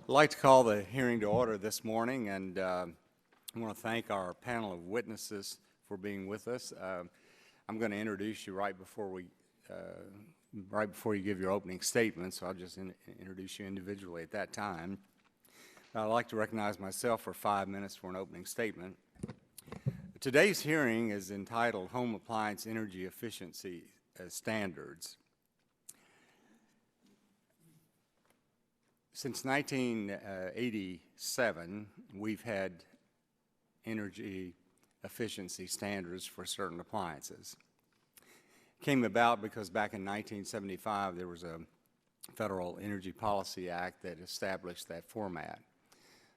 I'd like to call the hearing to order this morning, and I want to thank our panel of witnesses for being with us. I'm going to introduce you right before you give your opening statement, so I'll just introduce you individually at that time. I'd like to recognize myself for 5 minutes for an opening statement. Today's hearing is entitled Home Appliance Energy Efficiency Standards. Since 1987, we've had energy efficiency standards for certain appliances. It came about because back in 1975, there was a Federal Energy Policy Act that established that format.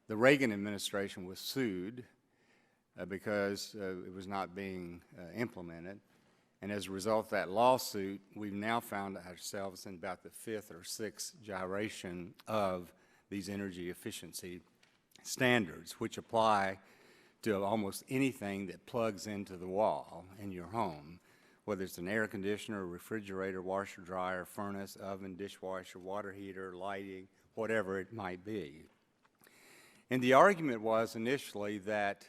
The Reagan administration was sued because it was not being implemented. And as a result of that lawsuit, we've now found ourselves in about the fifth or sixth gyration of these energy efficiency standards, which apply to almost anything that plugs into the wall in your home, whether it's an air conditioner, refrigerator, washer, dryer, furnace, oven, dishwasher, water heater, lighting, whatever it might be. And the argument was initially that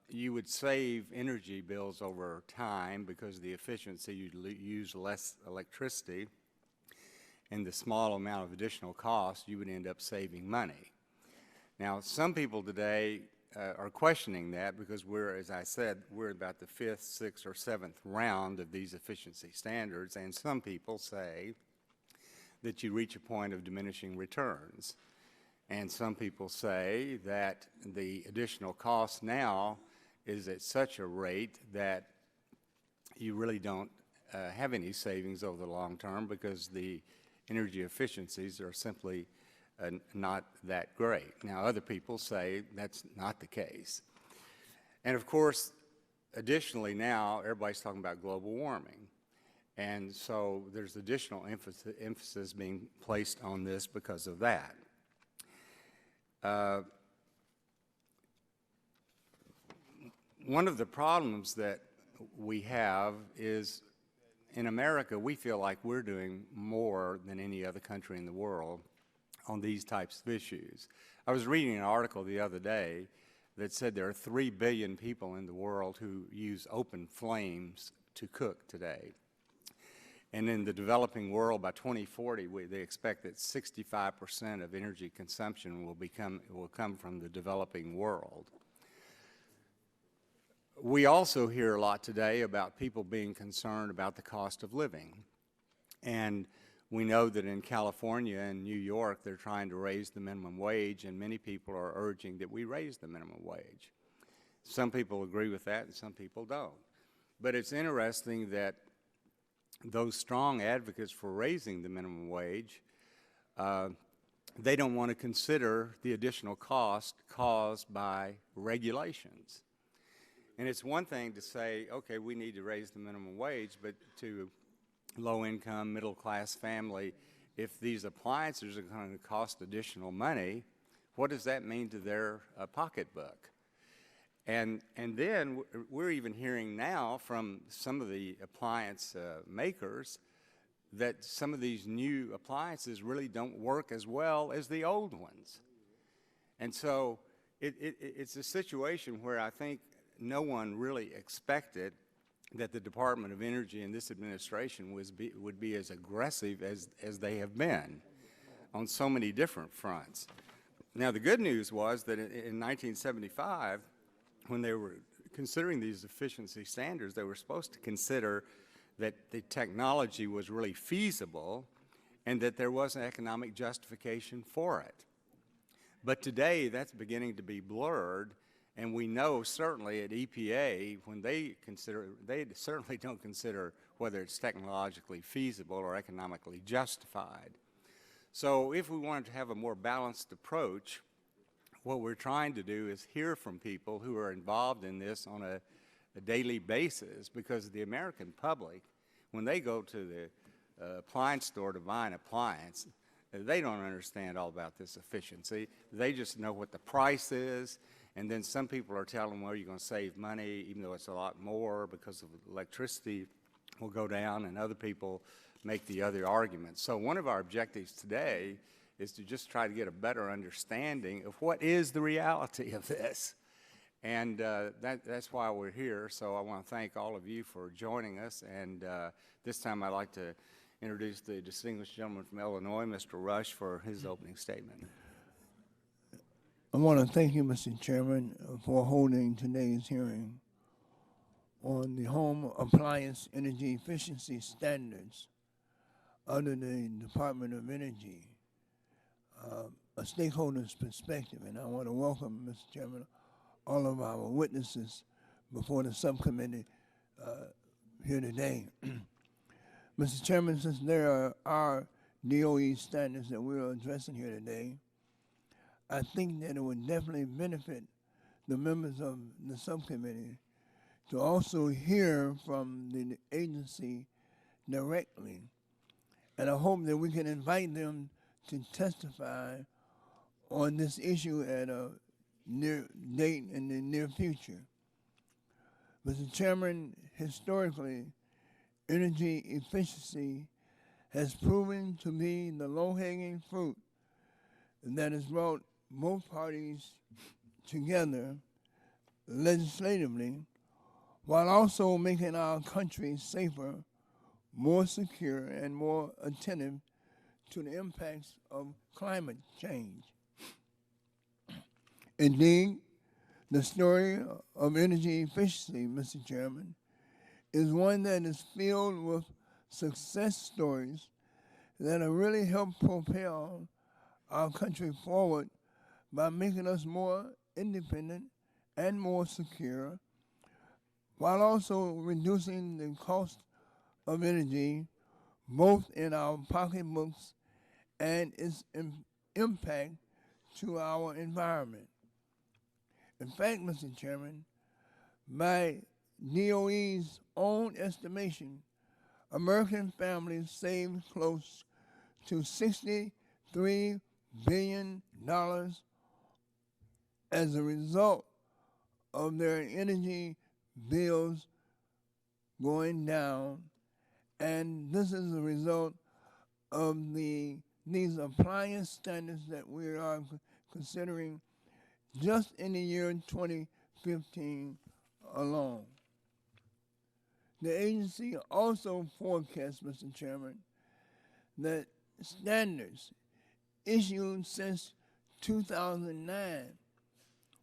you would save energy bills over time because of the efficiency. You'd use less electricity, and the small amount of additional cost, you would end up saving money. Now, some people today are questioning that because as I said, we're about the fifth, sixth, or seventh round of these efficiency standards, and some people say that you reach a point of diminishing returns. And some people say that the additional cost now is at such a rate that you really don't have any savings over the long term because the energy efficiencies are simply not that great. Now, other people say that's not the case. And of course, additionally now, everybody's talking about global warming. And so there's additional emphasis being placed on this because of that. One of the problems that we have is in America, we feel like we're doing more than any other country in the world on these types of issues. I was reading an article the other day that said there are 3 billion people in the world who use open flames to cook today. And in the developing world, by 2040, they expect that 65% of energy consumption will come from the developing world. We also hear a lot today about people being concerned about the cost of living. And we know that in California and New York, they're trying to raise the minimum wage, and many people are urging that we raise the minimum wage. Some people agree with that, and some people don't. But it's interesting that those strong advocates for raising the minimum wage, they don't want to consider the additional cost caused by regulations. And it's one thing to say, okay, we need to raise the minimum wage, but to low-income, middle-class family, if these appliances are going to cost additional money, what does that mean to their pocketbook? And then we're even hearing now from some of the appliance makers that some of these new appliances really don't work as well as the old ones. And so it's a situation where I think no one really expected that the Department of Energy and this administration would be as aggressive as they have been on so many different fronts. Now, the good news was that in 1975, when they were considering these efficiency standards, they were supposed to consider that the technology was really feasible and that there was an economic justification for it. But today, that's beginning to be blurred, and we know certainly at EPA, when they certainly don't consider whether it's technologically feasible or economically justified. So if we wanted to have a more balanced approach, what we're trying to do is hear from people who are involved in this on a daily basis, because the American public, when they go to the appliance store to buy an appliance, they don't understand all about this efficiency. They just know what the price is, and then some people are telling them, well, you're going to save money, even though it's a lot more because of electricity will go down, and other people make the other arguments. So one of our objectives today is to just try to get a better understanding of what is the reality of this. And that's why we're here. So I want to thank all of you for joining us. And this time I'd like to introduce the distinguished gentleman from Illinois, Mr. Rush, for his opening statement. I want to thank you, Mr. Chairman, for holding today's hearing on the home appliance energy efficiency standards under the Department of Energy, a stakeholder's perspective. And I want to welcome, Mr. Chairman, all of our witnesses before the subcommittee here today. Mr. Chairman, since there are DOE standards that we're addressing here today, I think that it would definitely benefit the members of the subcommittee to also hear from the agency directly. And I hope that we can invite them to testify on this issue at a near date in the near future. Mr. Chairman, historically, energy efficiency has proven to be the low-hanging fruit that has brought both parties together legislatively while also making our country safer, more secure, and more attentive to the impacts of climate change. Indeed, the story of energy efficiency, Mr. Chairman, is one that is filled with success stories that have really helped propel our country forward by making us more independent and more secure, while also reducing the cost of energy, both in our pocketbooks and its impact to our environment. In fact, Mr. Chairman, by DOE's own estimation, American families saved close to $63 billion as a result of their energy bills going down, and this is a result of these appliance standards that we are considering just in the year 2015 alone. The agency also forecasts, Mr. Chairman, that standards issued since 2009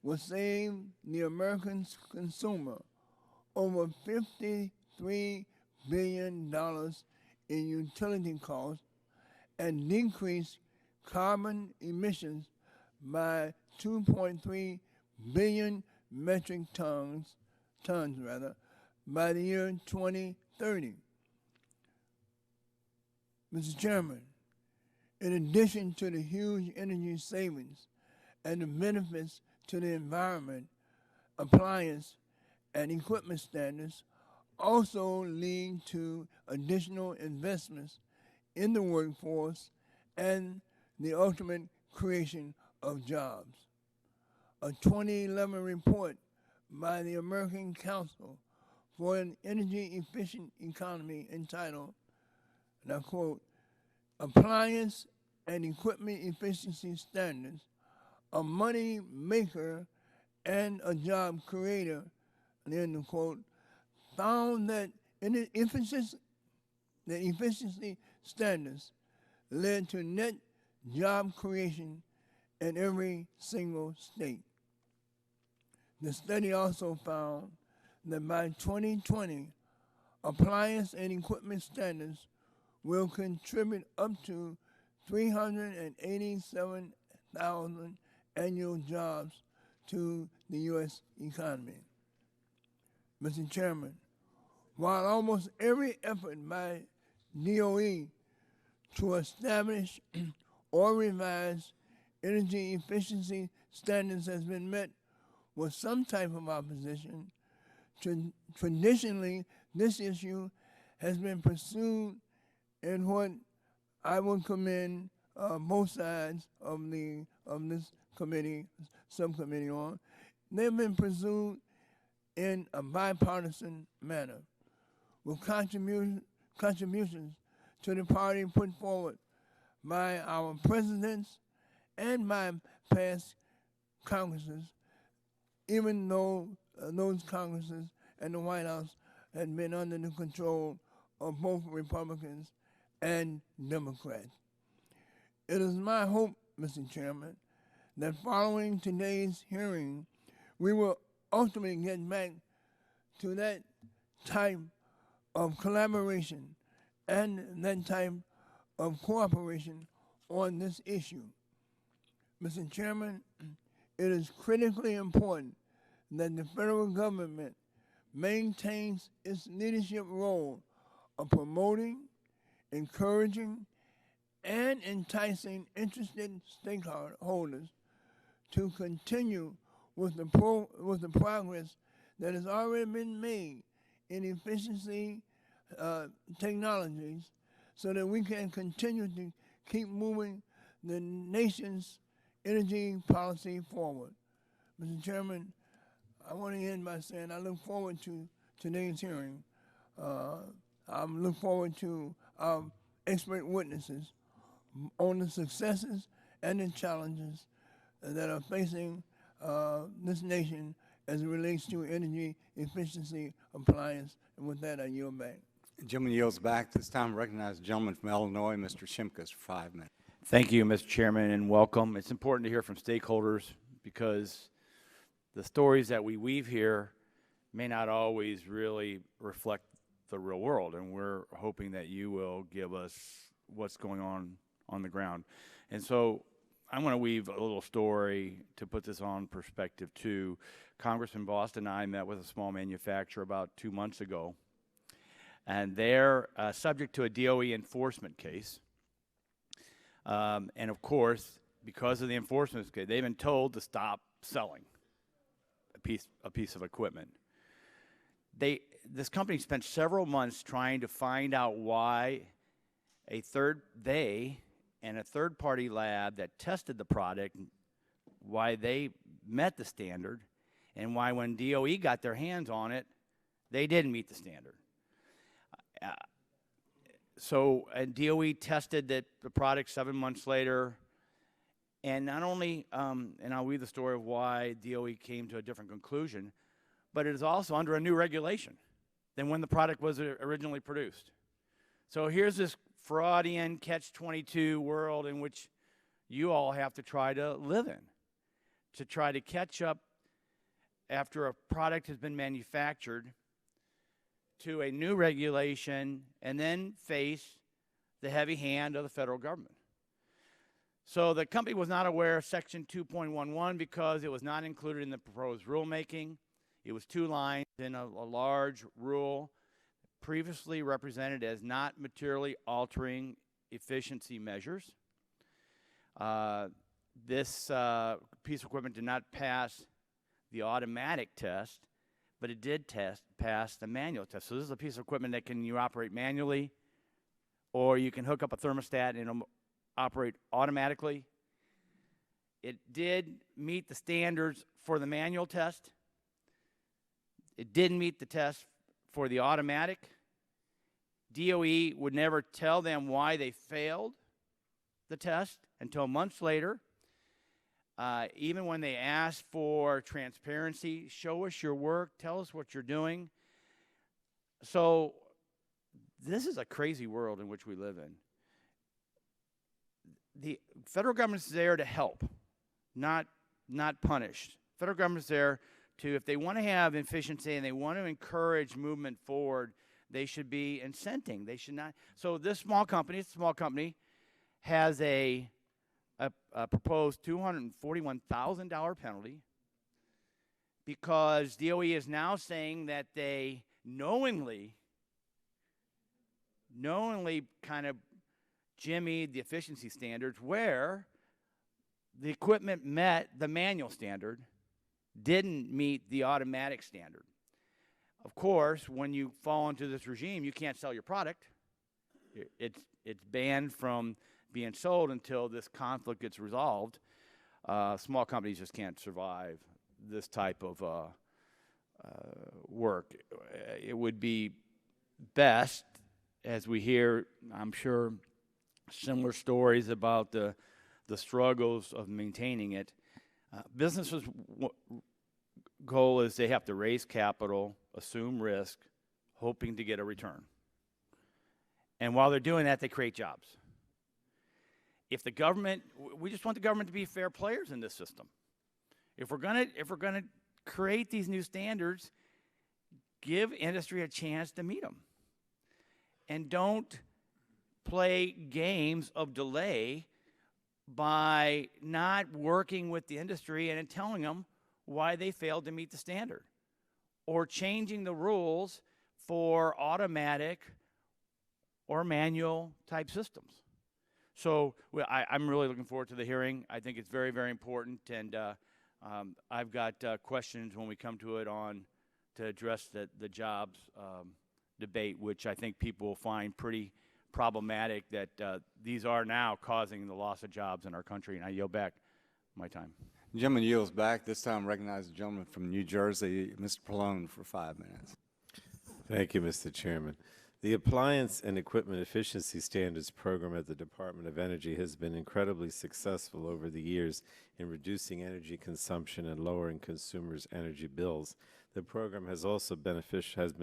will save the American consumer over $53 billion in utility costs and decrease carbon emissions by 2.3 billion metric tons by the year 2030. Mr. Chairman, in addition to the huge energy savings and the benefits to the environment, appliance and equipment standards also lead to additional investments in the workforce and the ultimate creation of jobs. A 2011 report by the American Council for an Energy Efficient Economy entitled, and I quote, "Appliance and Equipment Efficiency Standards, a Money Maker and a Job Creator," end of quote, found that the efficiency standards led to net job creation in every single state. The study also found that by 2020, appliance and equipment standards will contribute up to 387,000 annual jobs to the U.S. economy. Mr. Chairman, while almost every effort by DOE to establish or revise energy efficiency standards has been met with some type of opposition, traditionally this issue has been pursued in what I would commend both sides of this subcommittee on. They've been pursued in a bipartisan manner, with contributions to the party put forward by our presidents and by past Congresses, even though those Congresses and the White House had been under the control of both Republicans and Democrats. It is my hope, Mr. Chairman, that following today's hearing, we will ultimately get back to that type of collaboration and that type of cooperation on this issue. Mr. Chairman, it is critically important that the federal government maintains its leadership role of promoting, encouraging, and enticing interested stakeholders to continue with the progress that has already been made in efficiency technologies, so that we can continue to keep moving the nation's energy policy forward. Mr. Chairman, I want to end by saying I look forward to today's hearing. I look forward to our expert witnesses on the successes and the challenges that are facing this nation as it relates to energy efficiency appliance. And with that, I yield back. The gentleman yields back. This time I recognize the gentleman from Illinois, Mr. Shimkus, for 5 minutes. Thank you, Mr. Chairman, and welcome. It's important to hear from stakeholders because the stories that we weave here may not always really reflect the real world, and we're hoping that you will give us what's going on the ground. And so I'm going to weave a little story to put this on perspective too. Congressman Boston and I met with a small manufacturer about 2 months ago, and they're subject to a DOE enforcement case. And of course, because of the enforcement case, they've been told to stop selling a piece of equipment. This company spent several months trying to find out why a third party lab that tested the product, why they met the standard, and why when DOE got their hands on it, they didn't meet the standard. So DOE tested the product 7 months later, and not only, and I'll read the story of why DOE came to a different conclusion, but it is also under a new regulation than when the product was originally produced. So here's this Freudian catch-22 world in which you all have to try to live in, to try to catch up after a product has been manufactured to a new regulation and then face the heavy hand of the federal government. So the company was not aware of Section 2.11 because it was not included in the proposed rulemaking. It was 2 lines in a large rule previously represented as not materially altering efficiency measures. This piece of equipment did not pass the automatic test, but it did pass the manual test. So this is a piece of equipment that you operate manually, or you can hook up a thermostat and it'll operate automatically. It did meet the standards for the manual test. It didn't meet the test for the automatic. DOE would never tell them why they failed the test until months later. Even when they asked for transparency, show us your work, tell us what you're doing. So this is a crazy world in which we live in. The federal government's there to help, not punish. Federal government's there to, if they want to have efficiency and they want to encourage movement forward, they should be incenting. They should not. So this small company, has a proposed $241,000 penalty because DOE is now saying that they knowingly kind of jimmied the efficiency standards where the equipment met the manual standard, didn't meet the automatic standard. Of course, when you fall into this regime, you can't sell your product. It's banned from being sold until this conflict gets resolved. Small companies just can't survive this type of work. It would be best, as we hear, I'm sure, similar stories about the struggles of maintaining it. Businesses' goal is they have to raise capital, assume risk, hoping to get a return. And while they're doing that, they create jobs. If the government, we just want the government to be fair players in this system. If we're gonna create these new standards, give industry a chance to meet them, and don't play games of delay by not working with the industry and telling them why they failed to meet the standard, or changing the rules for automatic or manual type systems. So I'm really looking forward to the hearing. I think it's very, very important, and I've got questions when we come to it to address the jobs debate, which I think people will find pretty problematic, that these are now causing the loss of jobs in our country. And I yield back my time. The gentleman yields back. This time recognize the gentleman from New Jersey, Mr. Pallone, for 5 minutes. Thank you, Mr. Chairman. The Appliance and Equipment Efficiency Standards program at the Department of Energy has been incredibly successful over the years in reducing energy consumption and lowering consumers' energy bills. The program has also been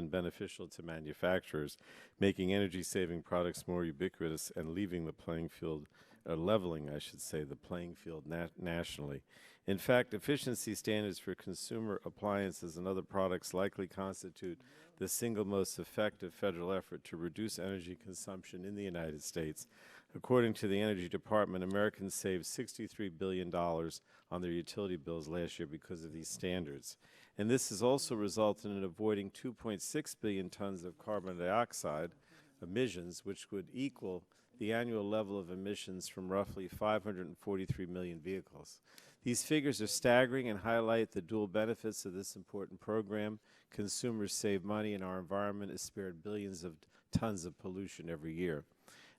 beneficial to manufacturers, making energy-saving products more ubiquitous and leaving the playing field, leveling, I should say, the playing field nationally. In fact, efficiency standards for consumer appliances and other products likely constitute the single most effective federal effort to reduce energy consumption in the United States. According to the Energy Department, Americans saved $63 billion on their utility bills last year because of these standards. And this has also resulted in avoiding 2.6 billion tons of carbon dioxide emissions, which would equal the annual level of emissions from roughly 543 million vehicles. These figures are staggering and highlight the dual benefits of this important program. Consumers save money, and our environment is spared billions of tons of pollution every year.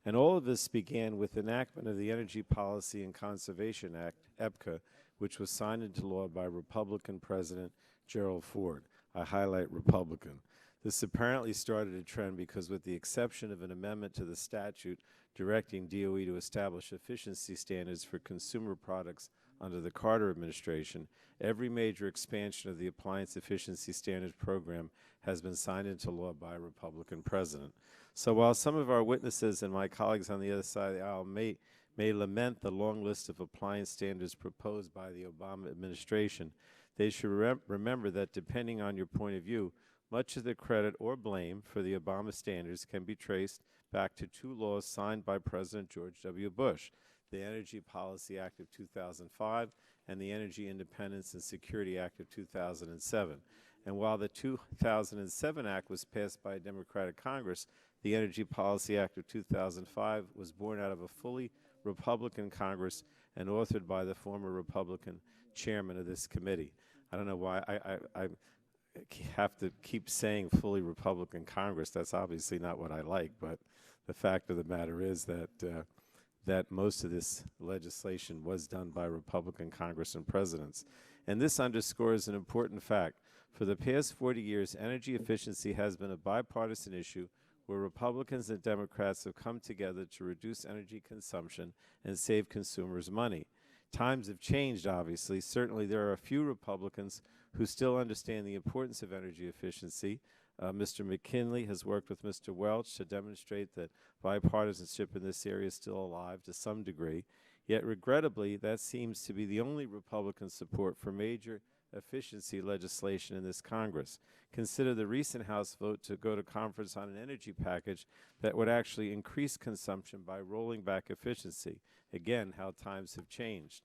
And all of this began with enactment of the Energy Policy and Conservation Act, EPCA, which was signed into law by Republican President Gerald Ford. I highlight Republican. This apparently started a trend because, with the exception of an amendment to the statute directing DOE to establish efficiency standards for consumer products under the Carter administration, every major expansion of the Appliance Efficiency Standards program has been signed into law by a Republican president. So while some of our witnesses and my colleagues on the other side of the aisle may lament the long list of appliance standards proposed by the Obama administration, they should remember that, depending on your point of view, much of the credit or blame for the Obama standards can be traced back to two laws signed by President George W. Bush, the Energy Policy Act of 2005 and the Energy Independence and Security Act of 2007. And while the 2007 Act was passed by a Democratic Congress, the Energy Policy Act of 2005 was born out of a fully Republican Congress and authored by the former Republican chairman of this committee. I don't know why I have to keep saying fully Republican Congress. That's obviously not what I like, but the fact of the matter is that most of this legislation was done by Republican Congress and presidents. And this underscores an important fact. For the past 40 years, energy efficiency has been a bipartisan issue where Republicans and Democrats have come together to reduce energy consumption and save consumers money. Times have changed, obviously. Certainly there are a few Republicans who still understand the importance of energy efficiency. Mr. McKinley has worked with Mr. Welch to demonstrate that bipartisanship in this area is still alive to some degree. Yet, regrettably, that seems to be the only Republican support for major efficiency legislation in this Congress. Consider the recent House vote to go to conference on an energy package that would actually increase consumption by rolling back efficiency. Again, how times have changed.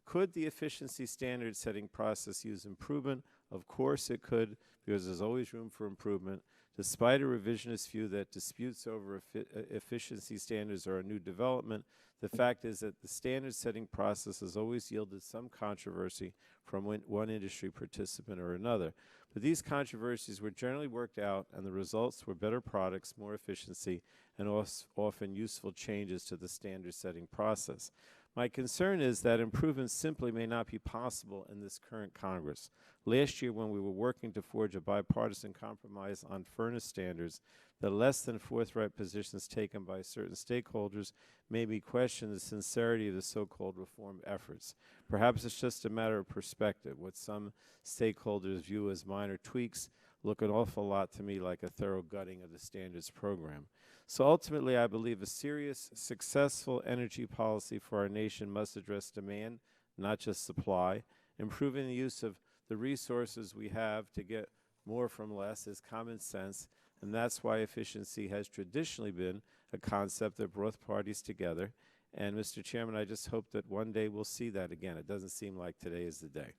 Could the efficiency standard setting process use improvement? Of course it could, because there's always room for improvement. Despite a revisionist view that disputes over efficiency standards are a new development, the fact is that the standard setting process has always yielded some controversy from one industry participant or another. But these controversies were generally worked out, and the results were better products, more efficiency, and often useful changes to the standard setting process. My concern is that improvements simply may not be possible in this current Congress. Last year, when we were working to forge a bipartisan compromise on furnace standards, the less than forthright positions taken by certain stakeholders made me question the sincerity of the so-called reform efforts. Perhaps it's just a matter of perspective. What some stakeholders view as minor tweaks look an awful lot to me like a thorough gutting of the standards program. So ultimately, I believe a serious, successful energy policy for our nation must address demand, not just supply. Improving the use of the resources we have to get more from less is common sense, and that's why efficiency has traditionally been a concept that brought parties together. And Mr. Chairman, I just hope that one day we'll see that again. It doesn't seem like today is the day.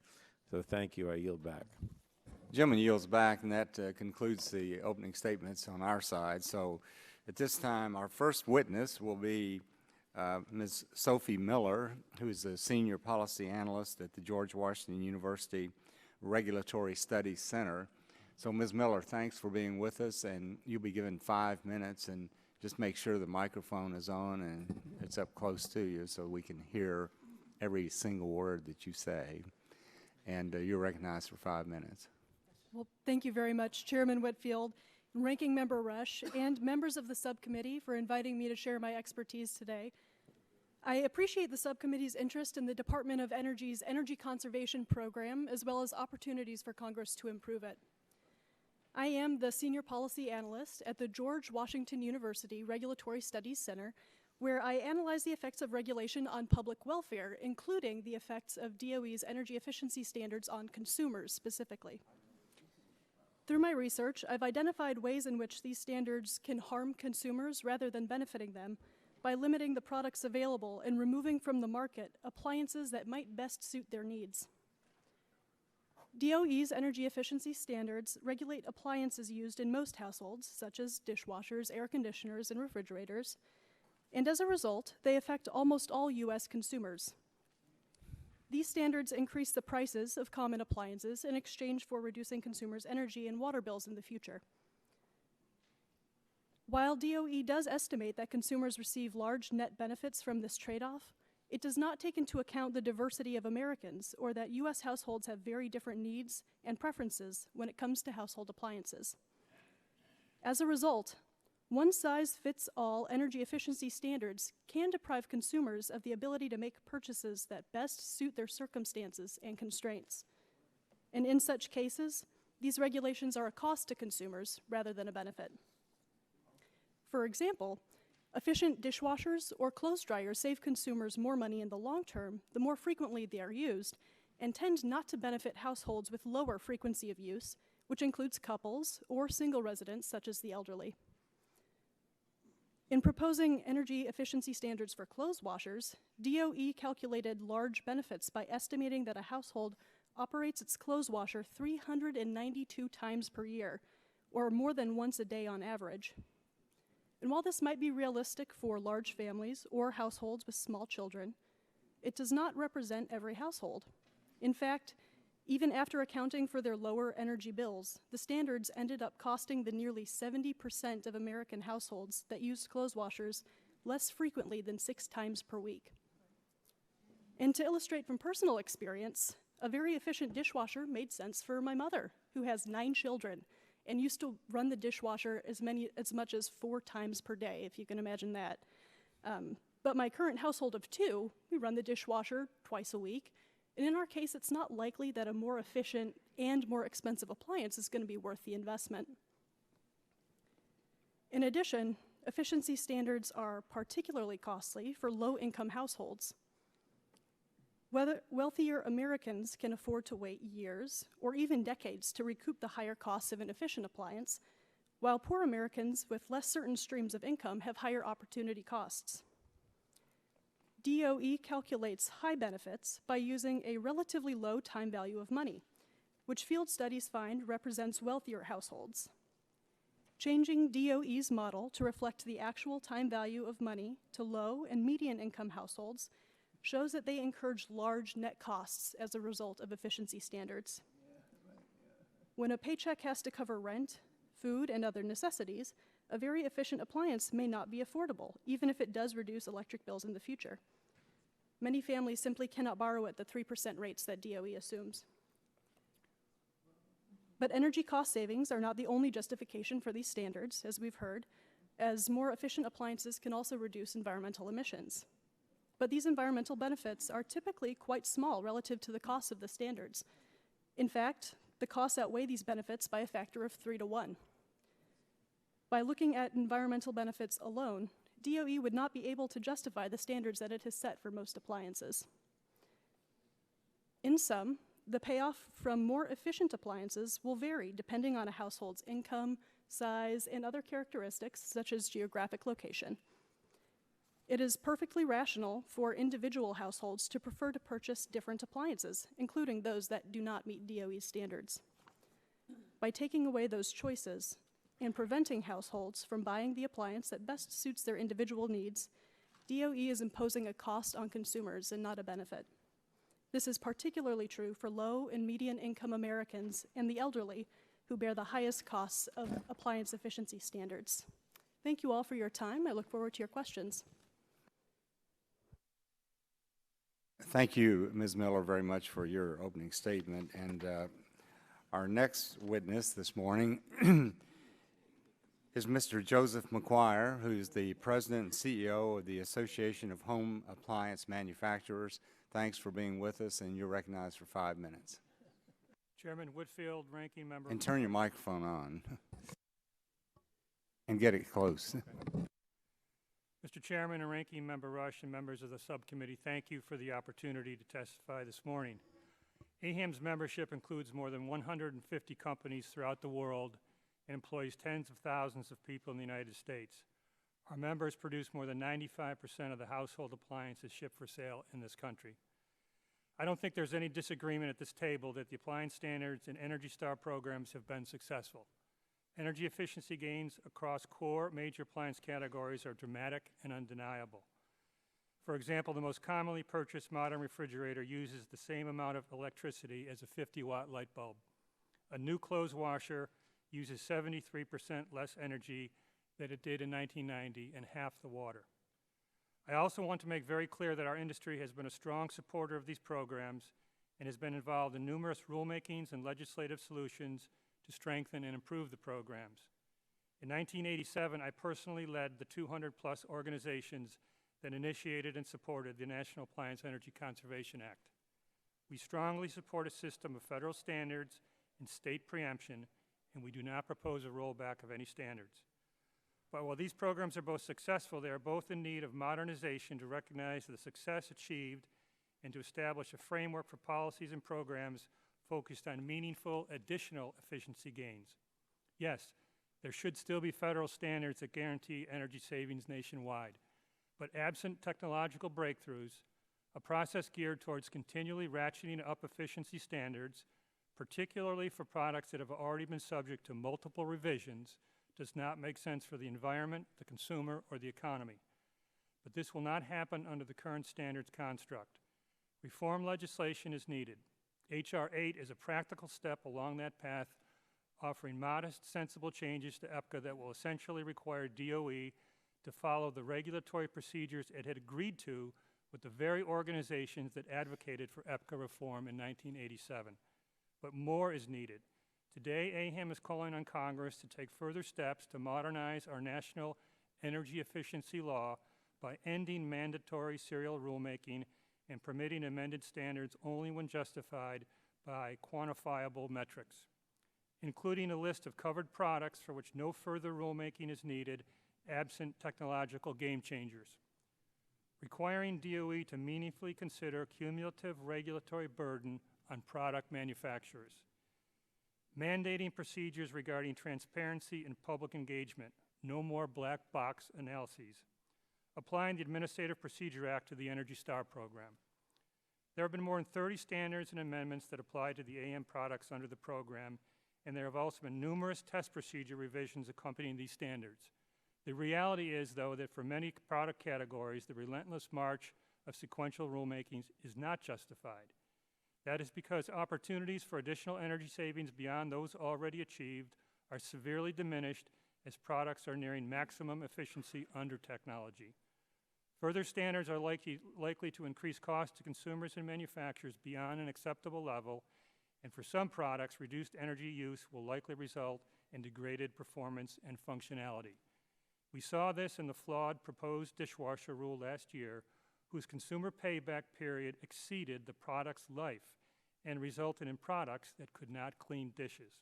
So thank you. I yield back. Gentleman yields back, and that concludes the opening statements on our side. So at this time, our first witness will be Ms. Sophie Miller, who is a senior policy analyst at the George Washington University Regulatory Studies Center. So Ms. Miller, thanks for being with us, and you'll be given 5 minutes, and just make sure the microphone is on and it's up close to you so we can hear every single word that you say. And you're recognized for 5 minutes. Well, thank you very much, Chairman Whitfield, Ranking Member Rush, and members of the subcommittee for inviting me to share my expertise today. I appreciate the subcommittee's interest in the Department of Energy's Energy Conservation Program, as well as opportunities for Congress to improve it. I am the Senior Policy Analyst at the George Washington University Regulatory Studies Center, where I analyze the effects of regulation on public welfare, including the effects of DOE's energy efficiency standards on consumers specifically. Through my research, I've identified ways in which these standards can harm consumers rather than benefiting them by limiting the products available and removing from the market appliances that might best suit their needs. DOE's energy efficiency standards regulate appliances used in most households, such as dishwashers, air conditioners, and refrigerators, and as a result, they affect almost all U.S. consumers. These standards increase the prices of common appliances in exchange for reducing consumers' energy and water bills in the future. While DOE does estimate that consumers receive large net benefits from this trade-off, it does not take into account the diversity of Americans or that U.S. households have very different needs and preferences when it comes to household appliances. As a result, one-size-fits-all energy efficiency standards can deprive consumers of the ability to make purchases that best suit their circumstances and constraints. And in such cases, these regulations are a cost to consumers rather than a benefit. For example, efficient dishwashers or clothes dryers save consumers more money in the long term the more frequently they are used, and tend not to benefit households with lower frequency of use, which includes couples or single residents such as the elderly. In proposing energy efficiency standards for clothes washers, DOE calculated large benefits by estimating that a household operates its clothes washer 392 times per year, or more than once a day on average. And while this might be realistic for large families or households with small children, it does not represent every household. In fact, even after accounting for their lower energy bills, the standards ended up costing the nearly 70% of American households that used clothes washers less frequently than 6 times per week. And to illustrate from personal experience, a very efficient dishwasher made sense for my mother, who has 9 children and used to run the dishwasher as much as 4 times per day, if you can imagine that. But my current household of 2, we run the dishwasher twice a week, and in our case, it's not likely that a more efficient and more expensive appliance is going to be worth the investment. In addition, efficiency standards are particularly costly for low-income households. Whether wealthier Americans can afford to wait years or even decades to recoup the higher costs of an efficient appliance, while poor Americans with less certain streams of income have higher opportunity costs. DOE calculates high benefits by using a relatively low time value of money, which field studies find represents wealthier households. Changing DOE's model to reflect the actual time value of money to low and median income households shows that they encourage large net costs as a result of efficiency standards. When a paycheck has to cover rent, food, and other necessities, a very efficient appliance may not be affordable, even if it does reduce electric bills in the future. Many families simply cannot borrow at the 3% rates that DOE assumes. But energy cost savings are not the only justification for these standards, as we've heard, as more efficient appliances can also reduce environmental emissions. But these environmental benefits are typically quite small relative to the costs of the standards. In fact, the costs outweigh these benefits by a factor of 3 to 1. By looking at environmental benefits alone, DOE would not be able to justify the standards that it has set for most appliances. In sum, the payoff from more efficient appliances will vary depending on a household's income, size, and other characteristics such as geographic location. It is perfectly rational for individual households to prefer to purchase different appliances, including those that do not meet DOE's standards. By taking away those choices and preventing households from buying the appliance that best suits their individual needs, DOE is imposing a cost on consumers and not a benefit. This is particularly true for low and median income Americans and the elderly, who bear the highest costs of appliance efficiency standards. Thank you all for your time. I look forward to your questions. Thank you, Ms. Miller, very much for your opening statement. And our next witness this morning is Mr. Joseph McGuire, who's the President and CEO of the Association of Home Appliance Manufacturers. Thanks for being with us, and you're recognized for 5 minutes. Chairman Whitfield, Ranking Member. And turn your microphone on and get it close. Okay. Mr. Chairman and Ranking Member Rush and members of the subcommittee, thank you for the opportunity to testify this morning. AHAM's membership includes more than 150 companies throughout the world and employs tens of thousands of people in the United States. Our members produce more than 95% of the household appliances shipped for sale in this country. I don't think there's any disagreement at this table that the appliance standards and Energy Star programs have been successful. Energy efficiency gains across core major appliance categories are dramatic and undeniable. For example, the most commonly purchased modern refrigerator uses the same amount of electricity as a 50-watt light bulb. A new clothes washer uses 73% less energy than it did in 1990 and half the water. I also want to make very clear that our industry has been a strong supporter of these programs and has been involved in numerous rulemakings and legislative solutions to strengthen and improve the programs. In 1987, I personally led the 200-plus organizations that initiated and supported the National Appliance Energy Conservation Act. We strongly support a system of federal standards and state preemption, and we do not propose a rollback of any standards. But while these programs are both successful, they are both in need of modernization to recognize the success achieved and to establish a framework for policies and programs focused on meaningful additional efficiency gains. Yes, there should still be federal standards that guarantee energy savings nationwide, but absent technological breakthroughs, a process geared towards continually ratcheting up efficiency standards, particularly for products that have already been subject to multiple revisions, does not make sense for the environment, the consumer, or the economy. But this will not happen under the current standards construct. Reform legislation is needed. H.R. 8 is a practical step along that path, offering modest, sensible changes to EPCA that will essentially require DOE to follow the regulatory procedures it had agreed to with the very organizations that advocated for EPCA reform in 1987. But more is needed. Today, AHAM is calling on Congress to take further steps to modernize our national energy efficiency law by ending mandatory serial rulemaking and permitting amended standards only when justified by quantifiable metrics, including a list of covered products for which no further rulemaking is needed, absent technological game changers. Requiring DOE to meaningfully consider cumulative regulatory burden on product manufacturers. Mandating procedures regarding transparency and public engagement. No more black box analyses. Applying the Administrative Procedure Act to the Energy Star program. There have been more than 30 standards and amendments that apply to the AM products under the program, and there have also been numerous test procedure revisions accompanying these standards. The reality is, though, that for many product categories, the relentless march of sequential rulemakings is not justified. That is because opportunities for additional energy savings beyond those already achieved are severely diminished as products are nearing maximum efficiency under technology. Further standards are likely to increase costs to consumers and manufacturers beyond an acceptable level, and for some products, reduced energy use will likely result in degraded performance and functionality. We saw this in the flawed proposed dishwasher rule last year, whose consumer payback period exceeded the product's life and resulted in products that could not clean dishes.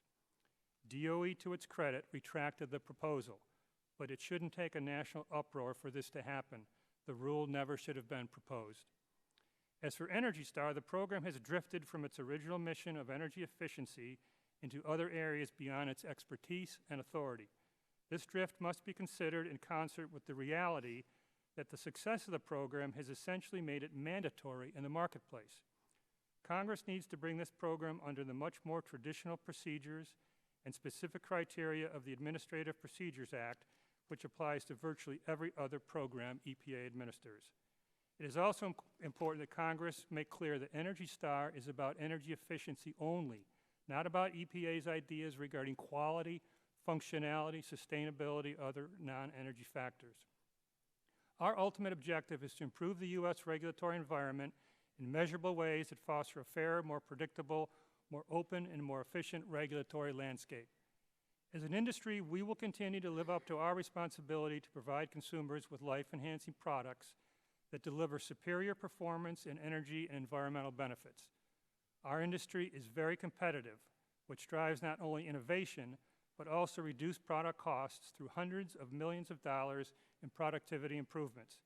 DOE, to its credit, retracted the proposal, but it shouldn't take a national uproar for this to happen. The rule never should have been proposed. As for Energy Star, the program has drifted from its original mission of energy efficiency into other areas beyond its expertise and authority. This drift must be considered in concert with the reality that the success of the program has essentially made it mandatory in the marketplace. Congress needs to bring this program under the much more traditional procedures and specific criteria of the Administrative Procedures Act, which applies to virtually every other program EPA administers. It is also important that Congress make clear that Energy Star is about energy efficiency only, not about EPA's ideas regarding quality, functionality, sustainability, other non-energy factors. Our ultimate objective is to improve the U.S. regulatory environment in measurable ways that foster a fairer, more predictable, more open, and more efficient regulatory landscape. As an industry, we will continue to live up to our responsibility to provide consumers with life-enhancing products that deliver superior performance in energy and environmental benefits. Our industry is very competitive, which drives not only innovation, but also reduced product costs through hundreds of millions of dollars in productivity improvements.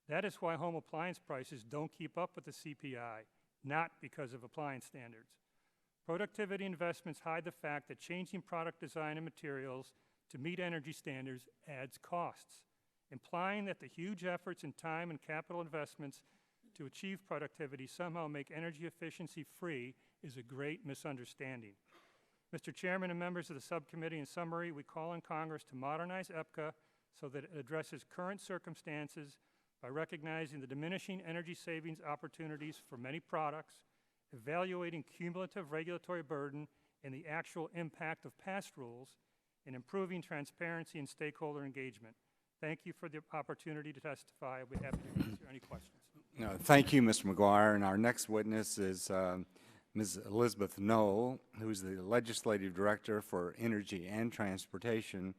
That is why home appliance prices don't keep up with the CPI, not because of appliance standards. Productivity investments hide the fact that changing product design and materials to meet energy standards adds costs. Implying that the huge efforts in time and capital investments to achieve productivity somehow make energy efficiency free is a great misunderstanding. Mr. Chairman and members of the subcommittee, in summary, we call on Congress to modernize EPCA so that it addresses current circumstances by recognizing the diminishing energy savings opportunities for many products, evaluating cumulative regulatory burden and the actual impact of past rules, and improving transparency and stakeholder engagement. Thank you for the opportunity to testify. I'll be happy to answer any questions. Thank you, Mr. McGuire. And our next witness is Ms. Elizabeth Knoll, who is the Legislative Director for Energy and Transportation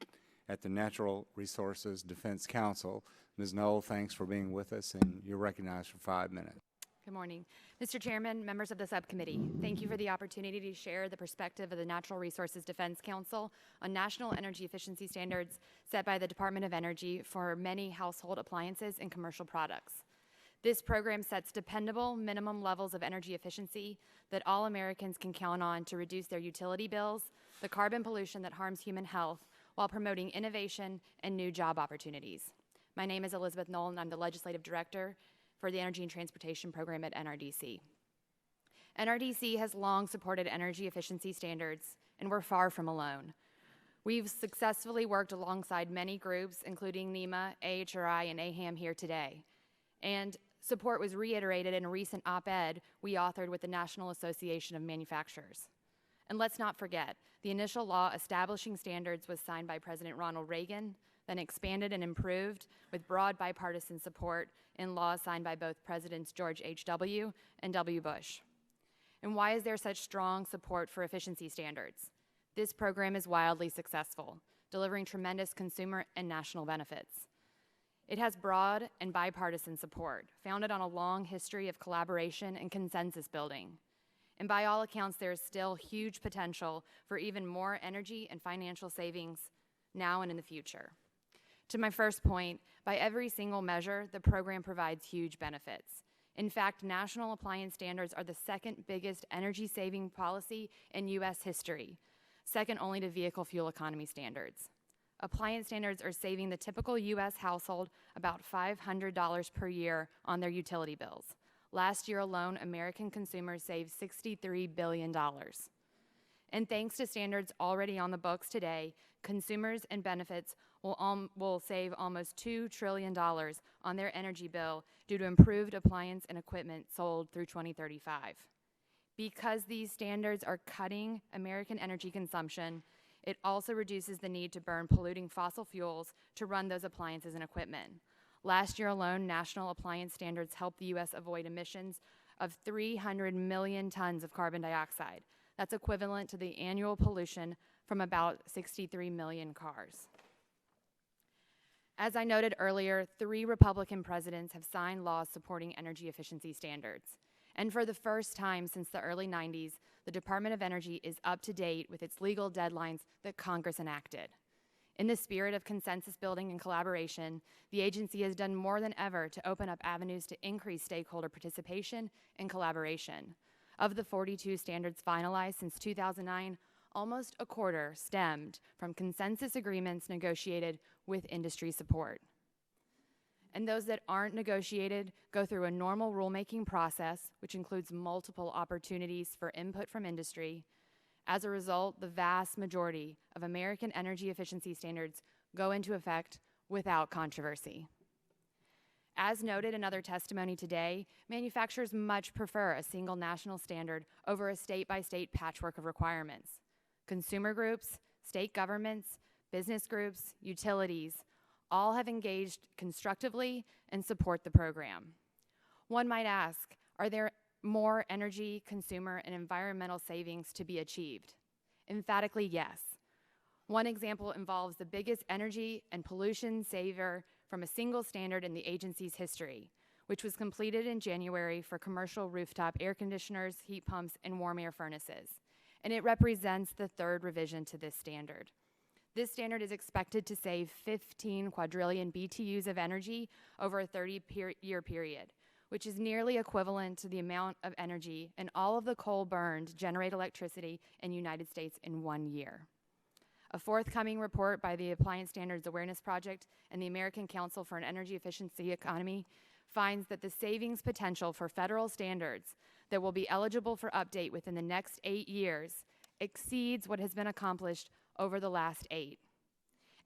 at the Natural Resources Defense Council. Ms. Knoll, thanks for being with us, and you're recognized for 5 minutes. Good morning. Mr. Chairman, members of the subcommittee, thank you for the opportunity to share the perspective of the Natural Resources Defense Council on national energy efficiency standards set by the Department of Energy for many household appliances and commercial products. This program sets dependable minimum levels of energy efficiency that all Americans can count on to reduce their utility bills, the carbon pollution that harms human health, while promoting innovation and new job opportunities. My name is Elizabeth Knoll, and I'm the Legislative Director for the Energy and Transportation Program at NRDC. NRDC has long supported energy efficiency standards, and we're far from alone. We've successfully worked alongside many groups, including NEMA, AHRI, and AHAM here today. And support was reiterated in a recent op-ed we authored with the National Association of Manufacturers. And let's not forget, the initial law establishing standards was signed by President Ronald Reagan, then expanded and improved with broad bipartisan support in laws signed by both Presidents George H.W. and W. Bush. And why is there such strong support for efficiency standards? This program is wildly successful, delivering tremendous consumer and national benefits. It has broad and bipartisan support, founded on a long history of collaboration and consensus building. And by all accounts, there is still huge potential for even more energy and financial savings now and in the future. To my first point, by every single measure, the program provides huge benefits. In fact, national appliance standards are the second biggest energy-saving policy in U.S. history, second only to vehicle fuel economy standards. Appliance standards are saving the typical U.S. household about $500 per year on their utility bills. Last year alone, American consumers saved $63 billion. And thanks to standards already on the books today, consumers and benefits will save almost $2 trillion on their energy bill due to improved appliance and equipment sold through 2035. Because these standards are cutting American energy consumption, it also reduces the need to burn polluting fossil fuels to run those appliances and equipment. Last year alone, national appliance standards helped the U.S. avoid emissions of 300 million tons of carbon dioxide. That's equivalent to the annual pollution from about 63 million cars. As I noted earlier, 3 Republican presidents have signed laws supporting energy efficiency standards. And for the first time since the early 90s, the Department of Energy is up to date with its legal deadlines that Congress enacted. In the spirit of consensus building and collaboration, the agency has done more than ever to open up avenues to increase stakeholder participation and collaboration. Of the 42 standards finalized since 2009, almost a quarter stemmed from consensus agreements negotiated with industry support. And those that aren't negotiated go through a normal rulemaking process, which includes multiple opportunities for input from industry. As a result, the vast majority of American energy efficiency standards go into effect without controversy. As noted in other testimony today, manufacturers much prefer a single national standard over a state-by-state patchwork of requirements. Consumer groups, state governments, business groups, utilities, all have engaged constructively and support the program. One might ask, are there more energy, consumer, and environmental savings to be achieved? Emphatically, yes. One example involves the biggest energy and pollution saver from a single standard in the agency's history, which was completed in January for commercial rooftop air conditioners, heat pumps, and warm air furnaces. And it represents the 3rd revision to this standard. This standard is expected to save 15 quadrillion BTUs of energy over a 30-year period, which is nearly equivalent to the amount of energy and all of the coal burned to generate electricity in the United States in 1 year. A forthcoming report by the Appliance Standards Awareness Project and the American Council for an Energy Efficiency Economy finds that the savings potential for federal standards that will be eligible for update within the next 8 years exceeds what has been accomplished over the last 8.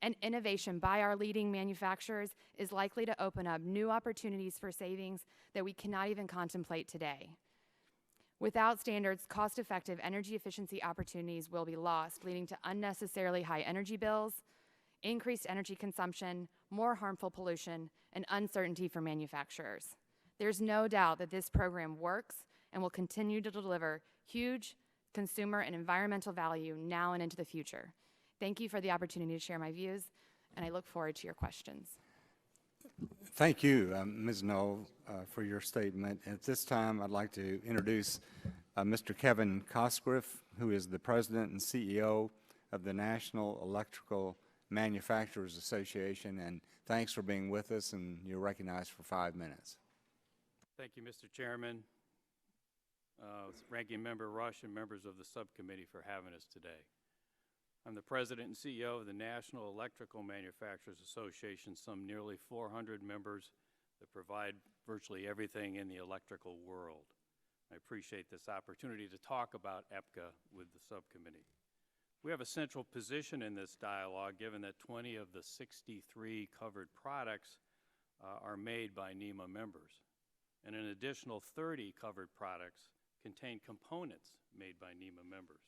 And innovation by our leading manufacturers is likely to open up new opportunities for savings that we cannot even contemplate today. Without standards, cost-effective energy efficiency opportunities will be lost, leading to unnecessarily high energy bills, increased energy consumption, more harmful pollution, and uncertainty for manufacturers. There's no doubt that this program works and will continue to deliver huge consumer and environmental value now and into the future. Thank you for the opportunity to share my views, and I look forward to your questions. Thank you, Ms. Knoll, for your statement. At this time, I'd like to introduce Mr. Kevin Cosgriff, who is the President and CEO of the National Electrical Manufacturers Association, and thanks for being with us, and you're recognized for 5 minutes. Thank you, Mr. Chairman, Ranking Member Rush, and members of the subcommittee for having us today. I'm the President and CEO of the National Electrical Manufacturers Association, some nearly 400 members that provide virtually everything in the electrical world. I appreciate this opportunity to talk about EPCA with the subcommittee. We have a central position in this dialogue, given that 20 of the 63 covered products are made by NEMA members, and an additional 30 covered products contain components made by NEMA members.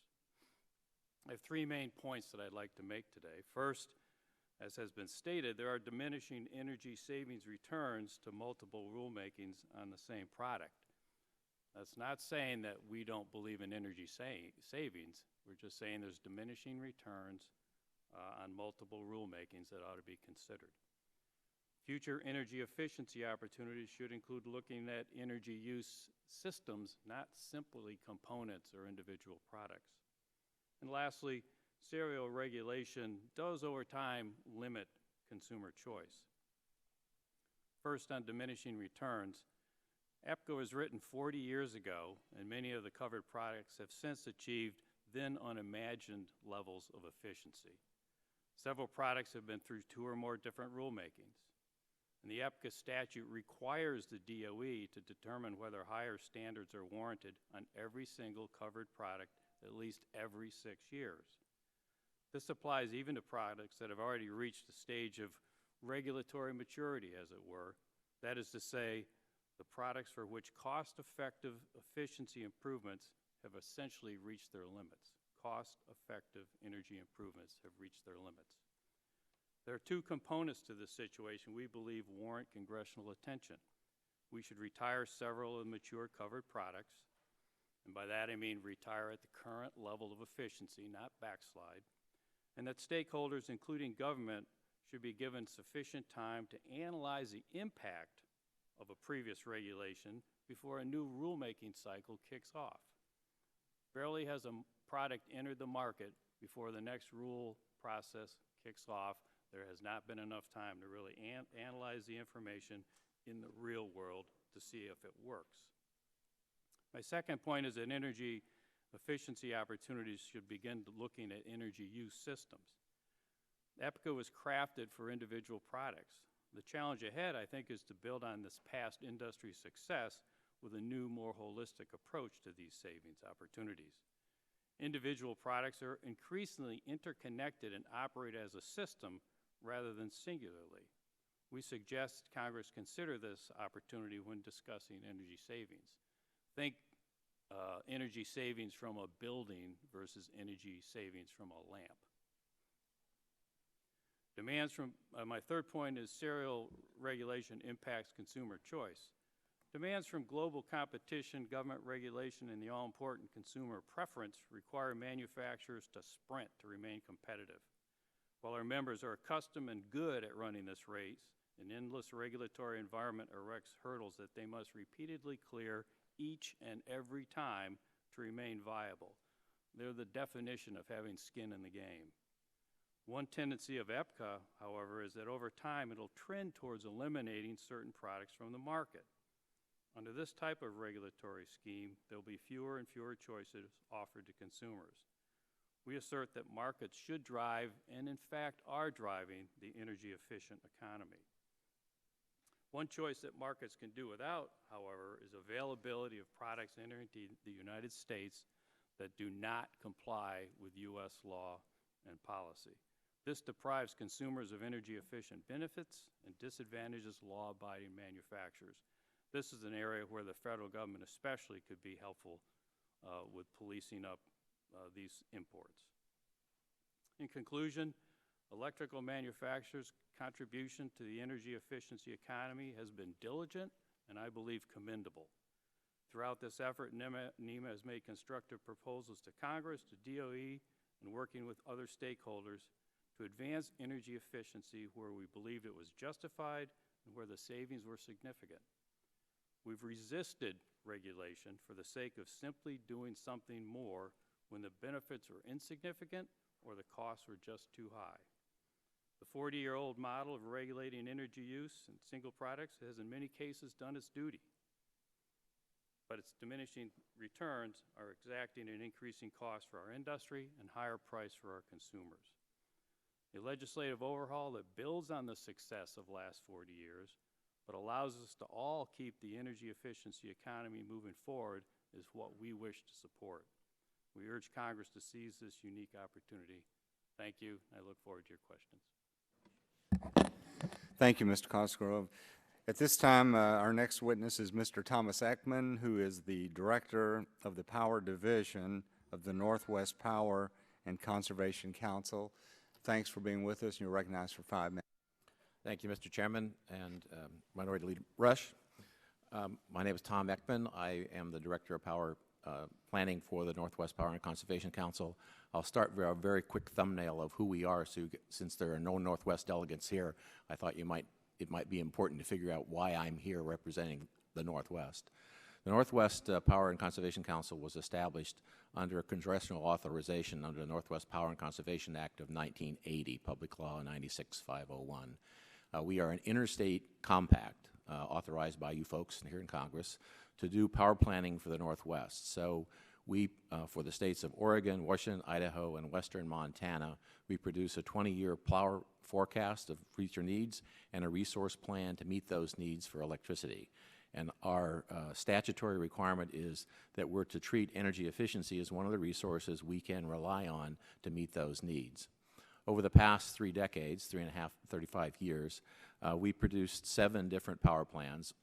I have 3 main points that I'd like to make today. First, as has been stated, there are diminishing energy savings returns to multiple rulemakings on the same product. That's not saying that we don't believe in energy savings. We're just saying there's diminishing returns on multiple rulemakings that ought to be considered. Future energy efficiency opportunities should include looking at energy use systems, not simply components or individual products. And lastly, serial regulation does over time limit consumer choice. First, on diminishing returns, EPCA was written 40 years ago, and many of the covered products have since achieved then unimagined levels of efficiency. Several products have been through 2 or more different rulemakings. And the EPCA statute requires the DOE to determine whether higher standards are warranted on every single covered product at least every 6 years. This applies even to products that have already reached a stage of regulatory maturity, as it were. That is to say, the products for which cost-effective efficiency improvements have essentially reached their limits. Cost-effective energy improvements have reached their limits. There are two components to this situation we believe warrant congressional attention. We should retire several of the mature covered products, and by that I mean retire at the current level of efficiency, not backslide, and that stakeholders, including government, should be given sufficient time to analyze the impact of a previous regulation before a new rulemaking cycle kicks off. Barely has a product entered the market before the next rule process kicks off. There has not been enough time to really analyze the information in the real world to see if it works. My second point is that energy efficiency opportunities should begin looking at energy use systems. EPCA was crafted for individual products. The challenge ahead, I think, is to build on this past industry success with a new, more holistic approach to these savings opportunities. Individual products are increasingly interconnected and operate as a system rather than singularly. We suggest Congress consider this opportunity when discussing energy savings. Think energy savings from a building versus energy savings from a lamp. Demands from, my third point is serial regulation impacts consumer choice. Demands from global competition, government regulation, and the all-important consumer preference require manufacturers to sprint to remain competitive. While our members are accustomed and good at running this race, an endless regulatory environment erects hurdles that they must repeatedly clear each and every time to remain viable. They're the definition of having skin in the game. One tendency of EPCA, however, is that over time it'll trend towards eliminating certain products from the market. Under this type of regulatory scheme, there'll be fewer and fewer choices offered to consumers. We assert that markets should drive, and in fact are driving, the energy-efficient economy. One choice that markets can do without, however, is availability of products entering the United States that do not comply with U.S. law and policy. This deprives consumers of energy-efficient benefits and disadvantages law-abiding manufacturers. This is an area where the federal government especially could be helpful with policing up these imports. In conclusion, electrical manufacturers' contribution to the energy efficiency economy has been diligent and I believe commendable. Throughout this effort, NEMA has made constructive proposals to Congress, to DOE, and working with other stakeholders to advance energy efficiency where we believed it was justified and where the savings were significant. We've resisted regulation for the sake of simply doing something more when the benefits were insignificant or the costs were just too high. The 40-year-old model of regulating energy use in single products has in many cases done its duty, but its diminishing returns are exacting an increasing cost for our industry and higher price for our consumers. A legislative overhaul that builds on the success of the last 40 years, but allows us to all keep the energy efficiency economy moving forward is what we wish to support. We urge Congress to seize this unique opportunity. Thank you. I look forward to your questions. Thank you, Mr. Cosgrove. At this time, our next witness is Mr. Thomas Ekman, who is the Director of the Power Division of the Northwest Power and Conservation Council. Thanks for being with us. You're recognized for 5 minutes. Thank you, Mr. Chairman and Minority Leader Rush. My name is Tom Ekman. I am the Director of Power Planning for the Northwest Power and Conservation Council. I'll start with a very quick thumbnail of who we are, since there are no Northwest delegates here. I thought it might be important to figure out why I'm here representing the Northwest. The Northwest Power and Conservation Council was established under a congressional authorization under the Northwest Power and Conservation Act of 1980, Public Law 96501. We are an interstate compact authorized by you folks here in Congress to do power planning for the Northwest. So we, for the states of Oregon, Washington, Idaho, and western Montana, we produce a 20-year power forecast of future needs and a resource plan to meet those needs for electricity. And our statutory requirement is that we're to treat energy efficiency as one of the resources we can rely on to meet those needs. Over the past 3 decades, 35 years, we produced 7 different power plans.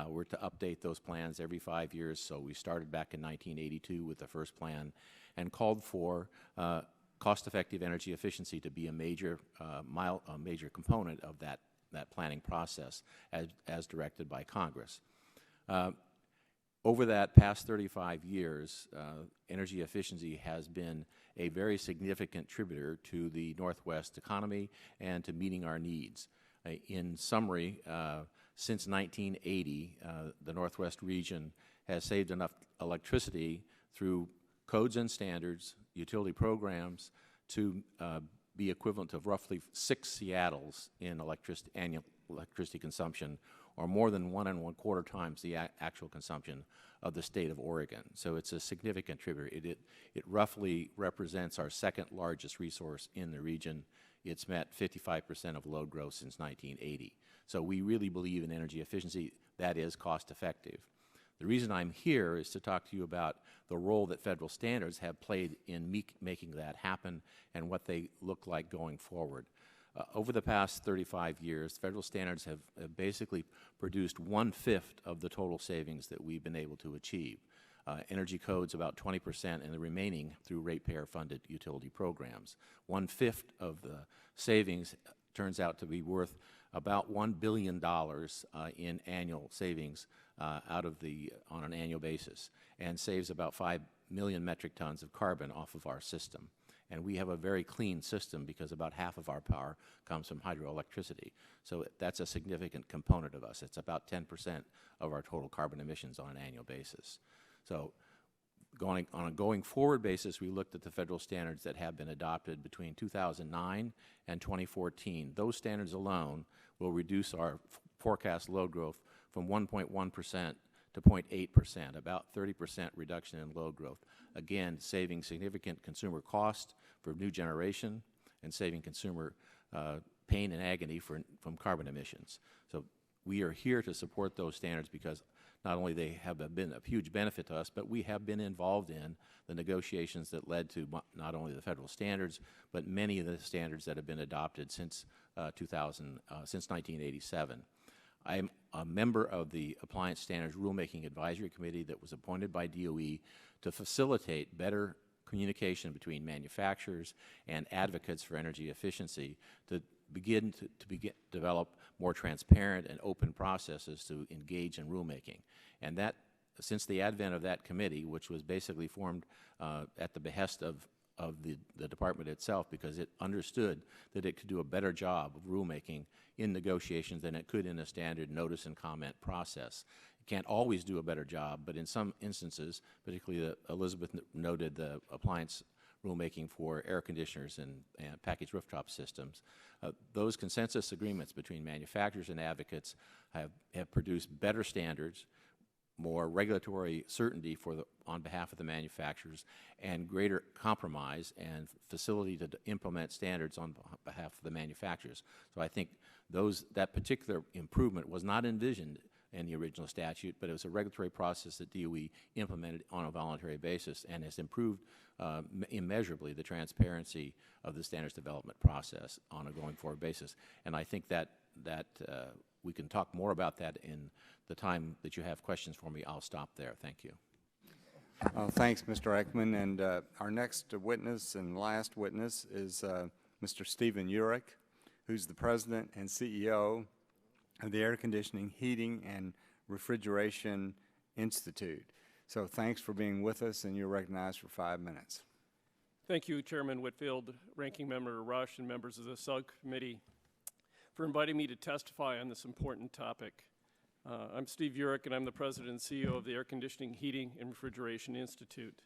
We're to update those plans every 5 years, so we started back in 1982 with the first plan and called for cost-effective energy efficiency to be a major, major component of that planning process as directed by Congress. Over that past 35 years, energy efficiency has been a very significant contributor to the Northwest economy and to meeting our needs. In summary, since 1980, the Northwest region has saved enough electricity through codes and standards, utility programs, to be equivalent of roughly 6 Seattles in annual electricity consumption, or more than 1.25 times the actual consumption of the state of Oregon. So it's a significant contributor. It roughly represents our second largest resource in the region. It's met 55% of load growth since 1980. So we really believe in energy efficiency that is cost effective. The reason I'm here is to talk to you about the role that federal standards have played in making that happen and what they look like going forward. Over the past 35 years, federal standards have basically produced 1/5 of the total savings that we've been able to achieve. Energy codes about 20%, and the remaining through ratepayer-funded utility programs. 1/5 of the savings turns out to be worth about $1 billion in annual savings on an annual basis, and saves about 5 million metric tons of carbon off of our system. And we have a very clean system because about half of our power comes from hydroelectricity. So that's a significant component of us. It's about 10% of our total carbon emissions on an annual basis. So on a going forward basis, we looked at the federal standards that have been adopted between 2009 and 2014. Those standards alone will reduce our forecast load growth from 1.1% to 0.8%, about 30% reduction in load growth. Again, saving significant consumer cost for new generation and saving consumer pain and agony from carbon emissions. So we are here to support those standards because not only they have been a huge benefit to us, but we have been involved in the negotiations that led to not only the federal standards, but many of the standards that have been adopted since 1987. I'm a member of the Appliance Standards Rulemaking Advisory Committee that was appointed by DOE to facilitate better communication between manufacturers and advocates for energy efficiency to begin to develop more transparent and open processes to engage in rulemaking. And that, since the advent of that committee, which was basically formed at the behest of the department itself, because it understood that it could do a better job of rulemaking in negotiations than it could in a standard notice and comment process. It can't always do a better job, but in some instances, particularly Elizabeth noted the appliance rulemaking for air conditioners and packaged rooftop systems, those consensus agreements between manufacturers and advocates have produced better standards, more regulatory certainty on behalf of the manufacturers, and greater compromise and facility to implement standards on behalf of the manufacturers. So I think that particular improvement was not envisioned in the original statute, but it was a regulatory process that DOE implemented on a voluntary basis and has improved immeasurably the transparency of the standards development process on a going forward basis. And I think that we can talk more about that in the time that you have questions for me. I'll stop there. Thank you. Thanks, Mr. Ekman. And our next witness and last witness is Mr. Stephen Urich, who's the President and CEO of the Air Conditioning, Heating, and Refrigeration Institute. So thanks for being with us, and you're recognized for 5 minutes. Thank you, Chairman Whitfield, Ranking Member Rush, and members of the subcommittee for inviting me to testify on this important topic. I'm Steve Urich, and I'm the President and CEO of the Air Conditioning, Heating, and Refrigeration Institute.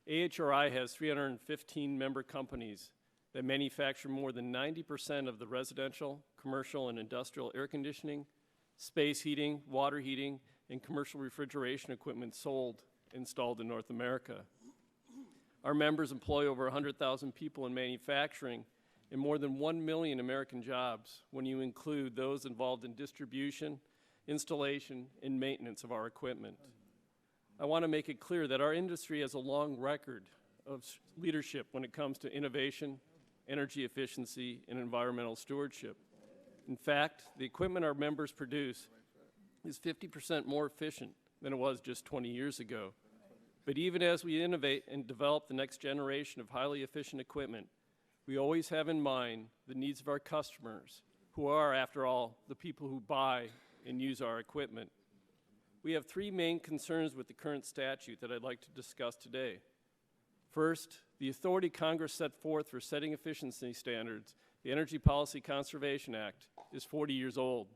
AHRI has 315 member companies that manufacture more than 90% of the residential, commercial, and industrial air conditioning, space heating, water heating, and commercial refrigeration equipment installed in North America. Our members employ over 100,000 people in manufacturing and more than 1 million American jobs when you include those involved in distribution, installation, and maintenance of our equipment. I want to make it clear that our industry has a long record of leadership when it comes to innovation, energy efficiency, and environmental stewardship. In fact, the equipment our members produce is 50% more efficient than it was just 20 years ago. But even as we innovate and develop the next generation of highly efficient equipment, we always have in mind the needs of our customers, who are, after all, the people who buy and use our equipment. We have three main concerns with the current statute that I'd like to discuss today. First, the authority Congress set forth for setting efficiency standards, the Energy Policy Conservation Act, is 40 years old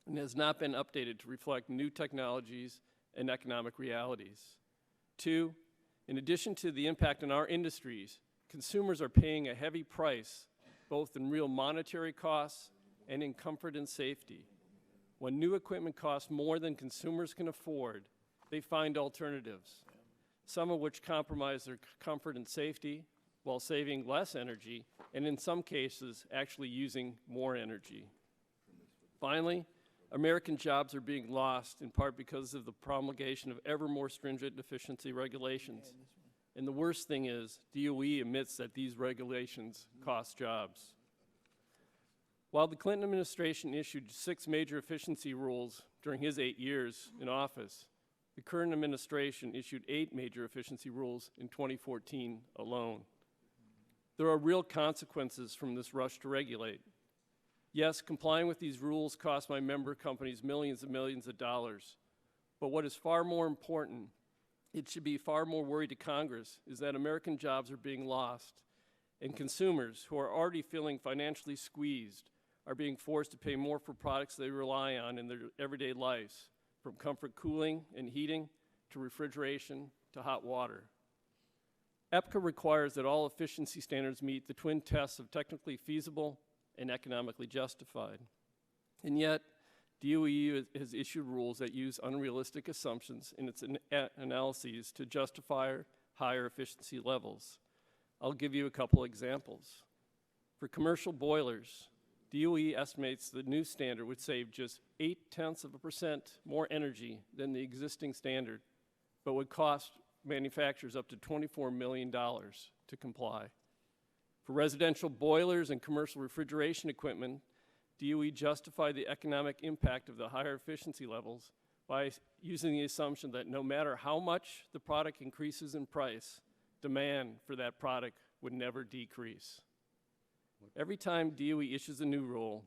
and has not been updated to reflect new technologies and economic realities. Two, in addition to the impact on our industries, consumers are paying a heavy price, both in real monetary costs and in comfort and safety. When new equipment costs more than consumers can afford, they find alternatives, some of which compromise their comfort and safety while saving less energy, and in some cases, actually using more energy. Finally, American jobs are being lost in part because of the promulgation of ever more stringent efficiency regulations. And the worst thing is, DOE admits that these regulations cost jobs. While the Clinton administration issued 6 major efficiency rules during his 8 years in office, the current administration issued 8 major efficiency rules in 2014 alone. There are real consequences from this rush to regulate. Yes, complying with these rules costs my member companies millions and millions of dollars. But what is far more important, it should be far more worry to Congress, is that American jobs are being lost, and consumers who are already feeling financially squeezed are being forced to pay more for products they rely on in their everyday lives, from comfort cooling and heating to refrigeration to hot water. EPCA requires that all efficiency standards meet the twin tests of technically feasible and economically justified. And yet, DOE has issued rules that use unrealistic assumptions in its analyses to justify higher efficiency levels. I'll give you a couple examples. For commercial boilers, DOE estimates the new standard would save just 0.8% more energy than the existing standard, but would cost manufacturers up to $24 million to comply. For residential boilers and commercial refrigeration equipment, DOE justified the economic impact of the higher efficiency levels by using the assumption that no matter how much the product increases in price, demand for that product would never decrease. Every time DOE issues a new rule,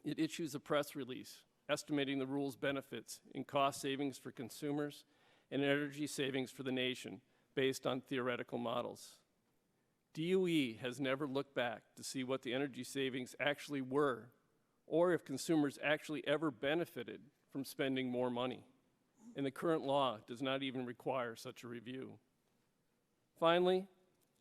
it issues a press release estimating the rule's benefits in cost savings for consumers and energy savings for the nation based on theoretical models. DOE has never looked back to see what the energy savings actually were, or if consumers actually ever benefited from spending more money. And the current law does not even require such a review. Finally,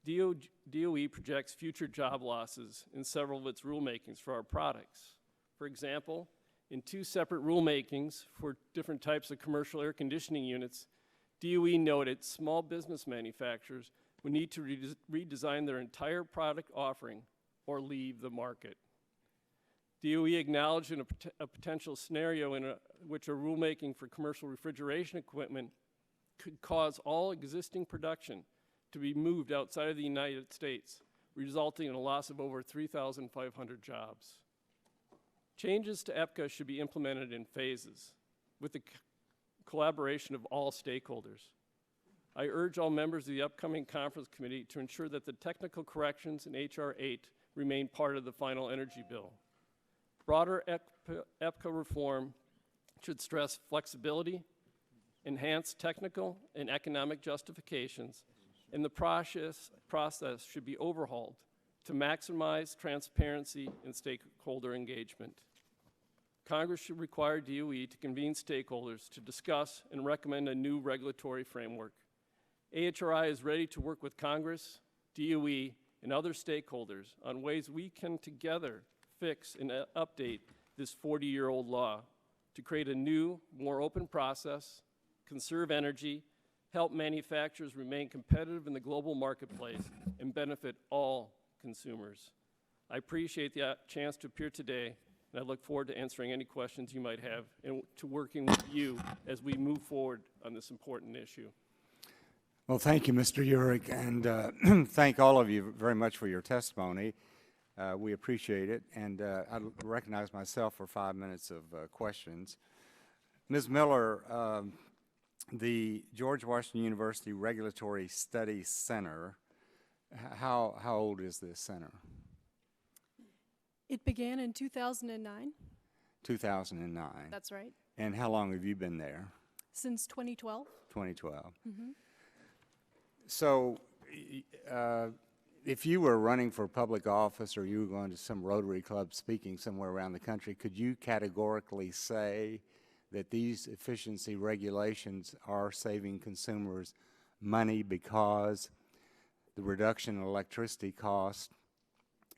DOE projects future job losses in several of its rulemakings for our products. For example, in 2 separate rulemakings for different types of commercial air conditioning units, DOE noted small business manufacturers would need to redesign their entire product offering or leave the market. DOE acknowledged in a potential scenario in which a rulemaking for commercial refrigeration equipment could cause all existing production to be moved outside of the United States, resulting in a loss of over 3,500 jobs. Changes to EPCA should be implemented in phases with the collaboration of all stakeholders. I urge all members of the upcoming conference committee to ensure that the technical corrections in H.R. 8 remain part of the final energy bill. Broader EPCA reform should stress flexibility, enhance technical and economic justifications, and the process should be overhauled to maximize transparency and stakeholder engagement. Congress should require DOE to convene stakeholders to discuss and recommend a new regulatory framework. AHRI is ready to work with Congress, DOE, and other stakeholders on ways we can together fix and update this 40-year-old law to create a new, more open process, conserve energy, help manufacturers remain competitive in the global marketplace, and benefit all consumers. I appreciate the chance to appear today, and I look forward to answering any questions you might have and to working with you as we move forward on this important issue. Well, thank you, Mr. Urick, and thank all of you very much for your testimony. We appreciate it, and I recognize myself for 5 minutes of questions. Ms. Miller, the George Washington University Regulatory Study Center, how old is this center? It began in 2009. 2009. That's right. And how long have you been there? Since 2012. 2012. So, if you were running for public office or you were going to some Rotary Club speaking somewhere around the country, could you categorically say that these efficiency regulations are saving consumers money because the reduction in electricity cost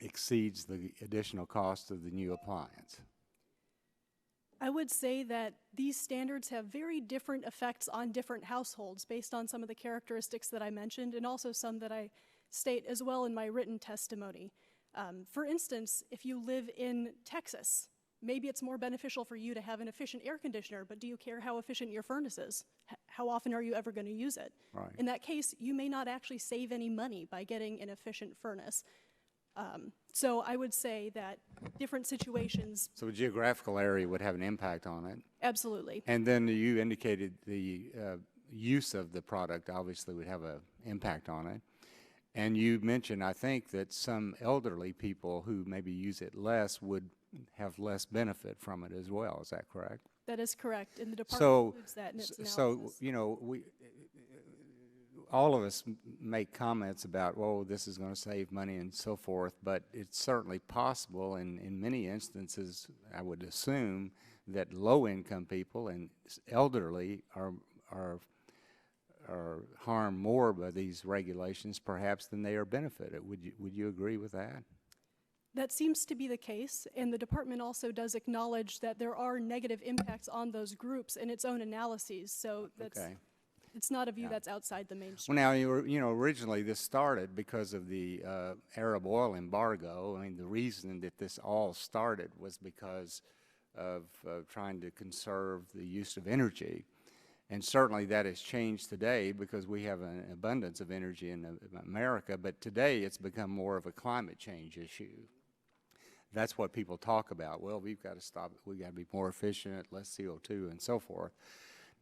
exceeds the additional cost of the new appliance? I would say that these standards have very different effects on different households based on some of the characteristics that I mentioned and also some that I state as well in my written testimony. For instance, if you live in Texas, maybe it's more beneficial for you to have an efficient air conditioner, but do you care how efficient your furnace is? How often are you ever going to use it? Right. In that case, you may not actually save any money by getting an efficient furnace. So I would say that different situations. So a geographical area would have an impact on it. Absolutely. And then you indicated the use of the product obviously would have an impact on it. And you mentioned, I think, that some elderly people who maybe use it less would have less benefit from it as well. Is that correct? That is correct. And the department So, includes that in its analysis. so you know, all of us make comments about, well, this is going to save money and so forth, but it's certainly possible, and in many instances, I would assume that low-income people and elderly are harmed more by these regulations, perhaps, than they are benefited. Would you agree with that? That seems to be the case, and the department also does acknowledge that there are negative impacts on those groups in its own analyses. So that's. Okay. It's not a view that's outside the mainstream. Well, now, originally this started because of the Arab oil embargo. I mean, the reason that this all started was because of trying to conserve the use of energy. And certainly that has changed today because we have an abundance of energy in America, but today it's become more of a climate change issue. That's what people talk about. Well, we've got to stop it. We've got to be more efficient, less CO2, and so forth.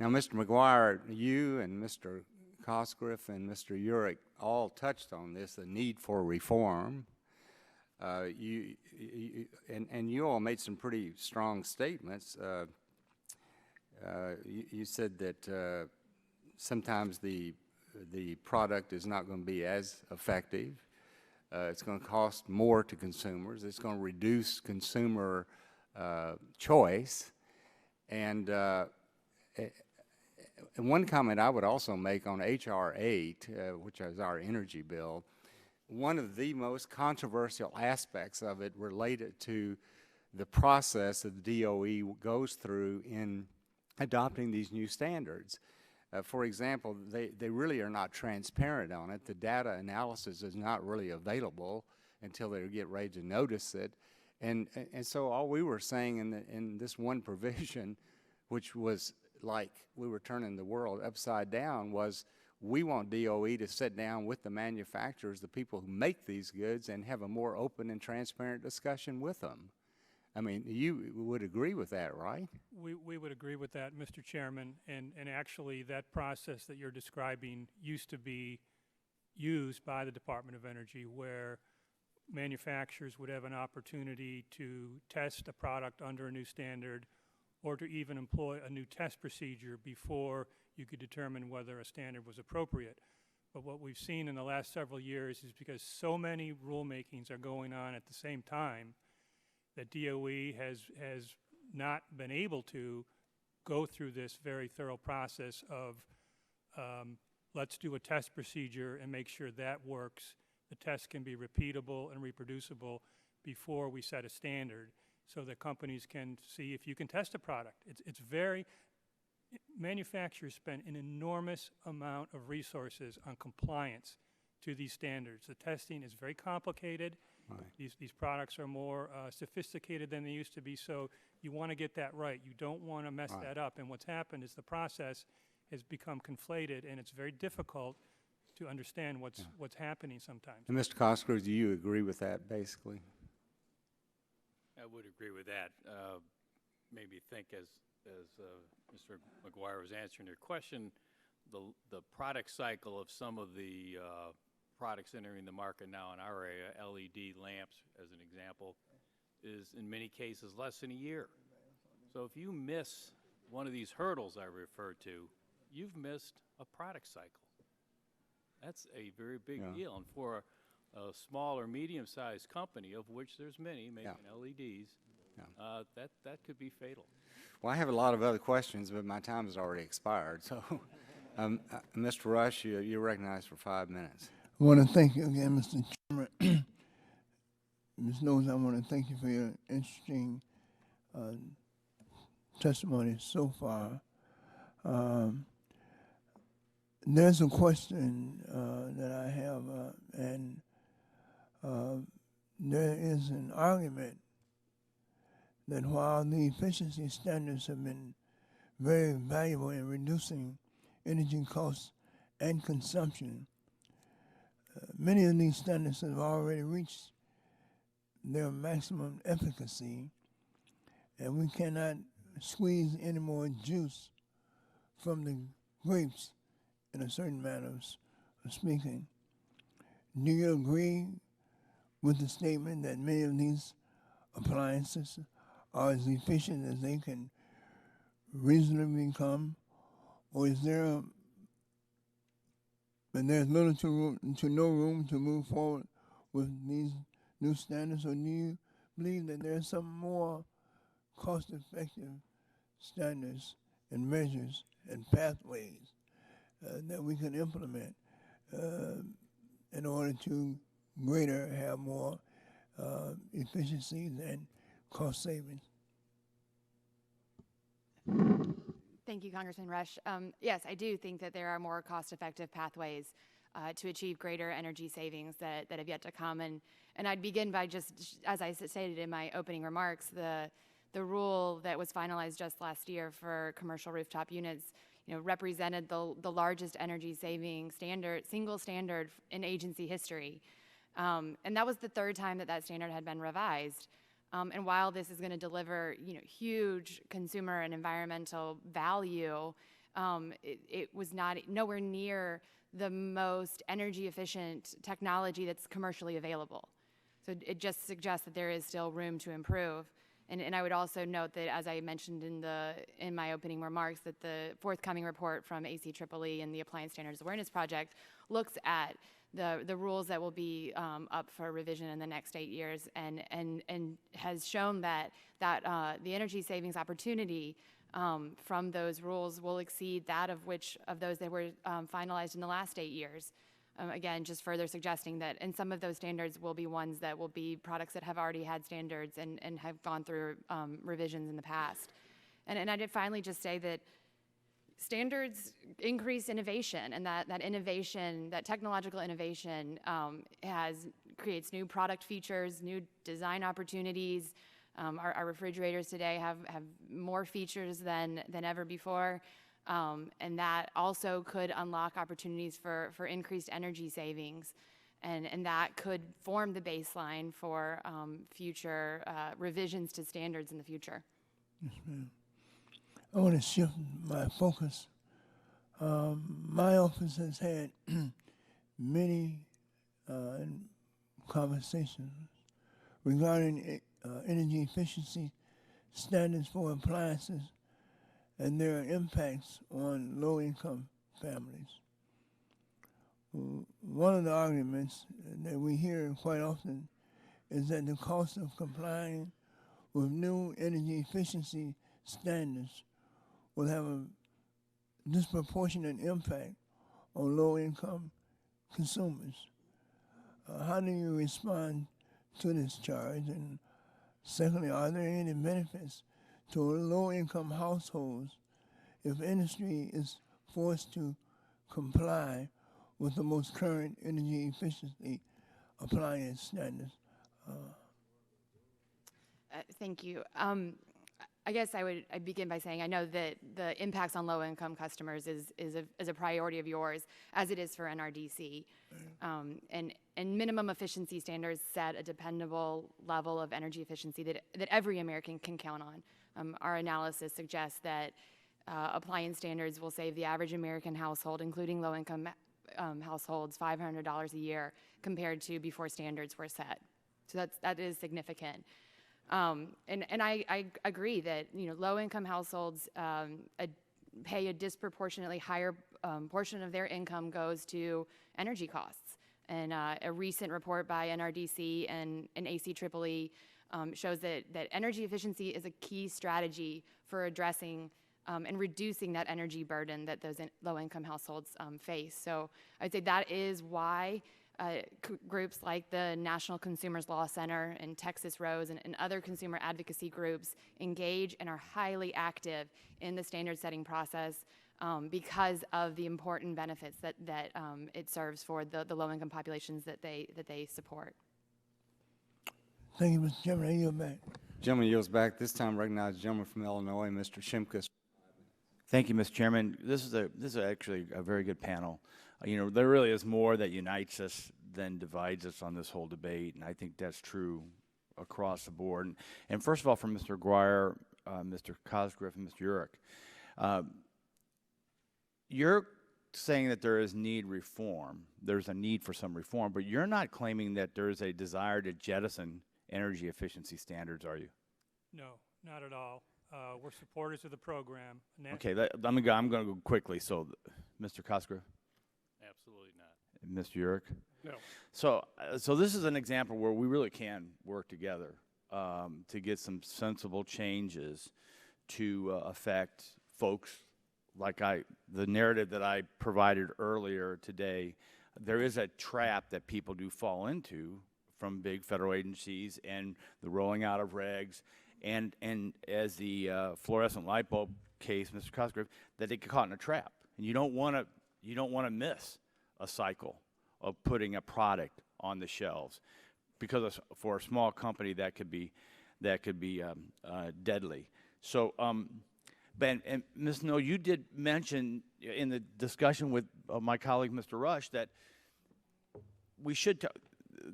Now, Mr. McGuire, you and Mr. Cosgriff and Mr. Urick all touched on this, the need for reform. You all made some pretty strong statements. You said that sometimes the product is not going to be as effective. It's going to cost more to consumers. It's going to reduce consumer choice. And one comment I would also make on H.R. 8, which is our energy bill, one of the most controversial aspects of it related to the process that the DOE goes through in adopting these new standards. For example, they really are not transparent on it. The data analysis is not really available until they get ready to notice it. And so all we were saying in this one provision, which was like we were turning the world upside down, was we want DOE to sit down with the manufacturers, the people who make these goods, and have a more open and transparent discussion with them. I mean, you would agree with that, right? We would agree with that, Mr. Chairman, and actually that process that you're describing used to be used by the Department of Energy, where manufacturers would have an opportunity to test a product under a new standard or to even employ a new test procedure before you could determine whether a standard was appropriate. But what we've seen in the last several years is because so many rulemakings are going on at the same time, that DOE has not been able to go through this very thorough process of let's do a test procedure and make sure that works. The test can be repeatable and reproducible before we set a standard so that companies can see if you can test a product. Manufacturers spend an enormous amount of resources on compliance to these standards. The testing is very complicated. Right. These products are more sophisticated than they used to be, so you want to get that right. You don't want to mess that up. And what's happened is the process has become conflated, and it's very difficult to understand what's happening sometimes. And Mr. Cosgrove, do you agree with that, basically? I would agree with that. made me think as Mr. McGuire was answering your question, the product cycle of some of the products entering the market now in our area, LED lamps as an example, is in many cases less than a year. So if you miss one of these hurdles I referred to, you've missed a product cycle. That's a very big deal. And for a small or medium-sized company, of which there's many making LEDs, that could be fatal. Well, I have a lot of other questions, but my time has already expired. So, Mr. Rush, you're recognized for 5 minutes. I want to thank you again, Mr. Chairman. Ms. Knowles, I want to thank you for your interesting testimony so far. There's a question that I have, and there is an argument that while the efficiency standards have been very valuable in reducing energy costs and consumption, many of these standards have already reached their maximum efficacy, and we cannot squeeze any more juice from the grapes, in a certain manner of speaking. Do you agree with the statement that many of these appliances are as efficient as they can reasonably become, or is there's little to no room to move forward with these new standards, or do you believe that there are some more cost-effective standards and measures and pathways that we can implement in order to have more efficiencies and cost savings? Thank you, Congressman Rush. Yes, I do think that there are more cost-effective pathways to achieve greater energy savings that have yet to come. And I'd begin by just, as I stated in my opening remarks, the rule that was finalized just last year for commercial rooftop units, represented the largest energy saving single standard in agency history. And that was the third time that standard had been revised. And while this is going to deliver, huge consumer and environmental value, it was nowhere near the most energy efficient technology that's commercially available. So it just suggests that there is still room to improve. And I would also note that, as I mentioned in my opening remarks, that the forthcoming report from ACEEE and the Appliance Standards Awareness Project looks at the rules that will be up for revision in the next 8 years, and has shown that the energy savings opportunity from those rules will exceed that of those that were finalized in the last 8 years. Again, just further suggesting that, and some of those standards will be ones that will be products that have already had standards and have gone through revisions in the past. And I did finally just say that standards increase innovation, and that innovation, that technological innovation creates new product features, new design opportunities. Our refrigerators today have more features than ever before. And that also could unlock opportunities for increased energy savings. And that could form the baseline for future revisions to standards in the future. Yes, ma'am. I want to shift my focus. My office has had many conversations regarding energy efficiency standards for appliances and their impacts on low-income families. One of the arguments that we hear quite often is that the cost of complying with new energy efficiency standards will have a disproportionate impact on low-income consumers. How do you respond to this charge? And secondly, are there any benefits to low-income households if industry is forced to comply with the most current energy efficiency appliance standards? Thank you. I guess I'd begin by saying I know that the impacts on low-income customers is a priority of yours, as it is for NRDC. And and minimum efficiency standards set a dependable level of energy efficiency that every American can count on. Our analysis suggests that appliance standards will save the average American household, including low-income households, $500 a year compared to before standards were set. So that is significant. And I agree that low-income households pay a disproportionately higher portion of their income goes to energy costs. And a recent report by NRDC and ACEEE shows that energy efficiency is a key strategy for addressing and reducing that energy burden that those low-income households face. So I'd say that is why groups like the National Consumers Law Center and Texas Rose and other consumer advocacy groups engage and are highly active in the standard setting process because of the important benefits that it serves for the low-income populations that they support. Thank you, Mr. Chairman. I yield back. Gentleman yields back. This time recognize the gentleman from Illinois, Mr. Shimkus. Thank you, Mr. Chairman. This is actually a very good panel. There really is more that unites us than divides us on this whole debate, and I think that's true across the board. And first of all, from Mr. Guire, Mr. Cosgriff, and Mr. Urick, you're saying that there is reform. There's a need for some reform, but you're not claiming that there's a desire to jettison energy efficiency standards, are you? No, not at all. We're supporters of the program. Okay, I'm going to go quickly. So, Mr. Cosgrove? Absolutely not. And Mr. Urick? No. So this is an example where we really can work together to get some sensible changes to affect folks like the narrative that I provided earlier today. There is a trap that people do fall into from big federal agencies and the rolling out of regs, and as the fluorescent light bulb case, Mr. Cosgrove, that they get caught in a trap, and you don't want to miss a cycle of putting a product on the shelves, because for a small company that could be deadly. So, Ben and Ms. Snow, you did mention in the discussion with my colleague Mr. Rush that we should.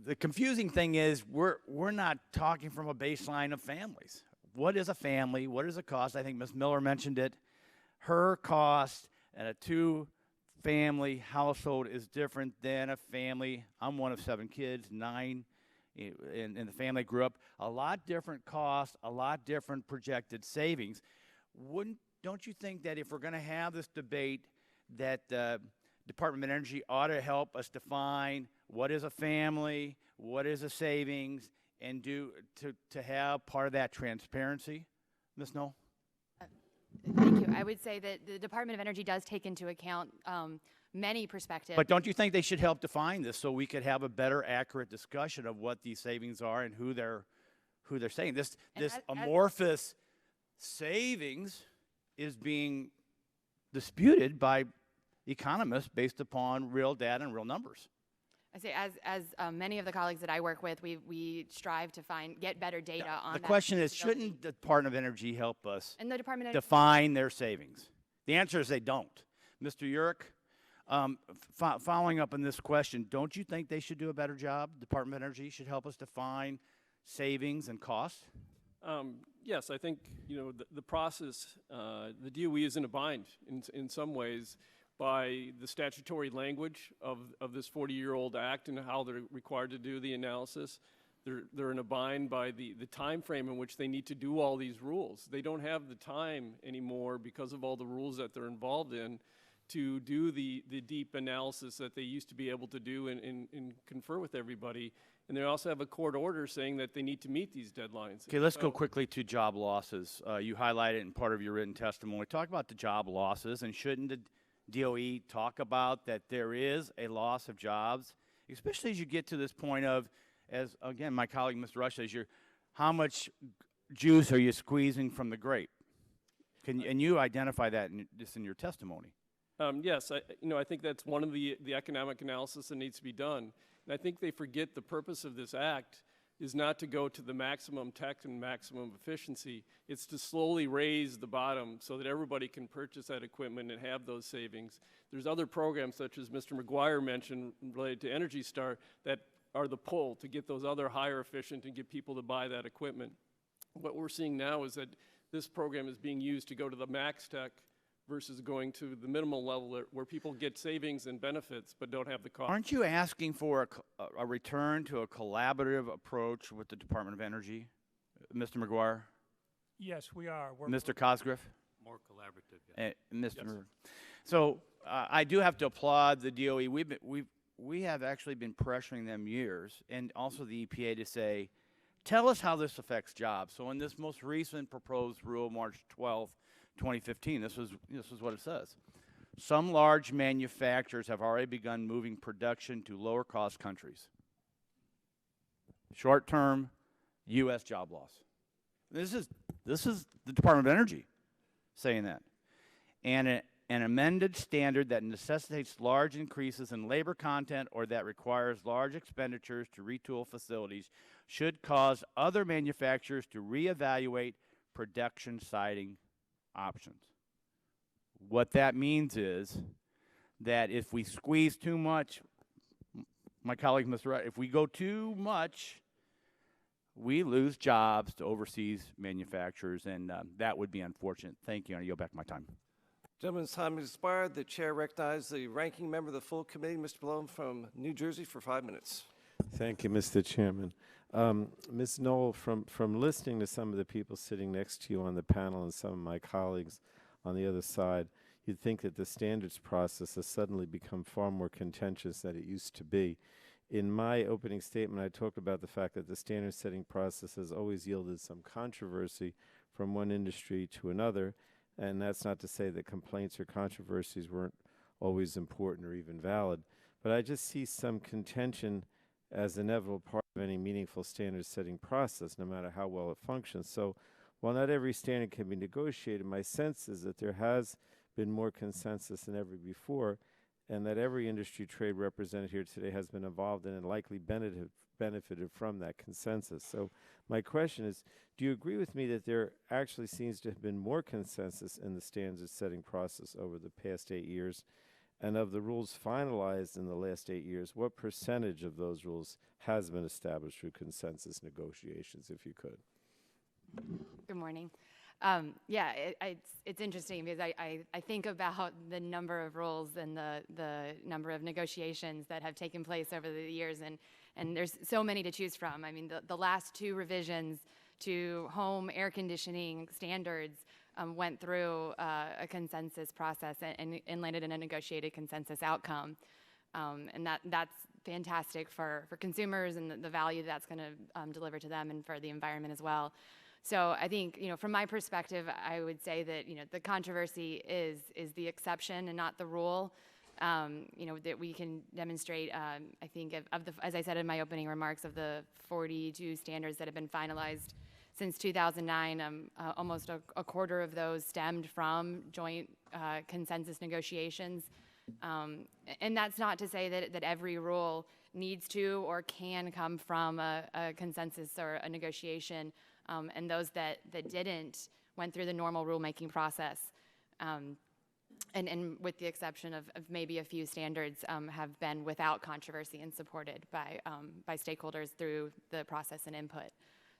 The confusing thing is we're not talking from a baseline of families. What is a family? What is a cost? I think Ms. Miller mentioned it. Her cost at a two-family household is different than a family. I'm one of 7 kids, 9 in the family grew up. A lot different costs, a lot different projected savings. Don't you think that if we're going to have this debate that the Department of Energy ought to help us define what is a family, what is a savings, and to have part of that transparency? Ms. Snow? Thank you. I would say that the Department of Energy does take into account many perspectives. But don't you think they should help define this so we could have a better, accurate discussion of what these savings are and who they're saying? This amorphous savings is being disputed by economists based upon real data and real numbers. I say, as many of the colleagues that I work with, we strive to get better data on that. The question is, shouldn't the Department of Energy help us and the Department define their savings? The answer is they don't. Mr. Urick, following up on this question, don't you think they should do a better job? Department of Energy should help us define savings and costs? Yes, I think the process, the DOE is in a bind in some ways by the statutory language of this 40-year-old act and how they're required to do the analysis. They're in a bind by the time frame in which they need to do all these rules. They don't have the time anymore because of all the rules that they're involved in to do the deep analysis that they used to be able to do and confer with everybody. And they also have a court order saying that they need to meet these deadlines. Okay, let's go quickly to job losses. You highlighted in part of your written testimony. Talk about the job losses, and shouldn't the DOE talk about that there is a loss of jobs, especially as you get to this point of, as again my colleague Mr. Rush says, how much juice are you squeezing from the grape? And you identify that in your testimony. Yes, I think that's one of the economic analysis that needs to be done. And I think they forget the purpose of this act is not to go to the maximum tech and maximum efficiency. It's to slowly raise the bottom so that everybody can purchase that equipment and have those savings. There's other programs, such as Mr. McGuire mentioned, related to Energy Star, that are the pull to get those other higher efficient and get people to buy that equipment. What we're seeing now is that this program is being used to go to the max tech versus going to the minimal level where people get savings and benefits but don't have the cost. Aren't you asking for a return to a collaborative approach with the Department of Energy, Mr. McGuire? Yes, we are. Mr. Cosgriff? More collaborative. Yeah. Mr. Yes. So I do have to applaud the DOE. We have actually been pressuring them years, and also the EPA, to say, tell us how this affects jobs. So in this most recent proposed rule, March 12th, 2015, this was what it says. Some large manufacturers have already begun moving production to lower cost countries. Short-term U.S. job loss. This is the Department of Energy saying that. And an amended standard that necessitates large increases in labor content or that requires large expenditures to retool facilities should cause other manufacturers to reevaluate production siting options. What that means is that if we squeeze too much, my colleague Mr. Wright, if we go too much, we lose jobs to overseas manufacturers, and that would be unfortunate. Thank you, and I yield back my time. Gentleman's time has expired. The chair recognizes the ranking member of the full committee, Mr. Malone from New Jersey, for 5 minutes. Thank you, Mr. Chairman. Ms. Knoll, from listening to some of the people sitting next to you on the panel and some of my colleagues on the other side, you'd think that the standards process has suddenly become far more contentious than it used to be. In my opening statement, I talked about the fact that the standard setting process has always yielded some controversy from one industry to another, and that's not to say that complaints or controversies weren't always important or even valid, but I just see some contention as an inevitable part of any meaningful standard setting process, no matter how well it functions. So while not every standard can be negotiated, my sense is that there has been more consensus than ever before, and that every industry trade represented here today has been involved in and likely benefited from that consensus. So my question is, do you agree with me that there actually seems to have been more consensus in the standards setting process over the past 8 years? And of the rules finalized in the last 8 years, what percentage of those rules has been established through consensus negotiations, if you could? Good morning. Yeah, it's interesting because I think about the number of rules and the number of negotiations that have taken place over the years, and there's so many to choose from. I mean, the last 2 revisions to home air conditioning standards went through a consensus process and landed in a negotiated consensus outcome. And that's fantastic for consumers and the value that's going to deliver to them and for the environment as well. So I think, from my perspective, I would say that, the controversy is the exception and not the rule. That we can demonstrate, I think, as I said in my opening remarks, of the 42 standards that have been finalized since 2009, almost a quarter of those stemmed from joint consensus negotiations. And that's not to say that every rule needs to or can come from a consensus or a negotiation. And those that didn't went through the normal rulemaking process. And with the exception of maybe a few standards, have been without controversy and supported by stakeholders through the process and input.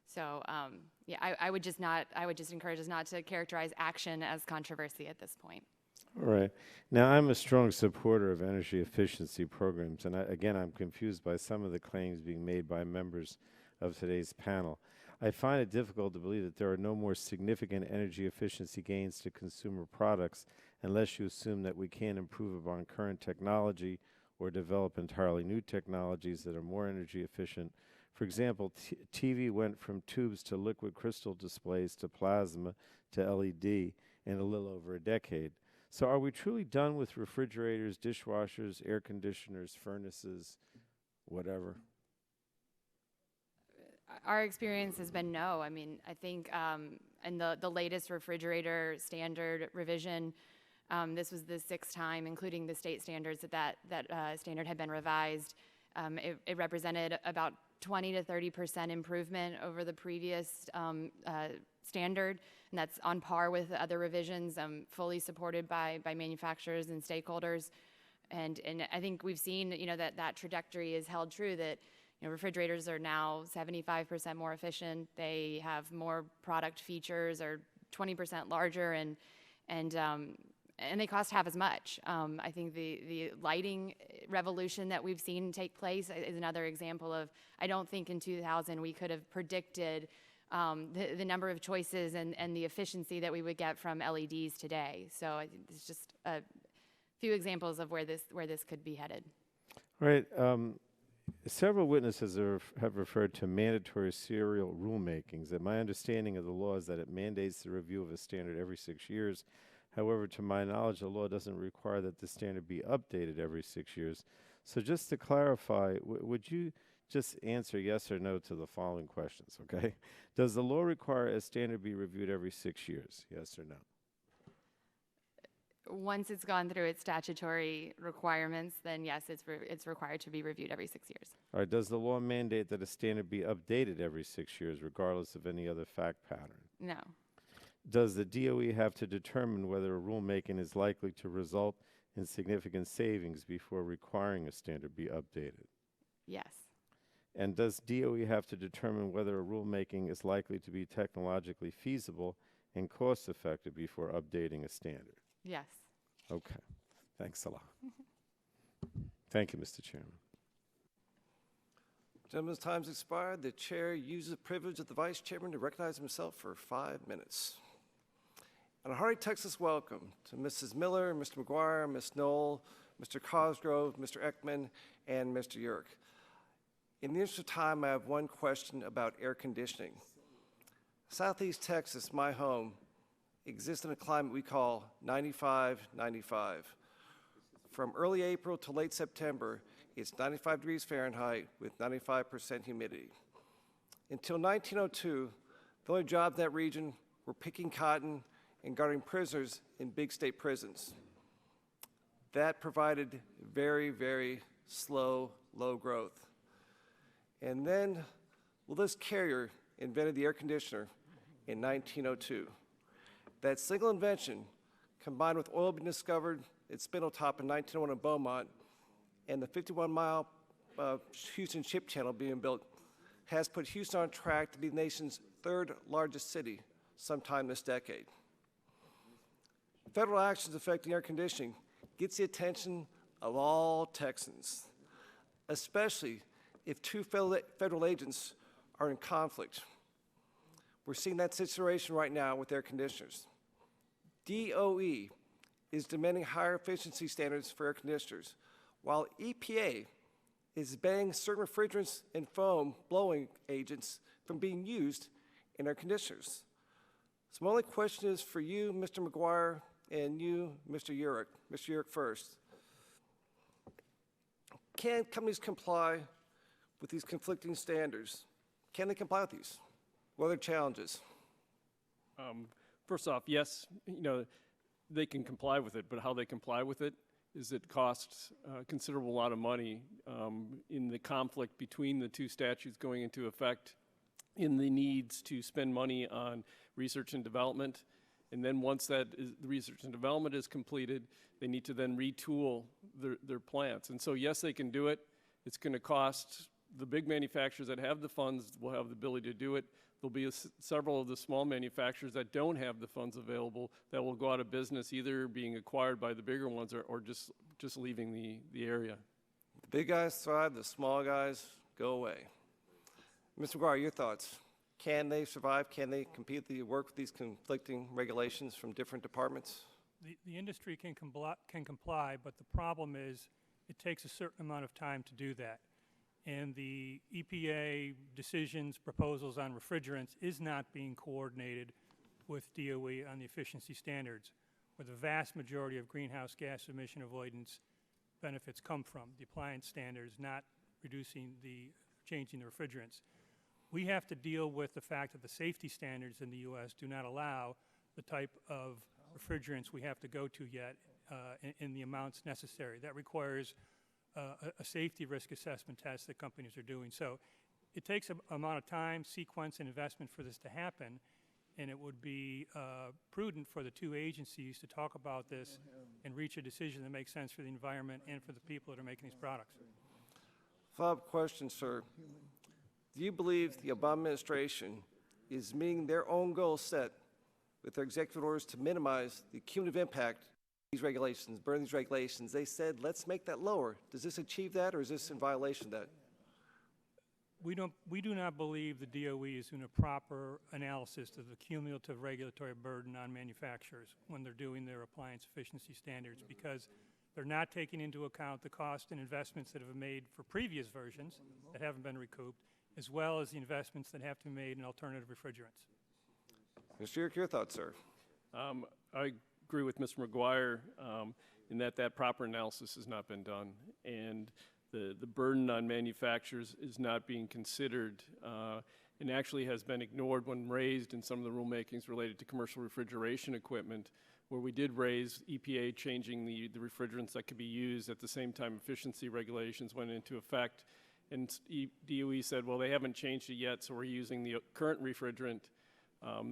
So yeah, I would just encourage us not to characterize action as controversy at this point. All right. Now, I'm a strong supporter of energy efficiency programs, and again, I'm confused by some of the claims being made by members of today's panel. I find it difficult to believe that there are no more significant energy efficiency gains to consumer products unless you assume that we can't improve upon current technology or develop entirely new technologies that are more energy efficient. For example, TV went from tubes to liquid crystal displays to plasma to LED in a little over a decade. So are we truly done with refrigerators, dishwashers, air conditioners, furnaces, whatever? Our experience has been no. I mean, I think in the latest refrigerator standard revision, this was the 6th time, including the state standards, that standard had been revised. It represented about 20 to 30% improvement over the previous standard, and that's on par with other revisions, fully supported by manufacturers and stakeholders. And I think we've seen, that trajectory is held true, that refrigerators are now 75% more efficient. They have more product features, are 20% larger, and they cost half as much. I think the lighting revolution that we've seen take place is another example of, I don't think in 2000 we could have predicted the number of choices and the efficiency that we would get from LEDs today. So I think it's just a few examples of where this could be headed. Right. Several witnesses have referred to mandatory serial rulemakings, and my understanding of the law is that it mandates the review of a standard every 6 years. However, to my knowledge, the law doesn't require that the standard be updated every 6 years. So just to clarify, would you just answer yes or no to the following questions, okay? Does the law require a standard be reviewed every 6 years, yes or no? Once it's gone through its statutory requirements, then yes, it's required to be reviewed every 6 years. All right, does the law mandate that a standard be updated every 6 years, regardless of any other fact pattern? No. Does the DOE have to determine whether a rulemaking is likely to result in significant savings before requiring a standard be updated? Yes. And does DOE have to determine whether a rulemaking is likely to be technologically feasible and cost-effective before updating a standard? Yes. Okay. Thanks a lot. Thank you, Mr. Chairman. Gentleman's time's expired. The chair uses the privilege of the vice chairman to recognize himself for 5 minutes. And a hearty Texas welcome to Mrs. Miller, Mr. McGuire, Ms. Knoll, Mr. Cosgrove, Mr. Ekman, and Mr. Yerk. In the interest of time, I have one question about air conditioning. Southeast Texas, my home, exists in a climate we call 95-95. From early April to late September, it's 95 degrees Fahrenheit with 95% humidity. Until 1902, the only jobs in that region were picking cotton and guarding prisoners in big state prisons. That provided very, very slow, low growth. And then Willis Carrier invented the air conditioner in 1902. That single invention, combined with oil being discovered at Spindletop in 1901 in Beaumont, and the 51-mile Houston Ship Channel being built, has put Houston on track to be the nation's third largest city sometime this decade. Federal actions affecting air conditioning gets the attention of all Texans, especially if two federal agents are in conflict. We're seeing that situation right now with air conditioners. DOE is demanding higher efficiency standards for air conditioners, while EPA is banning certain refrigerants and foam blowing agents from being used in air conditioners. So my only question is for you, Mr. McGuire, and you, Mr. Yerk. Mr. Yerk first. Can companies comply with these conflicting standards? Can they comply with these? What are their challenges? First off, yes, they can comply with it, but how they comply with it is it costs a considerable amount of money in the conflict between the two statutes going into effect, in the needs to spend money on research and development. And then once the research and development is completed, they need to then retool their plants. And so yes, they can do it. It's going to cost, the big manufacturers that have the funds will have the ability to do it. There'll be several of the small manufacturers that don't have the funds available that will go out of business, either being acquired by the bigger ones or just leaving the area. The big guys thrive, the small guys go away. Mr. McGuire, your thoughts? Can they survive? Can they compete? Do you work with these conflicting regulations from different departments? The industry can comply, but the problem is it takes a certain amount of time to do that. And the EPA decisions, proposals on refrigerants is not being coordinated with DOE on the efficiency standards, where the vast majority of greenhouse gas emission avoidance benefits come from, the appliance standards, not changing the refrigerants. We have to deal with the fact that the safety standards in the U.S. do not allow the type of refrigerants we have to go to yet in the amounts necessary. That requires a safety risk assessment test that companies are doing. So it takes an amount of time, sequence, and investment for this to happen, and it would be prudent for the two agencies to talk about this and reach a decision that makes sense for the environment and for the people that are making these products. Follow-up question, sir. Do you believe the Obama administration is meeting their own goals set with their executive orders to minimize the cumulative impact of these regulations, burn these regulations? They said, let's make that lower. Does this achieve that, or is this in violation of that? We do not believe the DOE is doing a proper analysis of the cumulative regulatory burden on manufacturers when they're doing their appliance efficiency standards, because they're not taking into account the cost and investments that have been made for previous versions that haven't been recouped, as well as the investments that have to be made in alternative refrigerants. Mr. Yerk, your thoughts, sir? I agree with Mr. McGuire in that proper analysis has not been done, and the burden on manufacturers is not being considered and actually has been ignored when raised in some of the rulemakings related to commercial refrigeration equipment, where we did raise EPA changing the refrigerants that could be used at the same time efficiency regulations went into effect. And DOE said, well, they haven't changed it yet, so we're using the current refrigerant.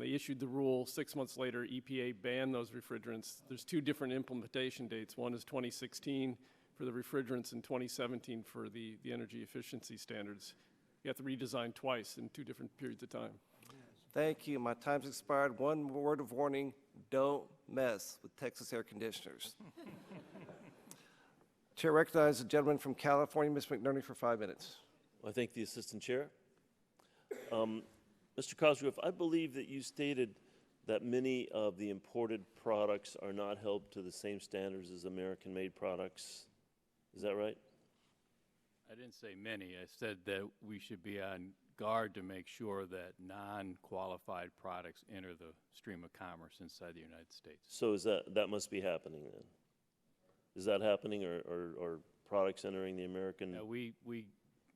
They issued the rule. 6 months later, EPA banned those refrigerants. There's two different implementation dates. One is 2016 for the refrigerants and 2017 for the energy efficiency standards. You have to redesign twice in 2 different periods of time. Thank you. My time's expired. One word of warning, don't mess with Texas air conditioners. Chair recognizes the gentleman from California, Ms. McNerney, for 5 minutes. I thank the Assistant Chair. Mr. Cosgrove, I believe that you stated that many of the imported products are not held to the same standards as American-made products. Is that right? I didn't say many. I said that we should be on guard to make sure that non-qualified products enter the stream of commerce inside the United States. So is that must be happening then? Is that happening, or products entering the American? We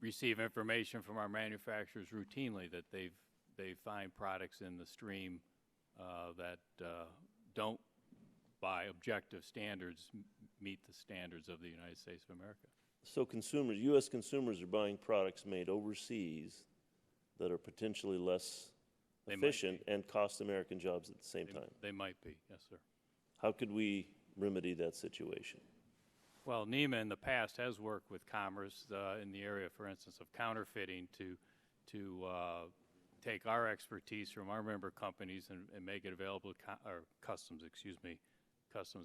receive information from our manufacturers routinely that they find products in the stream that don't, by objective standards, meet the standards of the United States of America. So consumers, U.S. consumers are buying products made overseas that are potentially less efficient and cost American jobs at the same time. They might be, yes, sir. How could we remedy that situation? Well, NEMA in the past has worked with Commerce in the area, for instance, of counterfeiting to take our expertise from our member companies and make it available to Customs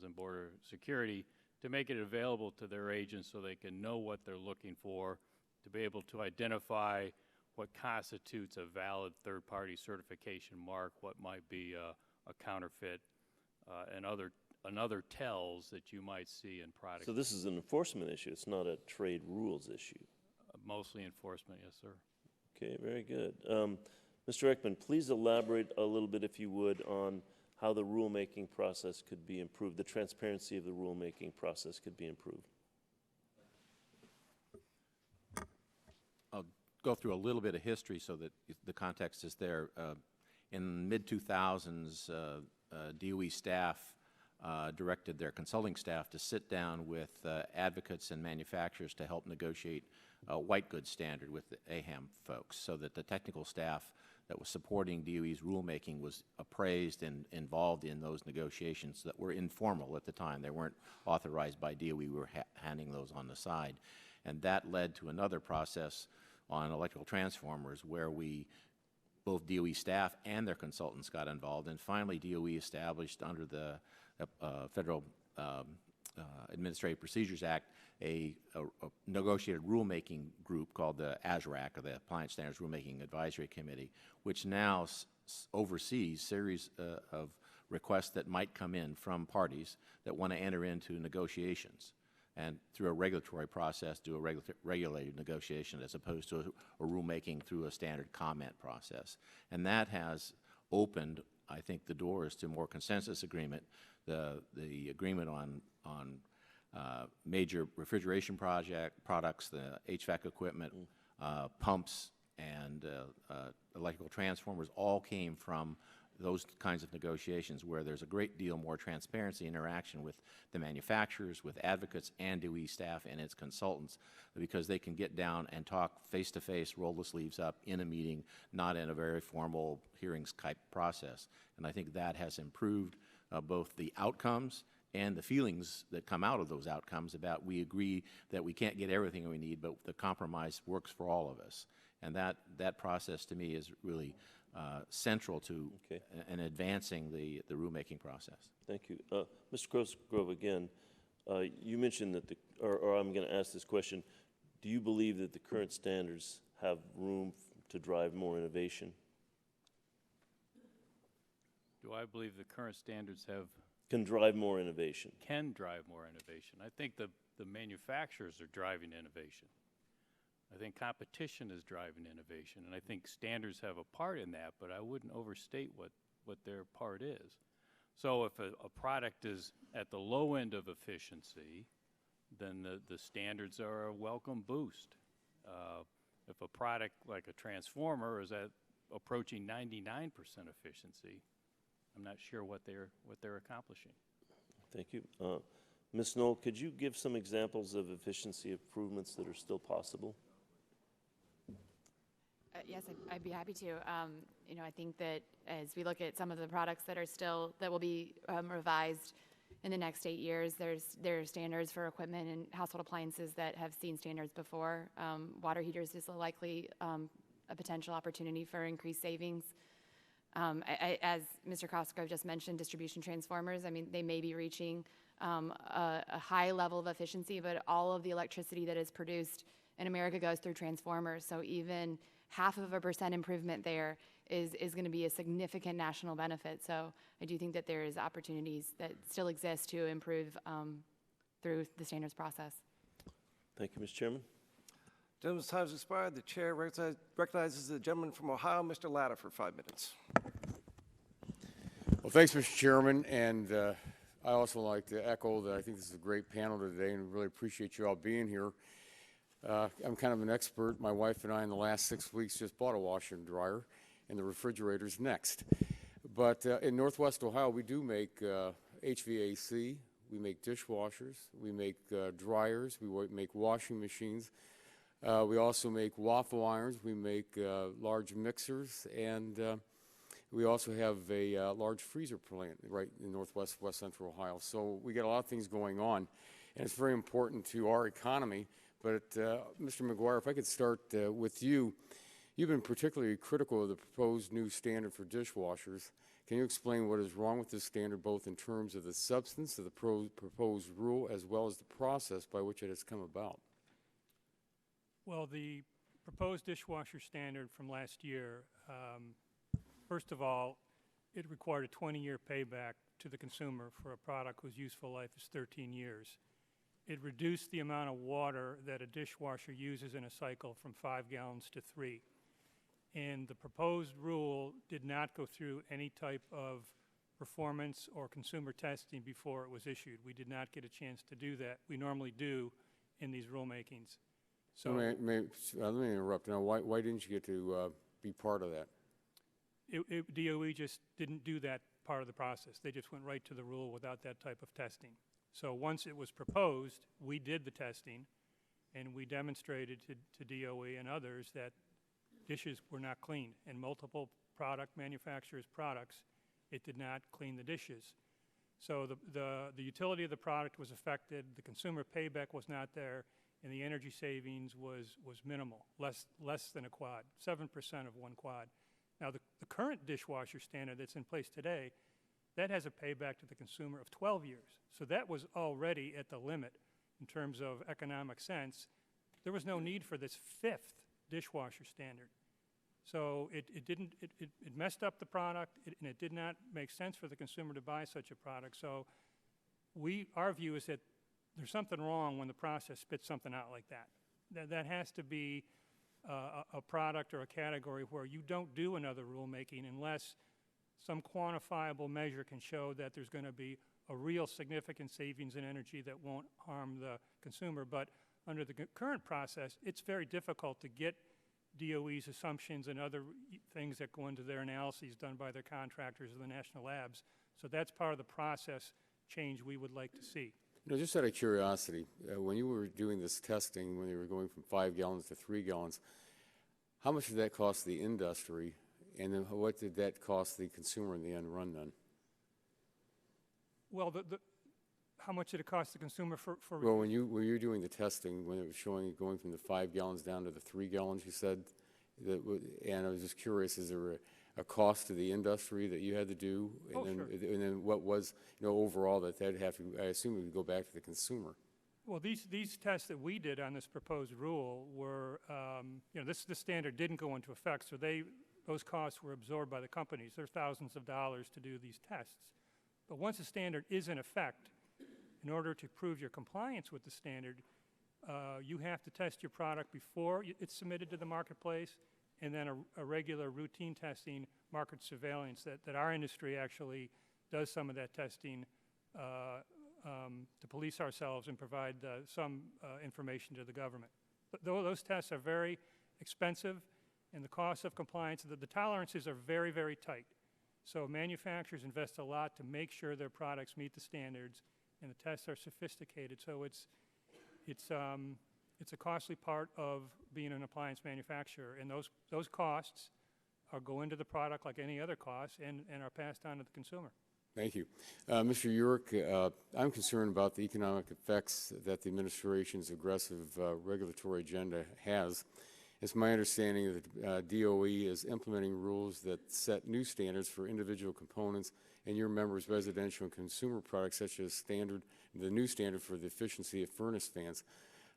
and Border Security, to make it available to their agents so they can know what they're looking for, to be able to identify what constitutes a valid third-party certification mark, what might be a counterfeit, and other tells that you might see in products. So this is an enforcement issue. It's not a trade rules issue. Mostly enforcement, yes, sir. Okay, very good. Mr. Ekman, please elaborate a little bit, if you would, on how the rulemaking process could be improved, the transparency of the rulemaking process could be improved. I'll go through a little bit of history so that the context is there. In mid-2000s, DOE staff directed their consulting staff to sit down with advocates and manufacturers to help negotiate a white goods standard with the AHAM folks, so that the technical staff that was supporting DOE's rulemaking was appraised and involved in those negotiations that were informal at the time. They weren't authorized by DOE. We were handing those on the side. And that led to another process on electrical transformers where both DOE staff and their consultants got involved. And finally, DOE established under the Federal Administrative Procedures Act a negotiated rulemaking group called the ASRAC, or the Appliance Standards Rulemaking Advisory Committee, which now oversees a series of requests that might come in from parties that want to enter into negotiations, and through a regulatory process do a regulated negotiation as opposed to a rulemaking through a standard comment process. And that has opened, I think, the doors to more consensus agreement. The agreement on major refrigeration products, the HVAC equipment, pumps, and electrical transformers all came from those kinds of negotiations where there's a great deal more transparency, interaction with the manufacturers, with advocates, and DOE staff and its consultants, because they can get down and talk face-to-face, roll the sleeves up in a meeting, not in a very formal hearings type process. And I think that has improved both the outcomes and the feelings that come out of those outcomes about we agree that we can't get everything we need, but the compromise works for all of us. And that process to me is really central to and advancing the rulemaking process. Thank you. Mr. Cosgrove, again, you mentioned that or I'm going to ask this question, do you believe that the current standards have room to drive more innovation? Do I believe the current standards can drive more innovation? Can drive more innovation. I think the manufacturers are driving innovation. I think competition is driving innovation, and I think standards have a part in that, but I wouldn't overstate what their part is. So if a product is at the low end of efficiency, then the standards are a welcome boost. If a product like a transformer is at approaching 99% efficiency, I'm not sure what they're accomplishing. Thank you. Ms. Knoll, could you give some examples of efficiency improvements that are still possible? Yes, I'd be happy to. You know, I think that as we look at some of the products that will be revised in the next 8 years, there are standards for equipment and household appliances that have seen standards before. Water heaters is likely a potential opportunity for increased savings. As Mr. Cosgrove just mentioned, distribution transformers, I mean, they may be reaching a high level of efficiency, but all of the electricity that is produced in America goes through transformers. So even 0.5% improvement there is going to be a significant national benefit. So I do think that there is opportunities that still exist to improve through the standards process. Thank you, Mr. Chairman. Gentleman's time has expired. The chair recognizes the gentleman from Ohio, Mr. Latta, for 5 minutes. Well, thanks, Mr. Chairman, and I also like to echo that I think this is a great panel today and really appreciate you all being here. I'm kind of an expert. My wife and I in the last 6 weeks just bought a washer and dryer, and the refrigerator's next. But in Northwest Ohio, we do make HVAC, we make dishwashers, we make dryers, we make washing machines. We also make waffle irons, we make large mixers, and we also have a large freezer plant right in West Central Ohio. So we got a lot of things going on, and it's very important to our economy. But Mr. McGuire, if I could start with you. You've been particularly critical of the proposed new standard for dishwashers. Can you explain what is wrong with this standard, both in terms of the substance of the proposed rule as well as the process by which it has come about? Well, the proposed dishwasher standard from last year, first of all, it required a 20-year payback to the consumer for a product whose useful life is 13 years. It reduced the amount of water that a dishwasher uses in a cycle from 5 gallons to 3. And the proposed rule did not go through any type of performance or consumer testing before it was issued. We did not get a chance to do that. We normally do in these rulemakings. So let me interrupt. Now, why didn't you get to be part of that? DOE just didn't do that part of the process. They just went right to the rule without that type of testing. So once it was proposed, we did the testing, and we demonstrated to DOE and others that dishes were not cleaned. And multiple product manufacturers' products, it did not clean the dishes. So the utility of the product was affected, the consumer payback was not there, and the energy savings was minimal, less than a quad, 7% of 1 quad. Now, the current dishwasher standard that's in place today, that has a payback to the consumer of 12 years. So that was already at the limit in terms of economic sense. There was no need for this 5th dishwasher standard. So it messed up the product, and it did not make sense for the consumer to buy such a product. So our view is that there's something wrong when the process spits something out like that. That has to be a product or a category where you don't do another rulemaking unless some quantifiable measure can show that there's going to be a real significant savings in energy that won't harm the consumer. But under the current process, it's very difficult to get DOE's assumptions and other things that go into their analyses done by their contractors or the national labs. So that's part of the process change we would like to see. You know, just out of curiosity, when you were doing this testing, when you were going from 5 gallons to 3 gallons, how much did that cost the industry, and then what did that cost the consumer in the end run then? Well, How much did it cost the consumer for Well, when you're doing the testing, when it was showing going from the 5 gallons down to the 3 gallons, you said, and I was just curious, is there a cost to the industry that you had to do? And Oh, then, sure. And then what was, overall that'd have to, I assume it would go back to the consumer. Well, these tests that we did on this proposed rule were, this standard didn't go into effect, so those costs were absorbed by the companies. They're thousands of dollars to do these tests. But once the standard is in effect, in order to prove your compliance with the standard, you have to test your product before it's submitted to the marketplace, and then a regular routine testing, market surveillance, that our industry actually does some of that testing to police ourselves and provide some information to the government. But those tests are very expensive, and the cost of compliance, the tolerances are very, very tight. So manufacturers invest a lot to make sure their products meet the standards, and the tests are sophisticated. So it's a costly part of being an appliance manufacturer, and those costs go into the product like any other costs and are passed on to the consumer. Thank you. Mr. Urick, I'm concerned about the economic effects that the administration's aggressive regulatory agenda has. It's my understanding that DOE is implementing rules that set new standards for individual components in your members' residential and consumer products, such as the new standard for the efficiency of furnace fans.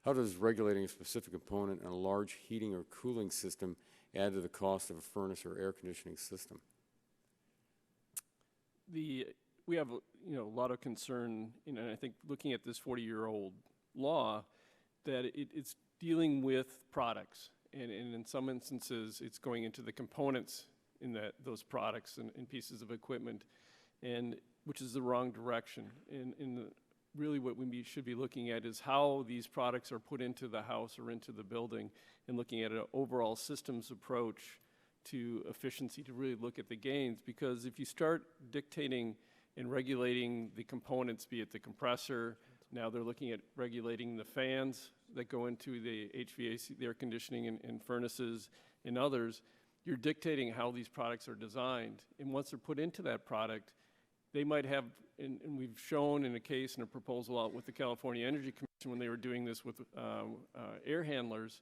How does regulating a specific component in a large heating or cooling system add to the cost of a furnace or air conditioning system? We have a lot of concern, and I think looking at this 40-year-old law, that it's dealing with products, and in some instances it's going into the components in those products and pieces of equipment, and which is the wrong direction. And really what we should be looking at is how these products are put into the house or into the building, and looking at an overall systems approach to efficiency to really look at the gains. Because if you start dictating and regulating the components, be it the compressor, now they're looking at regulating the fans that go into the HVAC, the air conditioning and furnaces and others, you're dictating how these products are designed. And once they're put into that product, they might have, and we've shown in a case and a proposal out with the California Energy Commission when they were doing this with air handlers,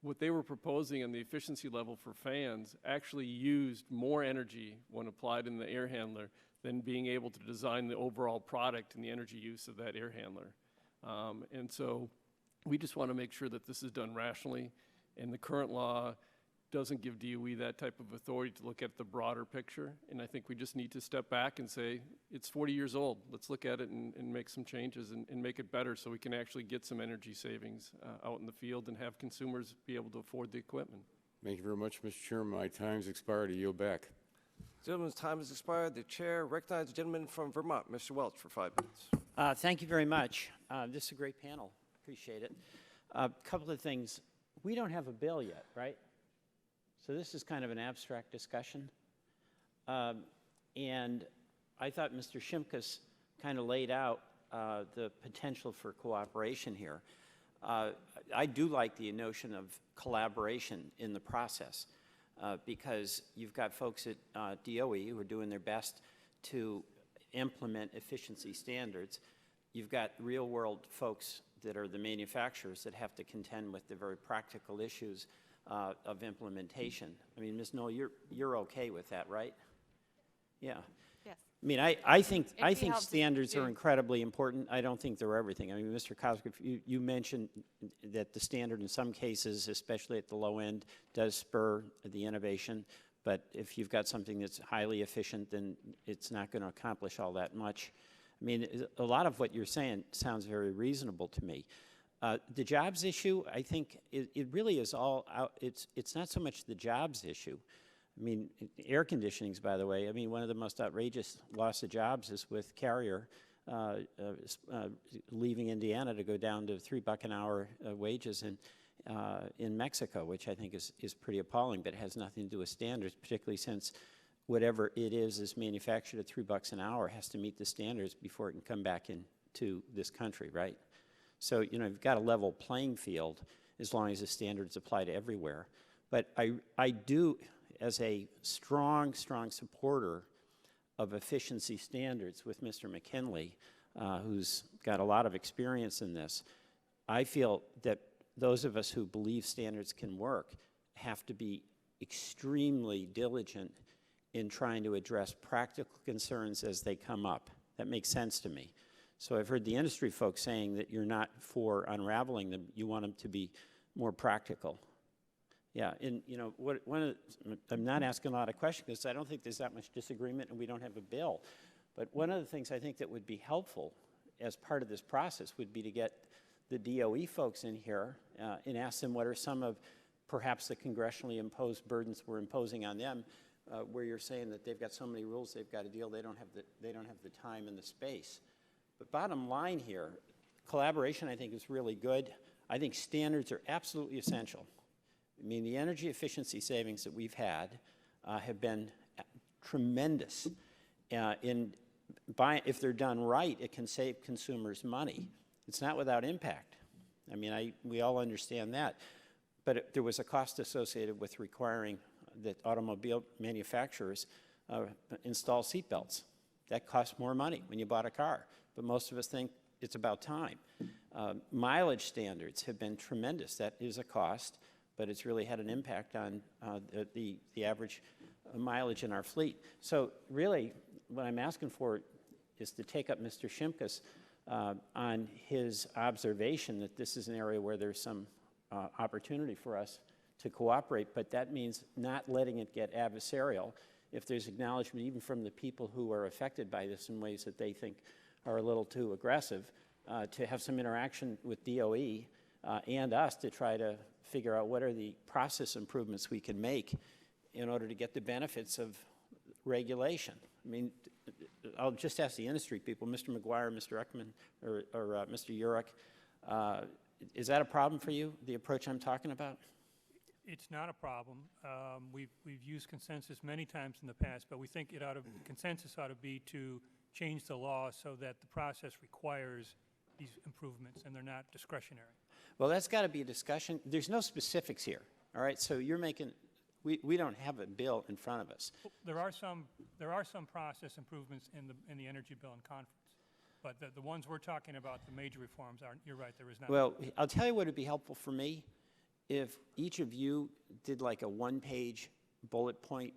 what they were proposing on the efficiency level for fans actually used more energy when applied in the air handler than being able to design the overall product and the energy use of that air handler. And so we just want to make sure that this is done rationally, and the current law doesn't give DOE that type of authority to look at the broader picture. And I think we just need to step back and say, it's 40 years old. Let's look at it and make some changes and make it better so we can actually get some energy savings out in the field and have consumers be able to afford the equipment. Thank you very much, Mr. Chairman. My time's expired. I yield back. Gentleman's time has expired. The chair recognizes the gentleman from Vermont, Mr. Welch, for 5 minutes. Thank you very much. This is a great panel. Appreciate it. A couple of things. We don't have a bill yet, right? So this is kind of an abstract discussion. And I thought Mr. Shimkus kind of laid out the potential for cooperation here. I do like the notion of collaboration in the process because you've got folks at DOE who are doing their best to implement efficiency standards. You've got real-world folks that are the manufacturers that have to contend with the very practical issues of implementation. I mean, Ms. Knoll, you're okay with that, right? Yeah. Yes. I mean, I think helps standards to- are incredibly important. I don't think they're everything. I mean, Mr. Cosgrove, you mentioned that the standard in some cases, especially at the low end, does spur the innovation. But if you've got something that's highly efficient, then it's not going to accomplish all that much. I mean, a lot of what you're saying sounds very reasonable to me. The jobs issue, I think it really is all out. It's not so much the jobs issue. I mean, air conditionings, by the way, I mean, one of the most outrageous loss of jobs is with Carrier leaving Indiana to go down to $3 an hour wages in Mexico, which I think is pretty appalling, but it has nothing to do with standards, particularly since whatever it is manufactured at $3 an hour has to meet the standards before it can come back into this country, right? So, you know, you've got a level playing field as long as the standards apply to everywhere. But I do, as a strong supporter of efficiency standards with Mr. McKinley, who's got a lot of experience in this. I feel that those of us who believe standards can work have to be extremely diligent in trying to address practical concerns as they come up. That makes sense to me. So I've heard the industry folks saying that you're not for unraveling them, you want them to be more practical. Yeah, and you know, I'm not asking a lot of questions because I don't think there's that much disagreement and we don't have a bill. But one of the things I think that would be helpful as part of this process would be to get the DOE folks in here and ask them what are some of perhaps the congressionally imposed burdens we're imposing on them, where you're saying that they've got so many rules they've got to deal, they don't have the time and the space. But bottom line here, collaboration I think is really good. I think standards are absolutely essential. I mean, the energy efficiency savings that we've had have been tremendous. If they're done right, it can save consumers money. It's not without impact. I mean, we all understand that. But there was a cost associated with requiring that automobile manufacturers install seatbelts. That costs more money when you bought a car. But most of us think it's about time. Mileage standards have been tremendous. That is a cost, but it's really had an impact on the average mileage in our fleet. So really, what I'm asking for is to take up Mr. Shimkus on his observation that this is an area where there's some opportunity for us to cooperate, but that means not letting it get adversarial. If there's acknowledgement even from the people who are affected by this in ways that they think are a little too aggressive, to have some interaction with DOE and us to try to figure out what are the process improvements we can make in order to get the benefits of regulation. I mean, I'll just ask the industry people, Mr. McGuire, Mr. Eckman, or Mr. Urich, is that a problem for you, the approach I'm talking about? It's not a problem. We've used consensus many times in the past, but we think consensus ought to be to change the law so that the process requires these improvements and they're not discretionary. Well, that's got to be a discussion. There's no specifics here, all right? So you're making, we don't have a bill in front of us. There are some process improvements in the energy bill in conference, but the ones we're talking about, the major reforms, aren't. You're right, there is not. Well, I'll tell you what would be helpful for me if each of you did like a one-page bullet point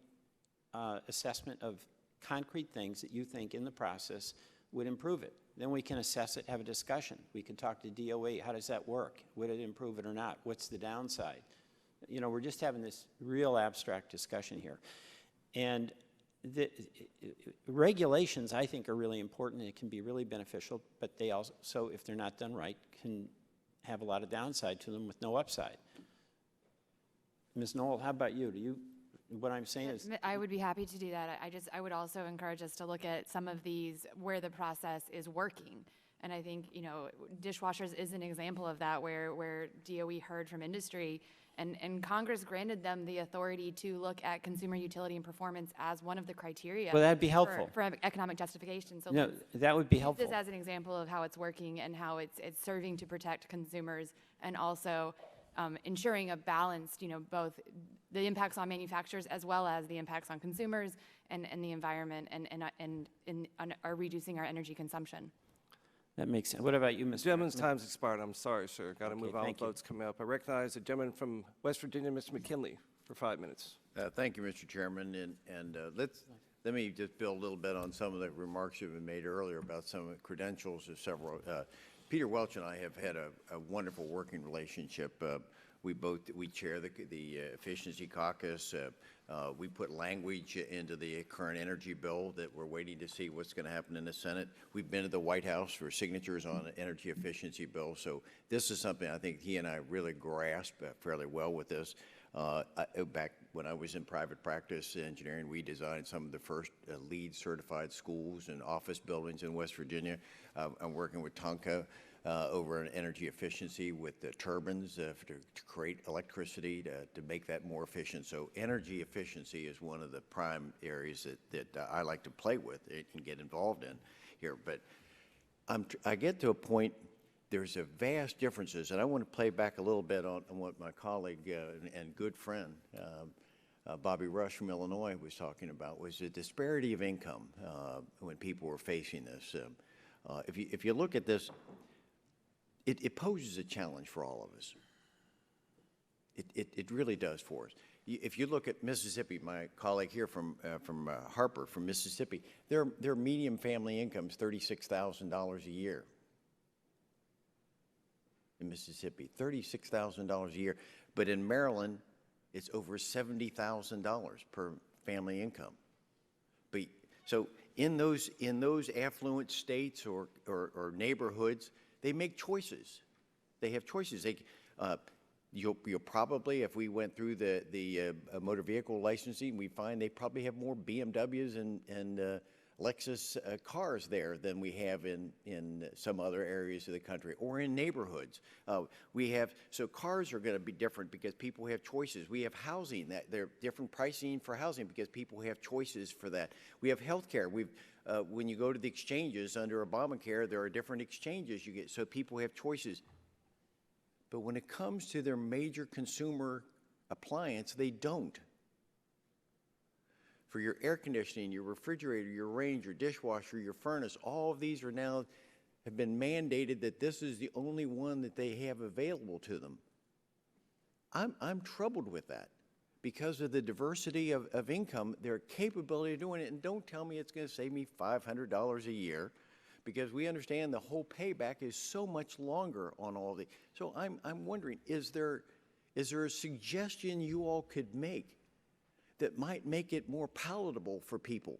assessment of concrete things that you think in the process would improve it. Then we can assess it, have a discussion. We can talk to DOE. How does that work? Would it improve it or not? What's the downside? You know, we're just having this real abstract discussion here. And the regulations, I think, are really important and it can be really beneficial, but they also, if they're not done right, can have a lot of downside to them with no upside. Ms. Knoll, how about you? What I'm saying is... I would be happy to do that. I would also encourage us to look at some of these where the process is working. And I think, you know, dishwashers is an example of that where DOE heard from industry and Congress granted them the authority to look at consumer utility and performance as one of the criteria. Well, that'd be helpful. For economic justification. So no, that would be helpful. This as an example of how it's working and how it's serving to protect consumers and also ensuring a balanced, you know, both the impacts on manufacturers as well as the impacts on consumers and the environment and are reducing our energy consumption. That makes sense. What about you, Mr. Gentleman's Eckman? time's expired. I'm sorry, sir. Got to Okay, move on. thank you. Votes coming up. I recognize the gentleman from West Virginia, Mr. McKinley, for 5 minutes. Thank you, Mr. Chairman. And let me just build a little bit on some of the remarks that have been made earlier about some of the credentials of several. Peter Welch and I have had a wonderful working relationship. We chair the Efficiency Caucus. We put language into the current energy bill that we're waiting to see what's going to happen in the Senate. We've been to the White House for signatures on an energy efficiency bill. So this is something I think he and I really grasp fairly well with this. Back when I was in private practice engineering, we designed some of the first LEED certified schools and office buildings in West Virginia. I'm working with Tonka over an energy efficiency with the turbines to create electricity to make that more efficient. So energy efficiency is one of the prime areas that I like to play with and get involved in here. But I get to a point, there's a vast differences, and I want to play back a little bit on what my colleague and good friend, Bobby Rush from Illinois was talking about, was the disparity of income when people were facing this. If you look at this, it poses a challenge for all of us. It really does for us. If you look at Mississippi, my colleague here from Harper, from Mississippi, their median family income is $36,000 a year. In Mississippi, $36,000 a year. But in Maryland, it's over $70,000 per family income. But so in those affluent states or neighborhoods, they make choices. They have choices. You'll probably, if we went through the motor vehicle licensing, we find they probably have more BMWs and Lexus cars there than we have in some other areas of the country or in neighborhoods. So cars are going to be different because people have choices. We have housing, that there are different pricing for housing because people have choices for that. We have health care. When you go to the exchanges under Obamacare, there are different exchanges you get, so people have choices. But when it comes to their major consumer appliance, they don't. For your air conditioning, your refrigerator, your range, your dishwasher, your furnace, all of these have been mandated that this is the only one that they have available to them. I'm troubled with that because of the diversity of income, their capability of doing it. And don't tell me it's going to save me $500 a year, because we understand the whole payback is so much longer on all the. So I'm wondering, is there a suggestion you all could make that might make it more palatable for people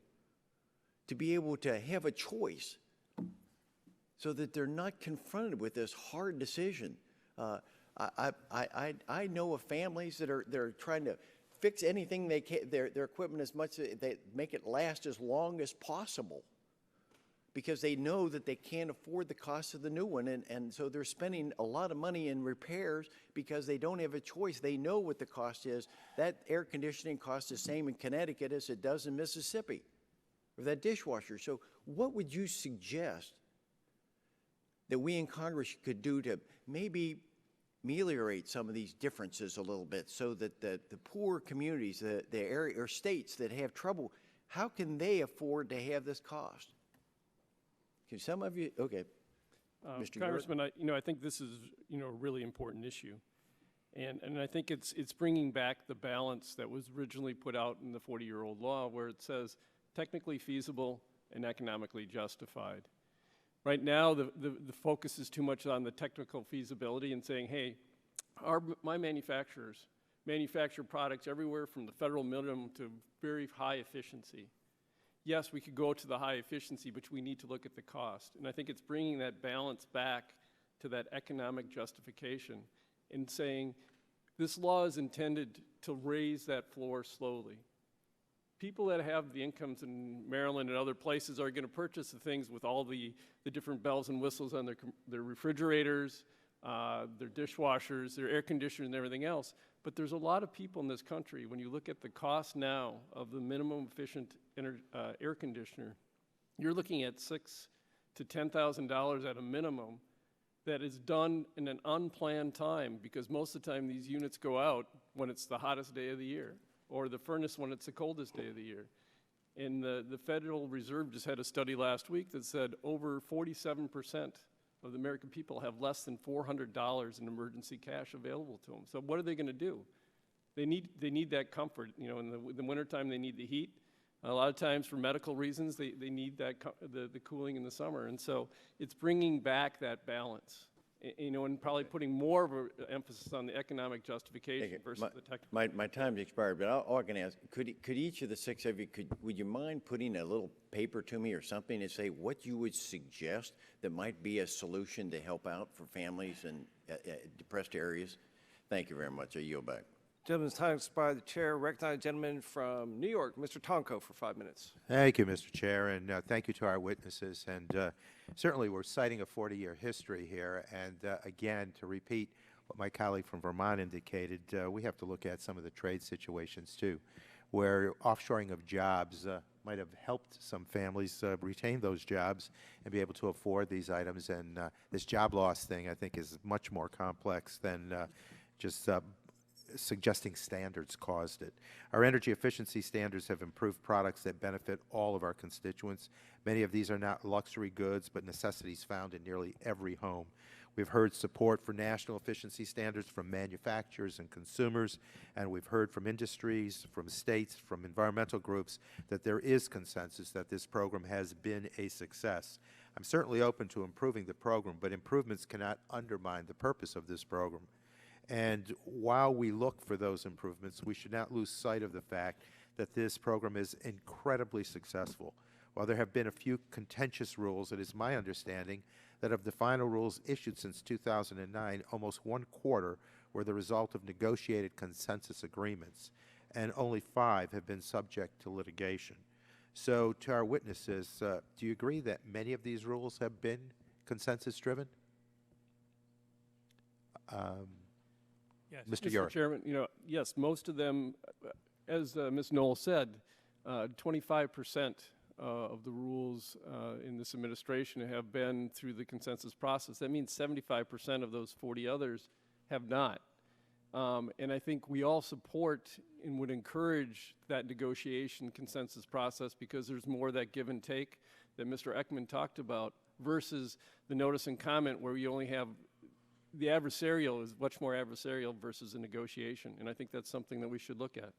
to be able to have a choice so that they're not confronted with this hard decision? I know of families that are trying to fix anything they can, their equipment as much as they make it last as long as possible, because they know that they can't afford the cost of the new one, and so they're spending a lot of money in repairs because they don't have a choice. They know what the cost is. That air conditioning costs the same in Connecticut as it does in Mississippi, or that dishwasher. So what would you suggest that we in Congress could do to maybe ameliorate some of these differences a little bit, so that the poor communities, the area or states that have trouble, how can they afford to have this cost? Can some of you, okay, Mr. Congressman, I think this is a really important issue, and I think it's bringing back the balance that was originally put out in the 40-year-old law, where it says technically feasible and economically justified. Right now, the focus is too much on the technical feasibility and saying, hey, my manufacturers manufacture products everywhere from the federal minimum to very high efficiency. Yes, we could go to the high efficiency, but we need to look at the cost. And I think it's bringing that balance back to that economic justification and saying this law is intended to raise that floor slowly. People that have the incomes in Maryland and other places are going to purchase the things with all the different bells and whistles on their refrigerators, their dishwashers, their air conditioners, and everything else. But there's a lot of people in this country, when you look at the cost now of the minimum efficient air conditioner, you're looking at $6,000 to $10,000 at a minimum that is done in an unplanned time, because most of the time these units go out when it's the hottest day of the year, or the furnace when it's the coldest day of the year. And the Federal Reserve just had a study last week that said over 47% of the American people have less than $400 in emergency cash available to them. So what are they going to do? They need that comfort. In the wintertime, they need the heat. A lot of times for medical reasons, they need that the cooling in the summer. And so it's bringing back that balance, and probably putting more of an emphasis on the economic justification versus the technical. My time's expired, but all I can ask, could each of the six of you, would you mind putting a little paper to me or something to say what you would suggest that might be a solution to help out for families in depressed areas? Thank you very much. I yield back. Gentleman's time expired. The chair recognizes the gentleman from New York, Mr. Tonko, for 5 minutes. Thank you, Mr. Chair, and thank you to our witnesses. And certainly we're citing a 40-year history here. And again, to repeat what my colleague from Vermont indicated, we have to look at some of the trade situations too, where offshoring of jobs might have helped some families retain those jobs and be able to afford these items. And this job loss thing, I think, is much more complex than just suggesting standards caused it. Our energy efficiency standards have improved products that benefit all of our constituents. Many of these are not luxury goods, but necessities found in nearly every home. We've heard support for national efficiency standards from manufacturers and consumers, and we've heard from industries, from states, from environmental groups that there is consensus that this program has been a success. I'm certainly open to improving the program, but improvements cannot undermine the purpose of this program. And while we look for those improvements, we should not lose sight of the fact that this program is incredibly successful. While there have been a few contentious rules, it is my understanding that of the final rules issued since 2009, almost 1/4 were the result of negotiated consensus agreements, and only 5 have been subject to litigation. So, to our witnesses, do you agree that many of these rules have been consensus-driven? Yes. Mr. Mr. Urick. Chairman, yes, most of them, as Ms. Knoll said, 25% of the rules in this administration have been through the consensus process. That means 75% of those 40 others have not. And I think we all support and would encourage that negotiation consensus process because there's more of that give and take that Mr. Ekman talked about versus the notice and comment where we only have the adversarial is much more adversarial versus a negotiation. And I think that's something that we should look at.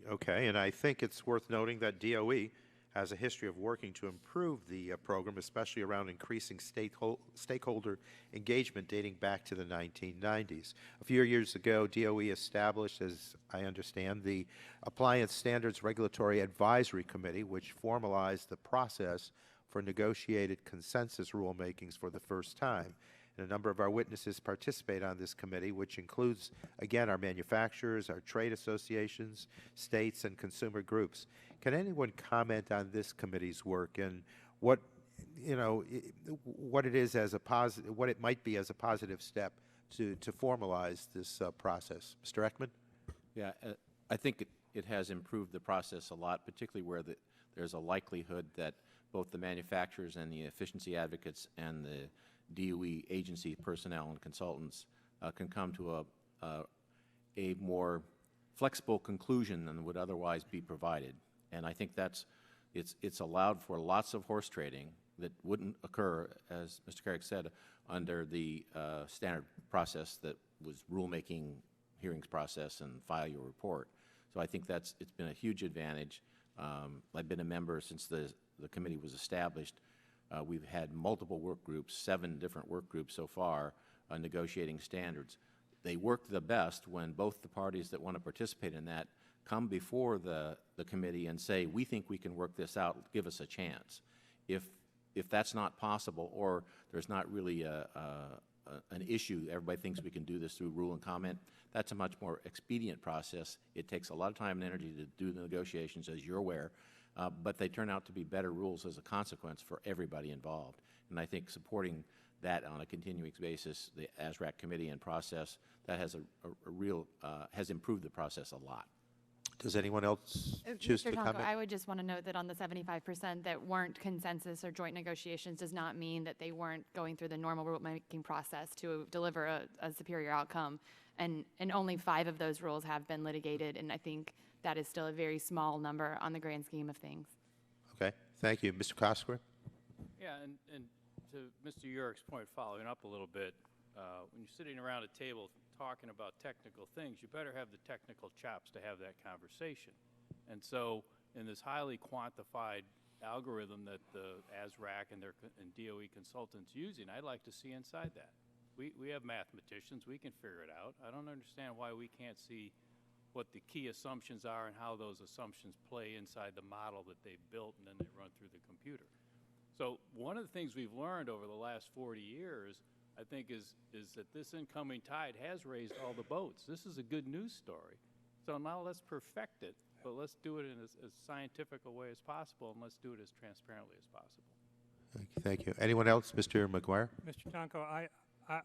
Okay, and I think it's worth noting that DOE has a history of working to improve the program, especially around increasing stakeholder engagement dating back to the 1990s. A few years ago, DOE established, as I understand, the Appliance Standards Regulatory Advisory Committee, which formalized the process for negotiated consensus rulemakings for the first time. And a number of our witnesses participate on this committee, which includes, again, our manufacturers, our trade associations, states, and consumer groups. Can anyone comment on this committee's work and what, what it is as a positive, what it might be as a positive step to formalize this process? Mr. Ekman? Yeah, I think it has improved the process a lot, particularly where there's a likelihood that both the manufacturers and the efficiency advocates and the DOE agency personnel and consultants can come to a more flexible conclusion than would otherwise be provided. And I think it's allowed for lots of horse trading that wouldn't occur, as Mr. Carrick said, under the standard process that was rulemaking hearings process and file your report. So I think it's been a huge advantage. I've been a member since the committee was established. We've had multiple work groups, 7 different work groups so far, negotiating standards. They work the best when both the parties that want to participate in that come before the committee and say, we think we can work this out, give us a chance. If that's not possible, or there's not really an issue, everybody thinks we can do this through rule and comment, that's a much more expedient process. It takes a lot of time and energy to do the negotiations, as you're aware. But they turn out to be better rules as a consequence for everybody involved. And I think supporting that on a continuing basis, the ASRAC committee and process, that has has improved the process a lot. Does anyone else choose to Mr. Tonko, comment? I would just want to note that on the 75% that weren't consensus or joint negotiations does not mean that they weren't going through the normal rulemaking process to deliver a superior outcome. And only 5 of those rules have been litigated, and I think that is still a very small number on the grand scheme of things. Okay, thank you. Mr. Cosgrave? Yeah, and to Mr. Urick's point, following up a little bit, when you're sitting around a table talking about technical things, you better have the technical chops to have that conversation. And so in this highly quantified algorithm that the ASRAC and DOE consultants using, I'd like to see inside that. We have mathematicians. We can figure it out. I don't understand why we can't see what the key assumptions are and how those assumptions play inside the model that they've built and then they run through the computer. So one of the things we've learned over the last 40 years, I think, is that this incoming tide has raised all the boats. This is a good news story. So now let's perfect it, but let's do it in as scientific a way as possible, and let's do it as transparently as possible. Thank you. Anyone else? Mr. McGuire? Mr. Tonko,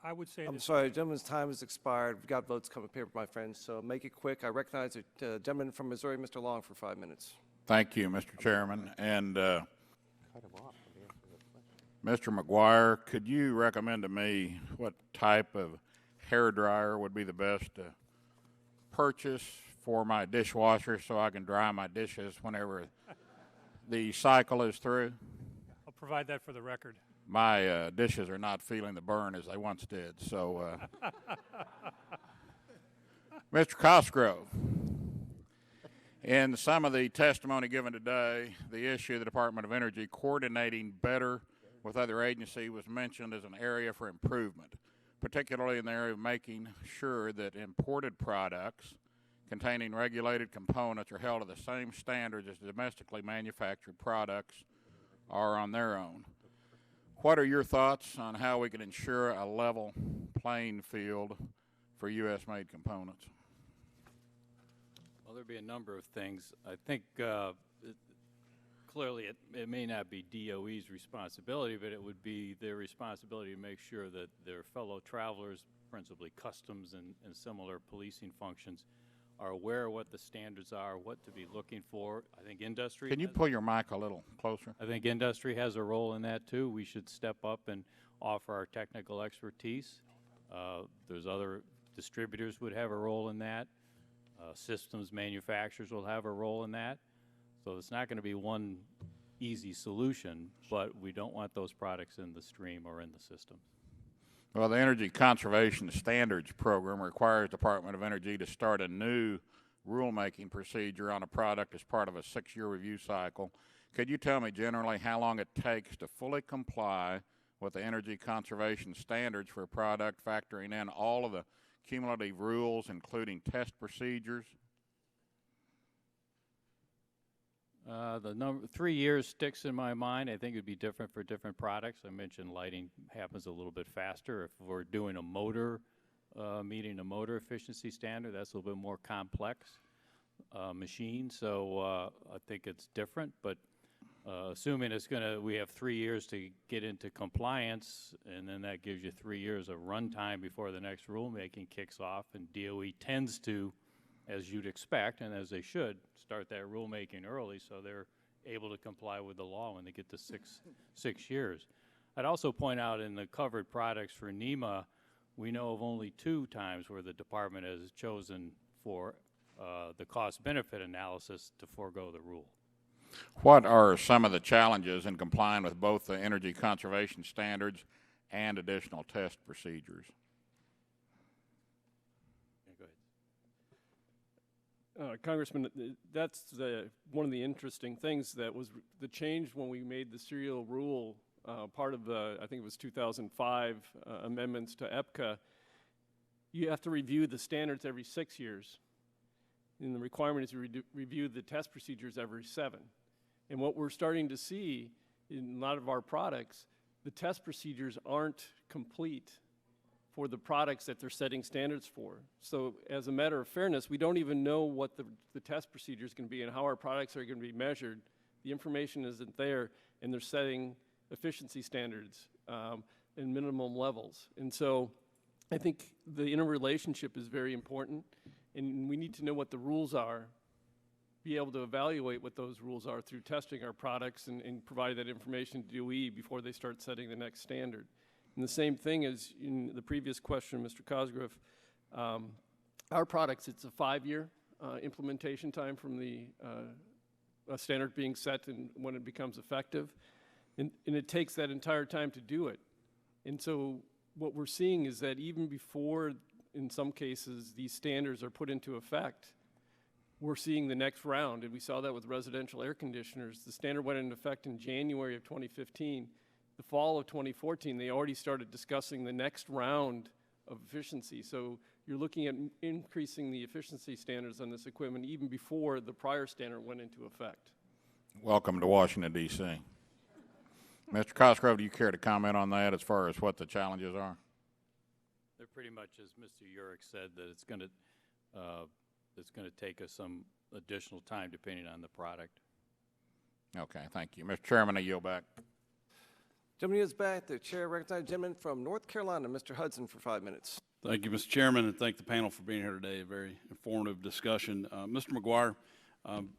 I would say I'm that sorry, gentleman's time has expired. We've got votes coming up here, my friends, so make it quick. I recognize the gentleman from Missouri, Mr. Long, for 5 minutes. Thank you, Mr. Chairman. And Mr. McGuire, could you recommend to me what type of hair dryer would be the best to purchase for my dishwasher so I can dry my dishes whenever the cycle is through? I'll provide that for the record. My dishes are not feeling the burn as they once did. So, Mr. Cosgrove, in some of the testimony given today, the issue of the Department of Energy coordinating better with other agencies was mentioned as an area for improvement, particularly in the area of making sure that imported products containing regulated components are held to the same standards as domestically manufactured products are on their own. What are your thoughts on how we can ensure a level playing field for U.S.-made components? Well, there'd be a number of things. I think clearly it may not be DOE's responsibility, but it would be their responsibility to make sure that their fellow travelers, principally customs and similar policing functions, are aware of what the standards are, what to be looking for. I think industry... Can you pull your mic a little closer? I think industry has a role in that, too. We should step up and offer our technical expertise. There's other distributors would have a role in that. Systems manufacturers will have a role in that. So it's not going to be one easy solution, but we don't want those products in the stream or in the system. Well, the Energy Conservation Standards Program requires Department of Energy to start a new rulemaking procedure on a product as part of a 6-year review cycle. Could you tell me generally how long it takes to fully comply with the energy conservation standards for a product, factoring in all of the cumulative rules, including test procedures? The number 3 years sticks in my mind. I think it would be different for different products. I mentioned lighting happens a little bit faster. If we're doing a motor, meeting a motor efficiency standard, that's a little bit more complex machine. So I think it's different. But assuming we have 3 years to get into compliance, and then that gives you 3 years of runtime before the next rulemaking kicks off. And DOE tends to, as you'd expect, and as they should, start that rulemaking early so they're able to comply with the law when they get to six years. I'd also point out in the covered products for NEMA, we know of only 2 times where the department has chosen for the cost-benefit analysis to forego the rule. What are some of the challenges in complying with both the energy conservation standards and additional test procedures? Congressman, that's one of the interesting things that was the change when we made the serial rule, part of the, I think it was 2005 amendments to EPCA. You have to review the standards every 6 years. And the requirement is to review the test procedures every 7. And what we're starting to see in a lot of our products, the test procedures aren't complete for the products that they're setting standards for. So as a matter of fairness, we don't even know what the test procedure is going to be and how our products are going to be measured. The information isn't there, and they're setting efficiency standards and minimum levels. And so I think the interrelationship is very important, and we need to know what the rules are, be able to evaluate what those rules are through testing our products and provide that information to DOE before they start setting the next standard. And the same thing as in the previous question, Mr. Cosgrove, our products, it's a 5-year implementation time from the standard being set and when it becomes effective. And it takes that entire time to do it. And so what we're seeing is that even before, in some cases, these standards are put into effect, we're seeing the next round. And we saw that with residential air conditioners. The standard went into effect in January of 2015. The fall of 2014, they already started discussing the next round of efficiency. So you're looking at increasing the efficiency standards on this equipment even before the prior standard went into effect. Welcome to Washington, D.C. Mr. Cosgrove, do you care to comment on that as far as what the challenges are? They're pretty much, as Mr. Urick said, that it's going to take us some additional time depending on the product. Okay, thank you. Mr. Chairman, I yield back. Gentleman is back. The chair recognizes the gentleman from North Carolina, Mr. Hudson, for 5 minutes. Thank you, Mr. Chairman, and thank the panel for being here today. A very informative discussion. Mr. McGuire,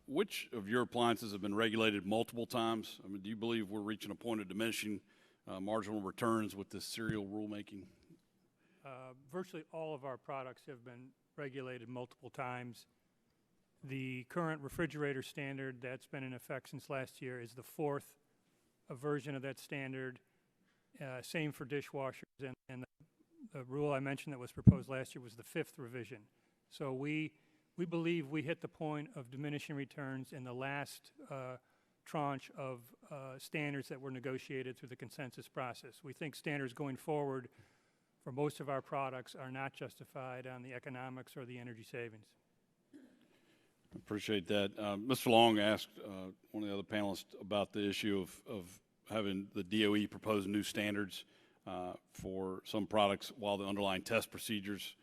which of your appliances have been regulated multiple times? I mean, do you believe we're reaching a point of diminishing marginal returns with this serial rulemaking? Virtually all of our products have been regulated multiple times. The current refrigerator standard that's been in effect since last year is the fourth version of that standard. Same for dishwashers, and the rule I mentioned that was proposed last year was the fifth revision. So we believe we hit the point of diminishing returns in the last tranche of standards that were negotiated through the consensus process. We think standards going forward for most of our products are not justified on the economics or the energy savings. Appreciate that. Mr. Long asked one of the other panelists about the issue of having the DOE propose new standards for some products while the underlying test procedures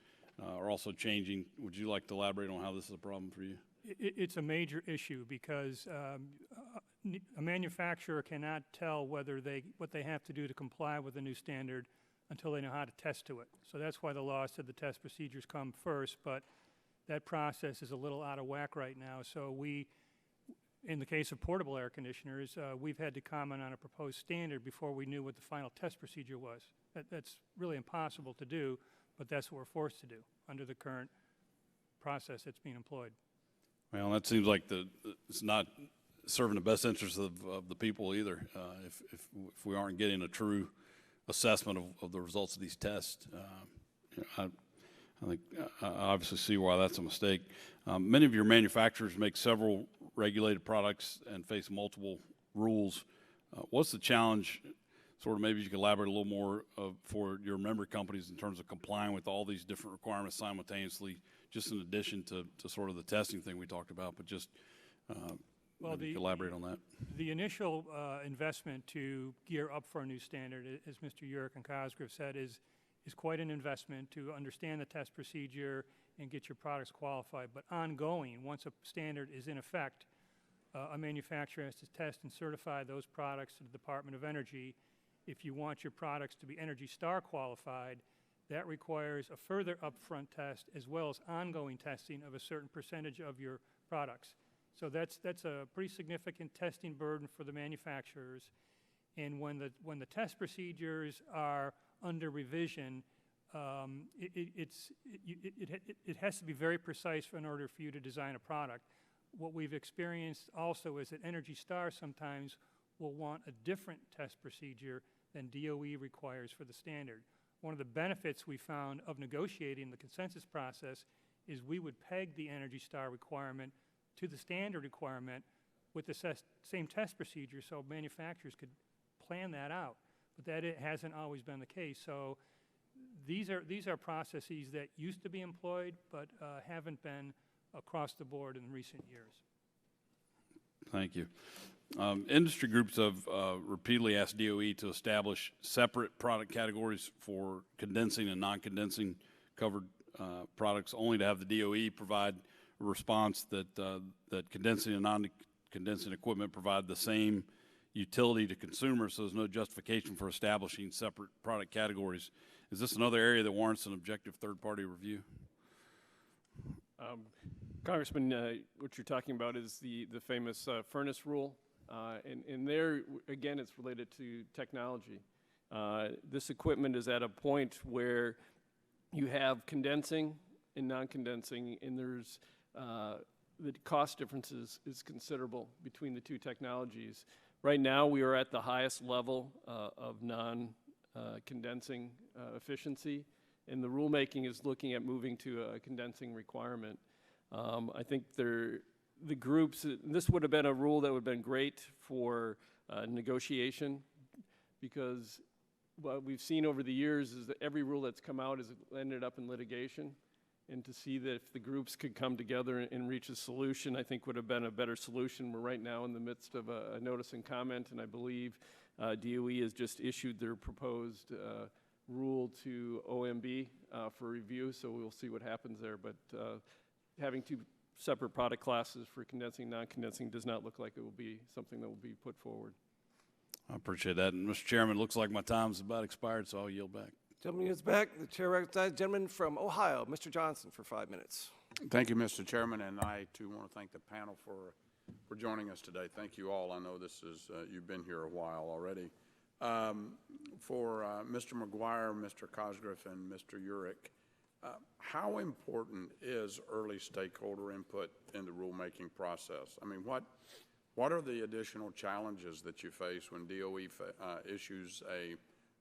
are also changing. Would you like to elaborate on how this is a problem for you? It's a major issue because a manufacturer cannot tell what they have to do to comply with the new standard until they know how to test to it. So that's why the law said the test procedures come first, but that process is a little out of whack right now. So in the case of portable air conditioners, we've had to comment on a proposed standard before we knew what the final test procedure was. That's really impossible to do, but that's what we're forced to do under the current process that's being employed. Well, that seems like it's not serving the best interests of the people either. If we aren't getting a true assessment of the results of these tests, I think I obviously see why that's a mistake. Many of your manufacturers make several regulated products and face multiple rules. What's the challenge, sort of maybe you could elaborate a little more for your member companies in terms of complying with all these different requirements simultaneously, just in addition to sort of the testing thing we talked about, but just elaborate on that. The initial investment to gear up for a new standard, as Mr. Urick and Cosgrove said, is quite an investment to understand the test procedure and get your products qualified. But ongoing, once a standard is in effect, a manufacturer has to test and certify those products to the Department of Energy. If you want your products to be Energy Star qualified, that requires a further upfront test as well as ongoing testing of a certain percentage of your products. So that's a pretty significant testing burden for the manufacturers. And when the test procedures are under revision, it has to be very precise in order for you to design a product. What we've experienced also is that Energy Star sometimes will want a different test procedure than DOE requires for the standard. One of the benefits we found of negotiating the consensus process is we would peg the Energy Star requirement to the standard requirement with the same test procedure so manufacturers could plan that out. But that hasn't always been the case. So these are processes that used to be employed but haven't been across the board in recent years. Thank you. Industry groups have repeatedly asked DOE to establish separate product categories for condensing and non-condensing covered products, only to have the DOE provide a response that condensing and non-condensing equipment provide the same utility to consumers, so there's no justification for establishing separate product categories. Is this another area that warrants an objective third-party review? Congressman, what you're talking about is the famous furnace rule. And there, again, it's related to technology. This equipment is at a point where you have condensing and non-condensing, and there's the cost difference is considerable between the two technologies. Right now, we are at the highest level of non-condensing efficiency, and the rulemaking is looking at moving to a condensing requirement. I think the groups, this would have been a rule that would have been great for negotiation, because what we've seen over the years is that every rule that's come out has ended up in litigation. And to see that if the groups could come together and reach a solution, I think would have been a better solution. We're right now in the midst of a notice and comment, and I believe DOE has just issued their proposed rule to OMB for review, so we'll see what happens there. But having two separate product classes for condensing, non-condensing does not look like it will be something that will be put forward. I appreciate that. And Mr. Chairman, it looks like my time's about expired, so I'll yield back. Gentleman is back. The chair recognizes the gentleman from Ohio, Mr. Johnson, for 5 minutes. Thank you, Mr. Chairman, and I, too, want to thank the panel for joining us today. Thank you all. I know this is, you've been here a while already. For Mr. McGuire, Mr. Cosgrove, and Mr. Urick, How important is early stakeholder input in the rulemaking process? I mean, what are the additional challenges that you face when DOE issues a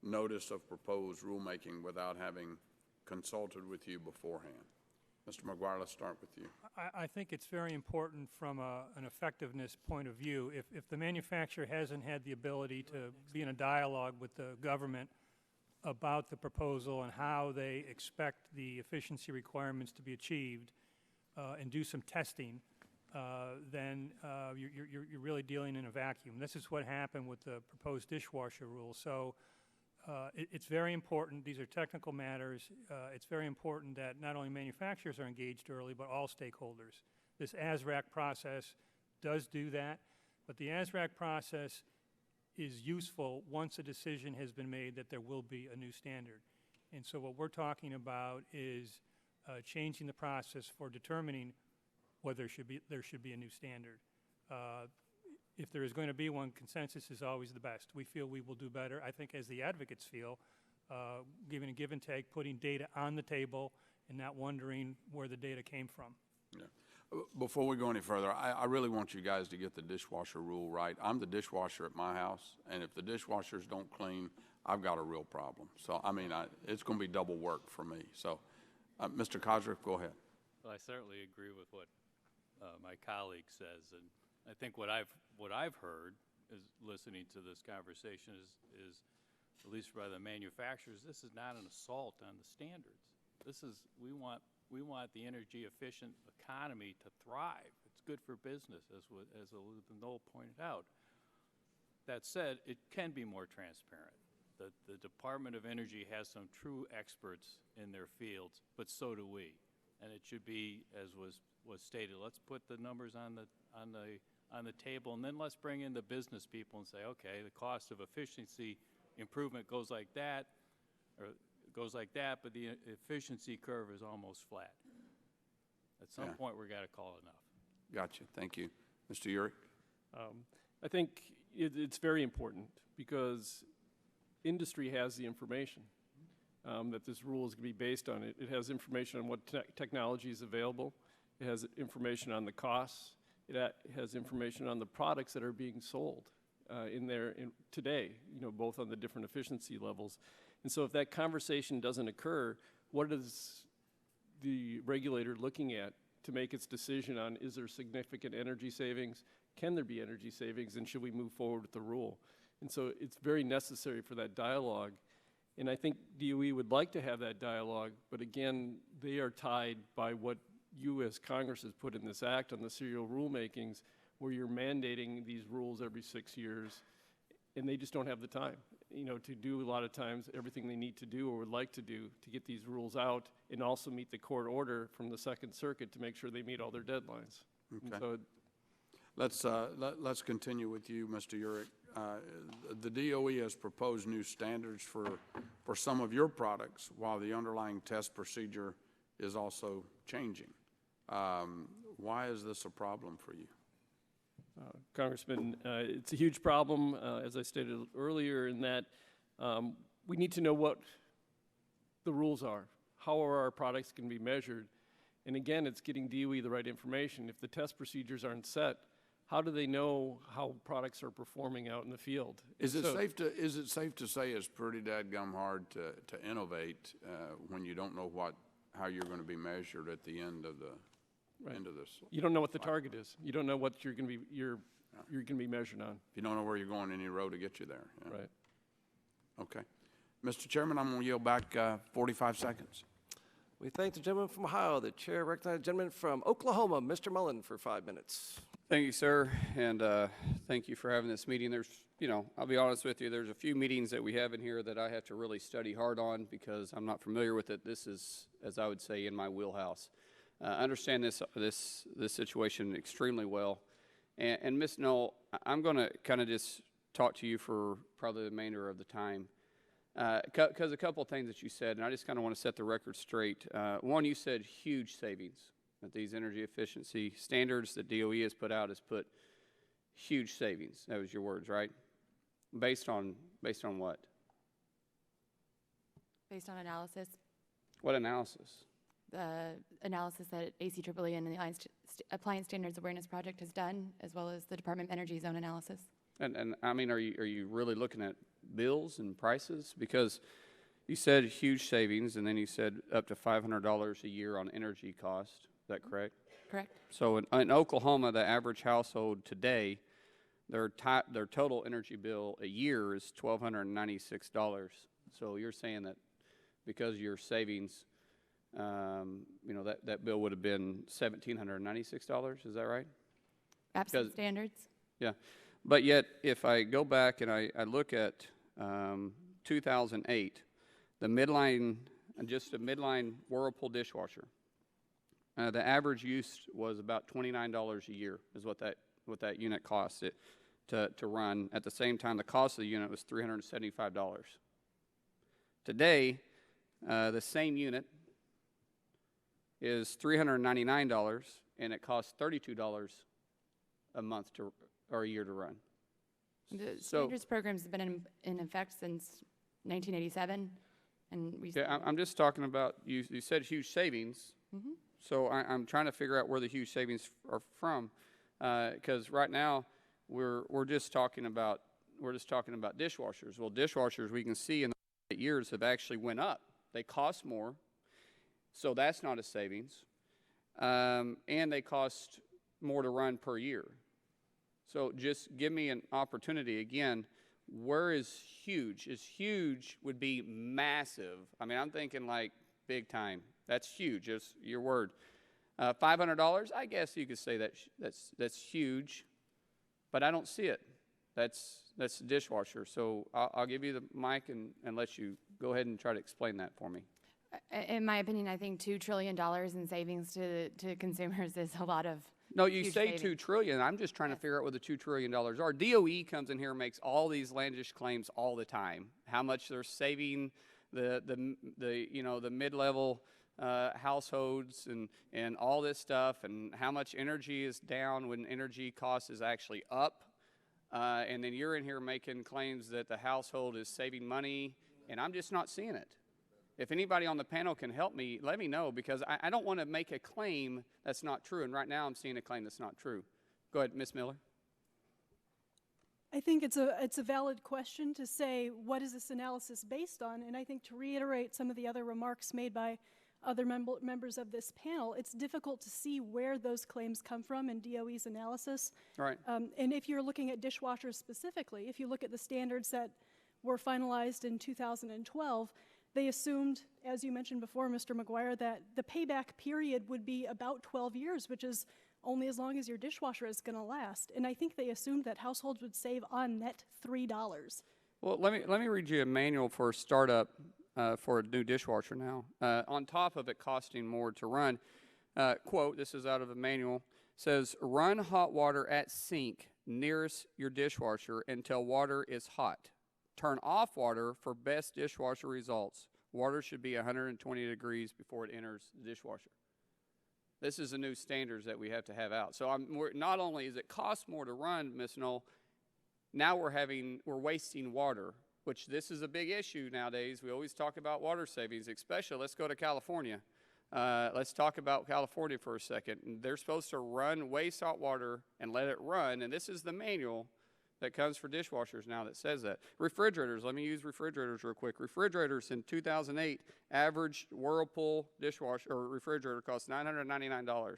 notice of proposed rulemaking without having consulted with you beforehand? Mr. McGuire, let's start with you. I think it's very important from an effectiveness point of view. If the manufacturer hasn't had the ability to be in a dialogue with the government about the proposal and how they expect the efficiency requirements to be achieved and do some testing, then you're really dealing in a vacuum. This is what happened with the proposed dishwasher rule. So it's very important. These are technical matters. It's very important that not only manufacturers are engaged early, but all stakeholders. This ASRAC process does do that, but the ASRAC process is useful once a decision has been made that there will be a new standard. And so what we're talking about is changing the process for determining whether there should be a new standard. If there is going to be one, consensus is always the best. We feel we will do better. I think as the advocates feel, giving a give and take, putting data on the table and not wondering where the data came from. Yeah. Before we go any further, I really want you guys to get the dishwasher rule right. I'm the dishwasher at my house, and if the dishwashers don't clean, I've got a real problem. So, I mean, it's going to be double work for me. So, Mr. Kosrick, go ahead. Well, I certainly agree with what my colleague says, and I think what I've heard is listening to this conversation is at least by the manufacturers, this is not an assault on the standards. This is we want the energy efficient economy to thrive. It's good for business, as Elizabeth Knoll pointed out. That said, it can be more transparent. The Department of Energy has some true experts in their fields, but so do we. And it should be, as was stated, let's put the numbers on the table, and then let's bring in the business people and say, okay, the cost of efficiency improvement goes like that, but the efficiency curve is almost flat. At some point, we've got to call it enough. Gotcha. Thank you. Mr. Urick? I think it's very important because industry has the information that this rule is going to be based on. It has information on what technology is available. It has information on the costs. It has information on the products that are being sold today, both on the different efficiency levels. And so if that conversation doesn't occur, what is the regulator looking at to make its decision on, is there significant energy savings? Can there be energy savings? And should we move forward with the rule? And so it's very necessary for that dialogue. And I think DOE would like to have that dialogue, but again, they are tied by what you as Congress has put in this act on the serial rulemakings, where you're mandating these rules every 6 years, and they just don't have the time, to do a lot of times everything they need to do or would like to do to get these rules out and also meet the court order from the Second Circuit to make sure they meet all their deadlines. Okay. So let's continue with you, Mr. Urick. The DOE has proposed new standards for some of your products, while the underlying test procedure is also changing. Why is this a problem for you? Congressman, it's a huge problem, as I stated earlier, in that we need to know what the rules are. How are our products going to be measured? And again, it's getting DOE the right information. If the test procedures aren't set, how do they know how products are performing out in the field? Is it safe to say it's pretty dadgum hard to innovate when you don't know how you're going to be measured at the end of the end of this? You don't know what the target is. You don't know what you're going to be measured on. You don't know where you're going any road to get you there. Yeah. Right. Okay. Mr. Chairman, I'm going to yield back 45 seconds. We thank the gentleman from Ohio. The chair recognizes the gentleman from Oklahoma, Mr. Mullen, for 5 minutes. Thank you, sir, and thank you for having this meeting. There's, I'll be honest with you, there's a few meetings that we have in here that I have to really study hard on because I'm not familiar with it. This is, as I would say, in my wheelhouse. I understand this situation extremely well. And Ms. Knoll, I'm going to kind of just talk to you for probably the remainder of the time. Because a couple of things that you said, and I just kind of want to set the record straight. One, you said huge savings. That these energy efficiency standards that DOE has put out has put huge savings. That was your words, right? Based on what? Based on analysis. What analysis? analysis that ACEEE and the Appliance Standards Awareness Project has done, as well as the Department of Energy zone analysis. And I mean, are you really looking at bills and prices? Because you said huge savings, and then you said up to $500 a year on energy cost. Is that correct? Correct. So in Oklahoma, the average household today, their total energy bill a year is $1,296. So you're saying that because of your savings, you know, that bill would have been $1,796. Is that right? Absent standards. Yeah. But yet, if I go back and I look at 2008, the midline, just a midline Whirlpool dishwasher, the average use was about $29 a year is what that unit cost it to run. At the same time, the cost of the unit was $375. Today, the same unit is $399, and it costs $32 a month or a year to run. The standards programs have been in effect since 1987, and we. Yeah, I'm just talking about you said huge savings. Mm-hmm. So I'm trying to figure out where the huge savings are from, because right now we're just talking about dishwashers. Well, dishwashers we can see in the years have actually went up. They cost more, so that's not a savings, and they cost more to run per year. So just give me an opportunity again. Where is huge? Is huge would be massive. I mean, I'm thinking like big time. That's huge. It's your word. $500. I guess you could say that's huge, but I don't see it. That's a dishwasher. So I'll give you the mic and let you go ahead and try to explain that for me. In my opinion, I think $2 trillion in savings to consumers is a lot of. No, you say $2 trillion. I'm just trying to figure out what the $2 trillion are. DOE comes in here and makes all these outlandish claims all the time. How much they're saving the mid-level households and all this stuff, and how much energy is down when energy cost is actually up. And then you're in here making claims that the household is saving money, and I'm just not seeing it. If anybody on the panel can help me, let me know, because I don't want to make a claim that's not true, and right now I'm seeing a claim that's not true. Go ahead, Ms. Miller. I think it's a valid question to say, what is this analysis based on? And I think to reiterate some of the other remarks made by other members of this panel, it's difficult to see where those claims come from in DOE's analysis. Right. And if you're looking at dishwashers specifically, if you look at the standards that were finalized in 2012, they assumed, as you mentioned before, Mr. McGuire, that the payback period would be about 12 years, which is only as long as your dishwasher is going to last. And I think they assumed that households would save on net $3. Well, let me read you a manual for a startup for a new dishwasher now. On top of it costing more to run, quote, this is out of a manual, says, run hot water at sink nearest your dishwasher until water is hot. Turn off water for best dishwasher results. Water should be 120 degrees before it enters the dishwasher. This is the new standards that we have to have out. So not only is it cost more to run, Ms. Knoll, now we're wasting water, which this is a big issue nowadays. We always talk about water savings, especially, let's go to California. Let's talk about California for a second. They're supposed to waste hot water and let it run, and this is the manual that comes for dishwashers now that says that. Refrigerators, let me use refrigerators real quick. Refrigerators in 2008, average Whirlpool dishwasher or refrigerator costs $999.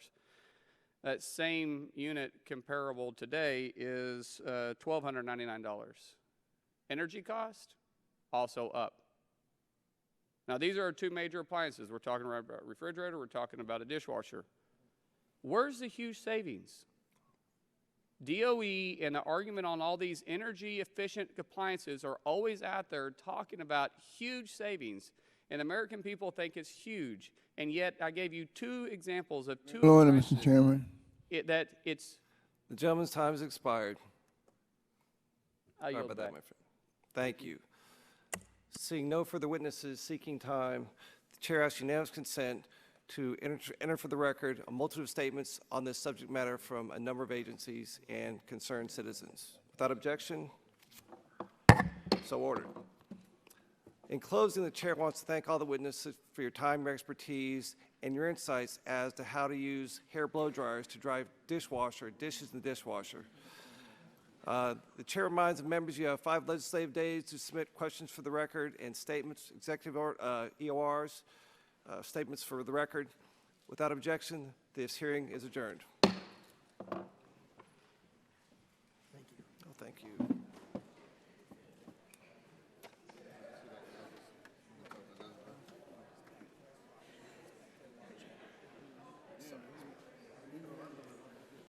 That same unit comparable today is $1,299. Energy cost, also up. Now these are our two major appliances. We're talking about a refrigerator, we're talking about a dishwasher. Where's the huge savings? DOE and the argument on all these energy efficient appliances are always out there talking about huge savings, and American people think it's huge. And yet I gave you two examples of two Order, Mr. Chairman. The gentleman's time has expired. I yield about back. that, my friend. Thank you. Seeing no further witnesses seeking time, the chair asks unanimous consent to enter for the record a multitude of statements on this subject matter from a number of agencies and concerned citizens. Without objection, so ordered. In closing, the chair wants to thank all the witnesses for your time, your expertise, and your insights as to how to use hair blow dryers to dry dishes in the dishwasher. The chair reminds the members you have 5 legislative days to submit questions for the record and statements, executive EORs, statements for the record. Without objection, this hearing is adjourned. Thank you. Oh, thank you.